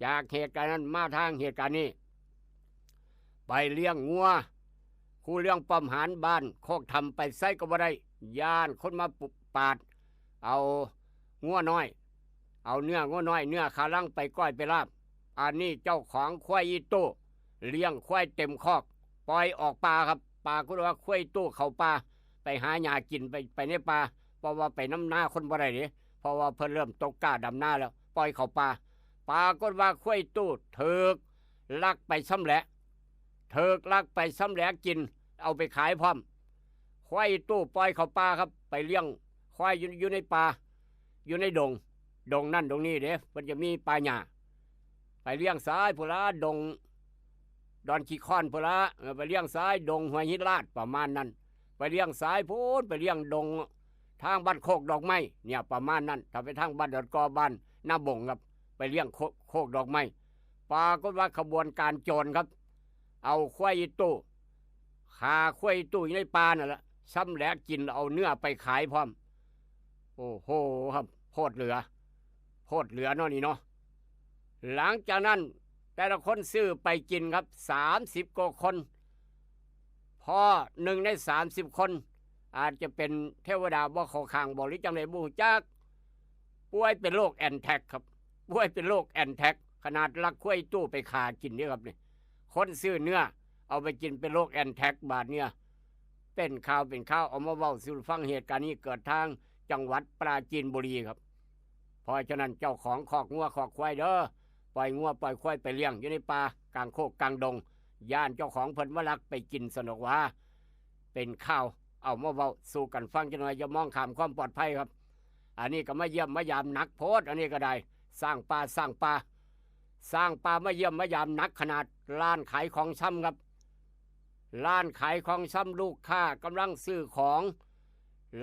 [SPEAKER 8] จากเหตุการณ์นั้นมาทางเหตุการณ์นี้ไปเลี้ยงงัวคู่เลี้ยงป้อมหารบ้านโคกทำไปใส่ก็บ่ได้ย่านคนมาปาดเอางัวน้อยเอาเนื้องัวน้อยเนื้อขาลังไปก้อยไปลาบอันนี้เจ้าของควายอีโต้เลี้ยงควายเต็มคอกปล่อยออกป่าครับป่าก็เรียกว่าควายตู้เข้าป่าไปหาหญ้ากินไปในป่าเพราะว่าไปน้ำหน้าคนบ่ได้เด้เพราะว่าเพิ่นเริ่มตกกล้าดำหน้าแล้วปล่อยเข้าป่าก็ว่าควายตู้ถูกลักไปซ้ำแหละกินเอาไปขายพร้อมควายตู้ปล่อยเข้าป่าครับไปเลี้ยงควายอยู่ในป่าอยู่ในดงนั่นดงนี้เด้มันจะมีป่าหญ้าไปเลี้ยงสายพุละดงดอนขี้ค้อนพุละไปเลี้ยงสายดงห้วยหินลาดประมาณนั้นไปเลี้ยงสายพูนไปเลี้ยงดงทางบ้านโคกดอกไม้เนี่ยประมาณนั้นถ้าไปทางบ้านดอนกอบ้านหน้าบ่งครับไปเลี้ยงโคกดอกไม้ก็ว่าขบวนการโจรครับเอาควายตู้ขาควายตู้อยู่ในป่านั่นแหละซ้ำแหลกกินเอาเนื้อไปขายพร้อมโอ้โหครับโคตรเหลือเนาะนี่เนาะหลังจากนั้นแต่ละคนซื้อไปกินครับ30 กว่าคนพอ1 ใน 30 คนอาจจะเป็นเทวดาบ่เข้าข้างบ่หรือจังได๋บ่ฮู้จักป่วยเป็นโรคแอนแท็กครับป่วยเป็นโรคแอนแท็กขนาดลักควายตู้ไปขากินนี่ครับนี่คนซื้อเนื้อเอาไปกินเป็นโรคแอนแท็กบาดเนี่ยเป็นข่าวเอามาเว้าสู่ฟังเหตุการณ์นี้เกิดทางจังหวัดปราจีนบุรีครับเพราะฉะนั้นเจ้าของคอกงัวคอกควายเด้อปล่อยงัวปล่อยควายไปเลี้ยงอยู่ในป่ากลางโคกกลางดง ย่านเจ้าของเพิ่นว่าลักไปกินสนกว่าเป็นข้าวเอามาเว้าสู่กันฟังจังหน่อยอย่ามองข้ามความปลอดภัยครับอันนี้ก็มาเยี่ยมมายามหนักโพดอันนี้ก็ได้สร้างป่ามาเยี่ยมมายามหนักขนาดร้านขายของชำครับร้านขายของชำลูกค้ากำลังซื้อของ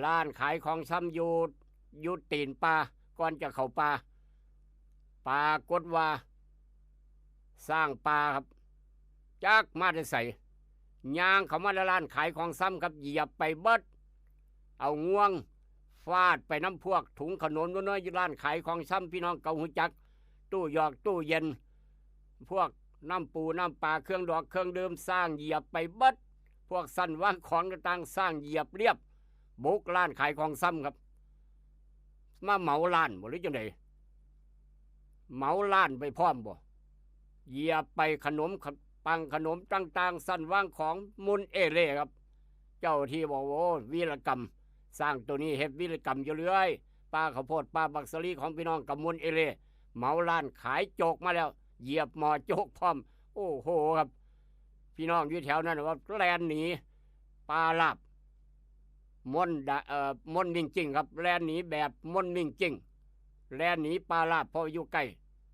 [SPEAKER 8] ร้านขายของชำอยู่ตีนป่าก่อนจะเข้าป่าปากฏว่าสร้างป่าครับจักมาได้ใส่ยางเข้ามาในร้านขายของซ้ำครับเหยียบไปเบิดเอางวงฟาดไปน้ำพวกถุงขนมน้อยๆอยู่ร้านขายของซ้ำพี่น้องเกาหูจักตู้หยอกตู้เย็นพวกน้ำปูน้ำปลาเครื่องดอกเครื่องดื่มสร้างเหยียบไปเบิดพวกสั่นว่างของต่างๆสร้างเหยียบเรียบบุกร้านขายของซ้ำครับมาเหมาร้านบ่หรือจังไดเหมาร้านไปพร้อมบ่เหยียบไปขนมปังขนมต่างๆสั่นว่างของมุนเอเล่ครับเจ้าที่บอกโอ้วีรกรรมสร้างตัวนี้เฮ็ดวีรกรรมอยู่เรื่อยปลาข้าวโพดปลาบักสลีของพี่น้องกับมุนเอเล่เหมาร้านขายโจกมาแล้วเหยียบหมอโจกพร้อมโอ้โหครับพี่น้องอยู่แถวนั้นว่าแลนหนีปลาลาบม่นจริงๆครับแลนหนีแบบม่นจริงๆแลนหนีปลาลาบพออยู่ใกล้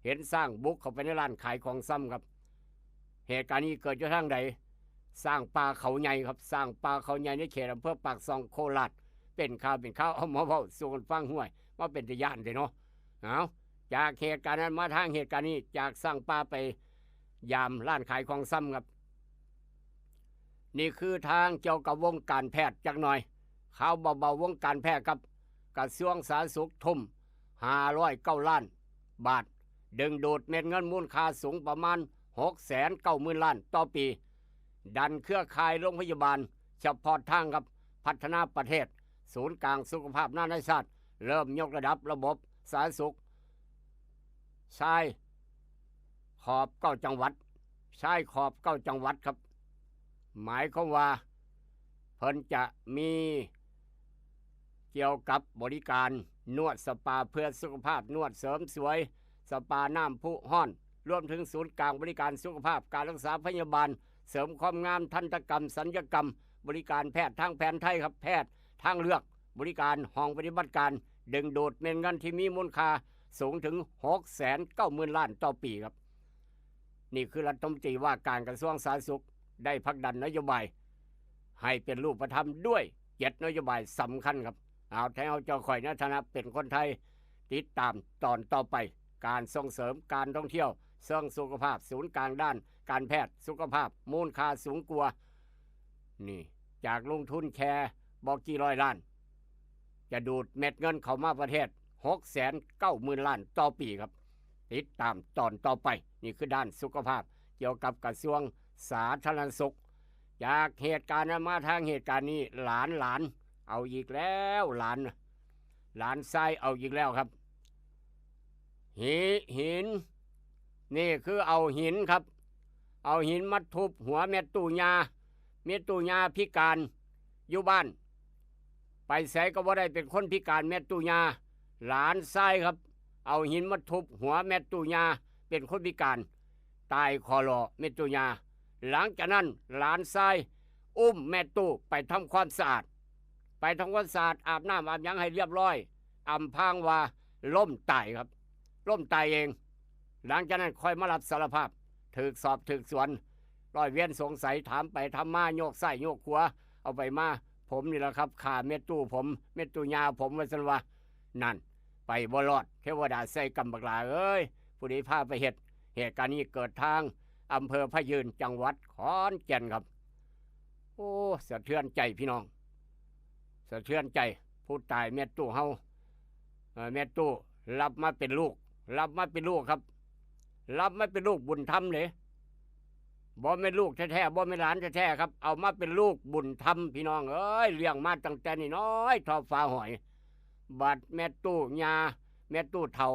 [SPEAKER 8] เห็นสร้างบุกเข้าไปในร้านขายของซ้ำครับเหตุการณ์นี้เกิดอยู่ทางใดสร้างปลาเขาใหญ่ครับสร้างปลาเขาใหญ่ในเขตอำเภอปากซองโคราชเป็นข่าวเอามาเว้าสู่กันฟังห้วยว่าเป็นตะย่านเด้เนาะเอาจากเหตุการณ์นั้นมาทางเหตุการณ์นี้จากสร้างปลาไปยามร้านขายของซ้ำครับนี่คือทางเกี่ยวกับวงการแพทย์จักหน่อยข่าวเบาๆวงการแพทย์ครับกระทรวงสาธารณสุขทุ่ม509 ล้านบาทดึงดูดเม็ดเงินมูลค่าสูงประมาณ690,000 ล้านต่อปีดันเครือข่ายโรงพยาบาลเฉพาะทางครับพัฒนาประเทศศูนย์กลางสุขภาพนานาชาติเริ่มยกระดับระบบสาธารณสุขชายขอบ9 จังหวัดครับ หมายความว่าเพิ่นจะมีเกี่ยวกับบริการนวดสปาเพื่อสุขภาพนวดเสริมสวยสปาน้ำพุห้อนรวมถึงศูนย์กลางบริการสุขภาพการรักษาพยาบาลเสริมความงามทันตกรรมศัลยกรรมบริการแพทย์ทางแผนไทยครับแพทย์ทางเลือกบริการห้องปฏิบัติการดึงดูดเม็ดเงินที่มีมูลค่าสูงถึง690,000 ล้านต่อปีครับนี่คือรัฐมนตรีว่าการกระทรวงสาธารณสุขได้ผลักดันนโยบายให้เป็นรูปธรรมด้วย7 นโยบายสำคัญครับเอาแถวเจ้าข่อยในฐานะเป็นคนไทยติดตามตอนต่อไปการส่งเสริมการท่องเที่ยวเสริมสุขภาพศูนย์กลางด้านการแพทย์สุขภาพมูลค่าสูงกว่านี่จากลงทุนแค่บอกกี่ร้อยล้านจะดูดเม็ดเงินเข้ามาประเทศ690,000 ล้านต่อปีครับติดตามตอนต่อไปนี่คือด้านสุขภาพเกี่ยวกับกระทรวงสาธารณสุขจากเหตุการณ์มาทางเหตุการณ์นี้หลานเอาอีกแล้วหลานทรายเอาอีกแล้วครับหินนี่คือเอาหินครับเอาหินมาทุบหัวเม็ดตู้ยาพิการอยู่บ้านไปใส่ก็บ่ได้เป็นคนพิการเม็ดตู้ยาหลานทรายครับเอาหินมาทุบหัวเม็ดตู้ยาเป็นคนพิการตายคอรอเม็ดตู้ยาหลังจากนั้นหลานทรายอุ้มแม่ตู้ไปทำความสะอาดอาบน้ำอาบหยังให้เรียบร้อยอำพรางว่าล้มตายครับล้มตายเองหลังจากนั้นค่อยมารับสารภาพถูกสอบถูกสวนร้อยเวียนสงสัยถามไปถามมาโยกไส้โยกขวาเอาไปมาผมนี่แหละครับขาเม็ดตู้ผมเม็ดตู้ยาผมว่าซั่นว่านั่นไปบ่รอดเทวดาใส่กำบักลาเอ้ยผู้ใดพาไปเหตุการณ์นี้เกิดทางอำเภอพะยืนจังหวัดขอนแก่นครับโอ้สะเทือนใจพี่น้องสะเทือนใจผู้ตายเม็ดตู้เฮาเม็ดตู้รับมาเป็นลูกครับรับมาเป็นลูกบุญธรรมเลยบ่แม่นลูกแท้ๆบ่แม่นหลานแท้ๆครับเอามาเป็นลูกบุญธรรมพี่น้องเอ้ยเลี้ยงมาตั้งแต่น้อยทอฟ้าหอยบัดแม่ตู้ยาแม่ตู้เฒ่า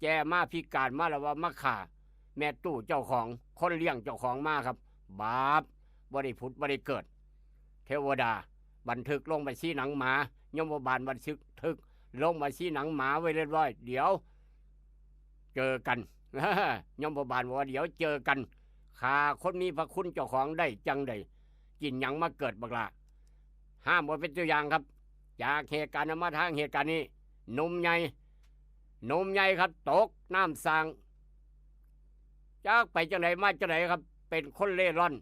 [SPEAKER 8] แจมาพิการมาแล้วว่ามาฆ่าแม่ตู้เจ้าของคนเลี้ยงเจ้าของมาครับบาปบ่ได้ผุดบ่ได้เกิดเทวดาบันทึกลงบัญชีหนังหมายมบาลบันทึกลงบัญชีหนังหมาไว้เรียบร้อยเดี๋ยวเจอกันยมบาลบอกว่าเดี๋ยวเจอกัน ขาคนมีพระคุณเจ้าของได้จังใดกินหยังมาเกิดบักละห้ามบ่เป็นตัวอย่างครับจากเหตุการณ์มาทางเหตุการณ์นี้หนุ่มใหญ่ครับตกน้ำสางจากไปจังไหนมาจังไหนครับเป็นคนเล่ร่อน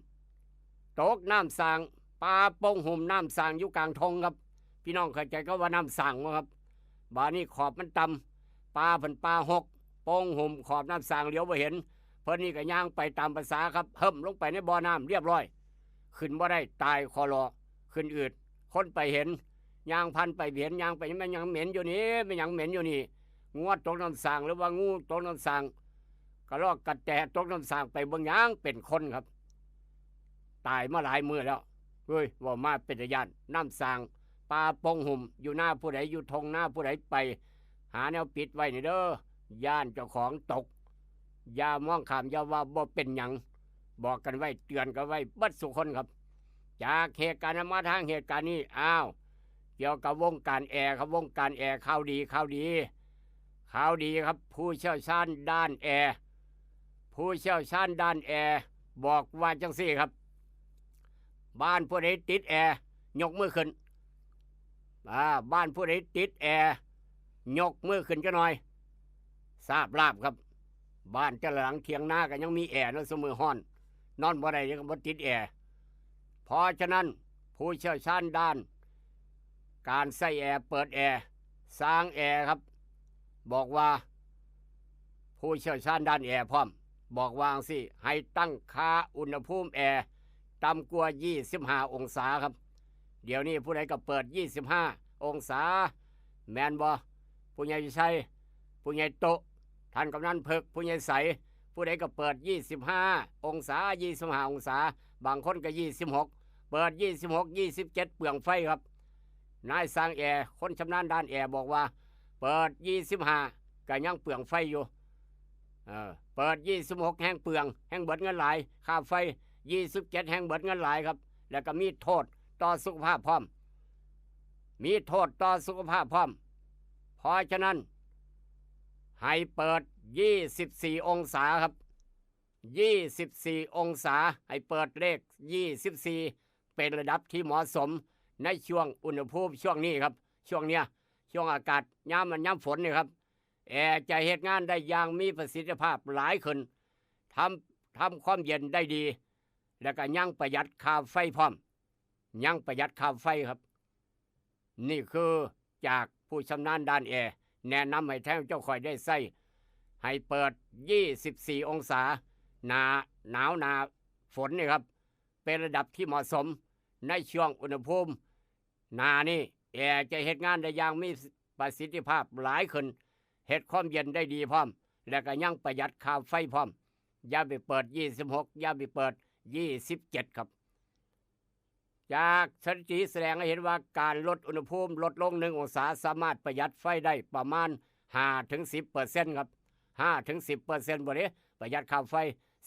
[SPEAKER 8] ตกน้ำสางปลาโป่งหุ่มน้ำสางอยู่กลางทงครับพี่น้องเข้าใจก็ว่าน้ำสางมั้งครับบานี้ขอบมันต่ำปลาเพิ่นปลาหกโป่งหุ่มขอบน้ำสางเลี้ยวบ่เห็นเพิ่นนี่ก็ย่างไปตามภาษาครับเฮิ่มลงไปในบ่อน้ำเรียบร้อยขึ้นบ่ได้ตายคอรอขึ้นอืดคนไปเห็นย่างพันไปเห็นย่างไปมันยังเหม็นอยู่นี่มันยังเหม็นอยู่นี่งวดตกน้ำสางหรือว่างูตกน้ำสางกระรอกกระแตตกน้ำสางไปเบิ่งย่างเป็นคนครับตายมาหลายมื้อแล้วเฮ้ยว่ามาเป็นญาติน้ำสางปลาโป่งหุ่มอยู่หน้าผู้ใดอยู่ทงหน้าผู้ใดไปหาแนวปิดไว้นี่เด้อย่านเจ้าของตกอย่ามองข้ามอย่าว่าบ่เป็นหยังบอกกันไว้เตือนกันไว้เบัดสุคนครับจากเหตุการณ์มาทางเหตุการณ์นี้อ้าวเกี่ยวกับวงการแอร์ครับวงการแอร์ข่าวดีครับผู้เชี่ยวชาญด้านแอร์บอกว่าจังซี่ครับบ้านผู้ใดติดแอร์ยกมือขึ้นบ้านผู้ใดติดแอร์ยกมือขึ้นกันหน่อยทราบลาบครับบ้านแต่ละหลังเถียงหน้ากันยังมีแอร์นอนเสมอห้อนนอนบ่ได้ยังบ่ติดแอร์เพราะฉะนั้นผู้เชี่ยวชาญด้านการใส่แอร์เปิดแอร์สร้างแอร์ครับบอกว่าผู้เชี่ยวชาญด้านแอร์พร้อมบอกว่าสิให้ตั้งค่าอุณหภูมิแอร์ต่ำกว่า25องศาครับเดี๋ยวนี้ผู้ใดก็เปิด25องศาแม่นบ่ผู้ใหญ่ชัยผู้ใหญ่โตท่านกำนันเพิกผู้ใหญ่ใสผู้ใดก็เปิด25องศา25องศาบางคนก็26เปิด26 27เปลืองไฟครับนายสร้างแอร์คนชำนาญด้านแอร์บอกว่าเปิด25ก็ยังเปลืองไฟอยู่เปิด26แห้งเปลืองแห้งเบิดเงินหลายค่าไฟ27แห้งเบิดเงินหลายครับแล้วก็มีโทษต่อสุขภาพพร้อมเพราะฉะนั้นให้เปิด24องศาครับ24องศาให้เปิดเลข24เป็นระดับที่เหมาะสมในช่วงอุณหภูมิช่วงนี้ครับช่วงอากาศย่ำฝนนี่ครับแอร์จะเหตุงานได้อย่างมีประสิทธิภาพหลายขึ้นทำความเย็นได้ดีแล้วก็ยังประหยัดค่าไฟพร้อมครับ นี่คือจากผู้ชำนาญด้านแอร์แนะนำให้แท้งเจ้าคอยได้ใส่ให้เปิด24องศาหนาวฝนนี่ครับเป็นระดับที่เหมาะสมในช่วงอุณหภูมิหนานี่แอร์จะเฮ็ดงานได้อย่างมีประสิทธิภาพหลายขึ้นเฮ็ดความเย็นได้ดีพร้อมและก็ยังประหยัดค่าไฟพร้อมอย่าไปเปิด26อย่าไปเปิด27ครับจากสถิติแสดงให้เห็นว่าการลดอุณหภูมิลดลง1องศาสามารถประหยัดไฟได้ประมาณ 5-10% ครับ 5-10% บ่เด้ประหยัดค่าไฟ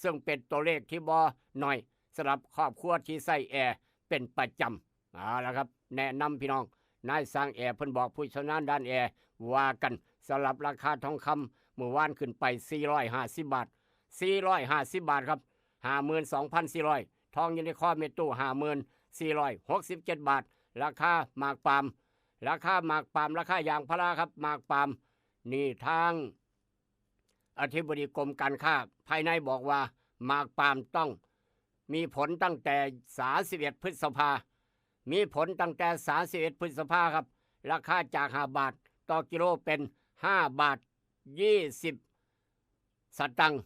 [SPEAKER 8] ซึ่งเป็นตัวเลขที่บ่น้อยสำหรับครอบครัวที่ใช้แอร์เป็นประจำเอาละครับแนะนำพี่น้องนายสร้างแอร์เพิ่นบอกผู้ชำนาญด้านแอร์ว่ากันสำหรับราคาทองคำเมื่อวานขึ้นไป450 บาทครับ 52,400 ทองยูนิคอร์นเมตู้ 54,467 บาทราคาหมากปาล์มราคายางพาราครับหมากปาล์มนี่ทางอธิบดีกรมการค้าภายในบอกว่าหมากปาล์มต้องมีผลตั้งแต่31พฤษภาครับราคาจาก5บาทต่อกิโลเป็น5บาท20สตางค์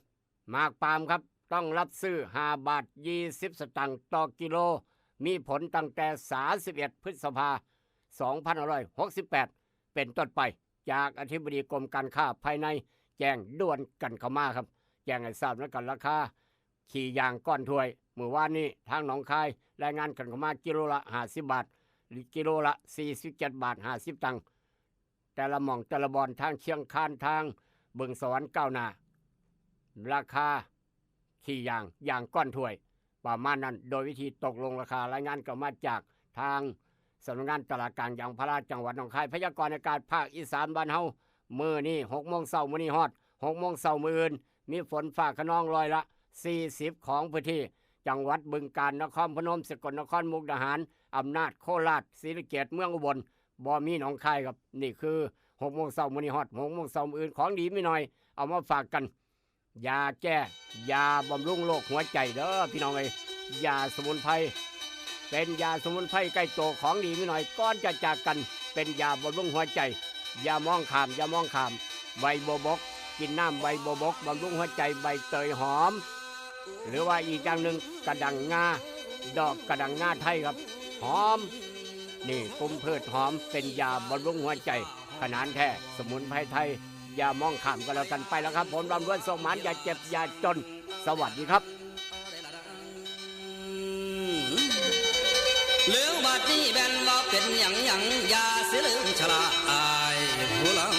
[SPEAKER 8] หมากปาล์มครับต้องรับซื้อ5บาท20สตางค์ต่อกิโลมีผลตั้งแต่31พฤษภา2568เป็นต้นไปจากอธิบดีกรมการค้าภายในแจ้งด่วนกันเข้ามาครับแจ้งให้ทราบแล้วกันราคาขี่ยางก้อนถ้วยเมื่อวานนี้ทางหนองคายรายงานกันเข้ามากิโลละ50บาทหรือกิโลละ47บาท50ตังค์แต่ละหม่องแต่ละบอนทางเชียงคานทางบึงสวรรค์ก้าวหน้าราคาขี่ยางก้อนถ้วยประมาณนั้นโดยวิธีตกลงราคารายงานก็มาจากทางสำนักงานตลาดกลางยางพาราจังหวัดหนองคายพยากรณ์อากาศภาคอีสานบ้านเฮามื้อนี้ 6:00 นมื้อนี้ฮอด 6:00 นมื้ออื่นมีฝนฟ้าคะนองร้อยละ 40ของพื้นที่จังหวัดบึงกาฬนครพนมสกลนครมุกดาหารอำนาจโคราชศรีสะเกษเมืองอุบลบ่มีหนองคายครับนี่คือ6 โมงเช้ามื้อนี้ฮอด6 โมงเช้ามื้ออื่นของดีไม่น้อยเอามาฝากกันยาแก้ยาบำรุงโรคหัวใจเด้อพี่น้องเอ้ยยาสมุนไพรเป็นยาสมุนไพรใกล้ตัวของดีไม่น้อยก่อนจะจากกันเป็นยาบำรุงหัวใจอย่ามองข้ามใบบัวบกกินน้ำใบบัวบกบำรุงหัวใจใบเตยหอมหรือว่าอีกอย่างหนึ่งกระดังงาดอกกระดังงาไทยครับหอมนี่กุมพืชหอมเป็นยาบำรุงหัวใจขนาดแท้สมุนไพรไทยอย่ามองข้ามกันแล้วกันไปแล้วครับผมรำรวยส่งหมานอย่าเจ็บอย่าจนสวัสดีครับ
[SPEAKER 1] เรื่องบัดนี้แบนว่าเป็นหยังอย่าเสียลืมฉลาดผู้หลัง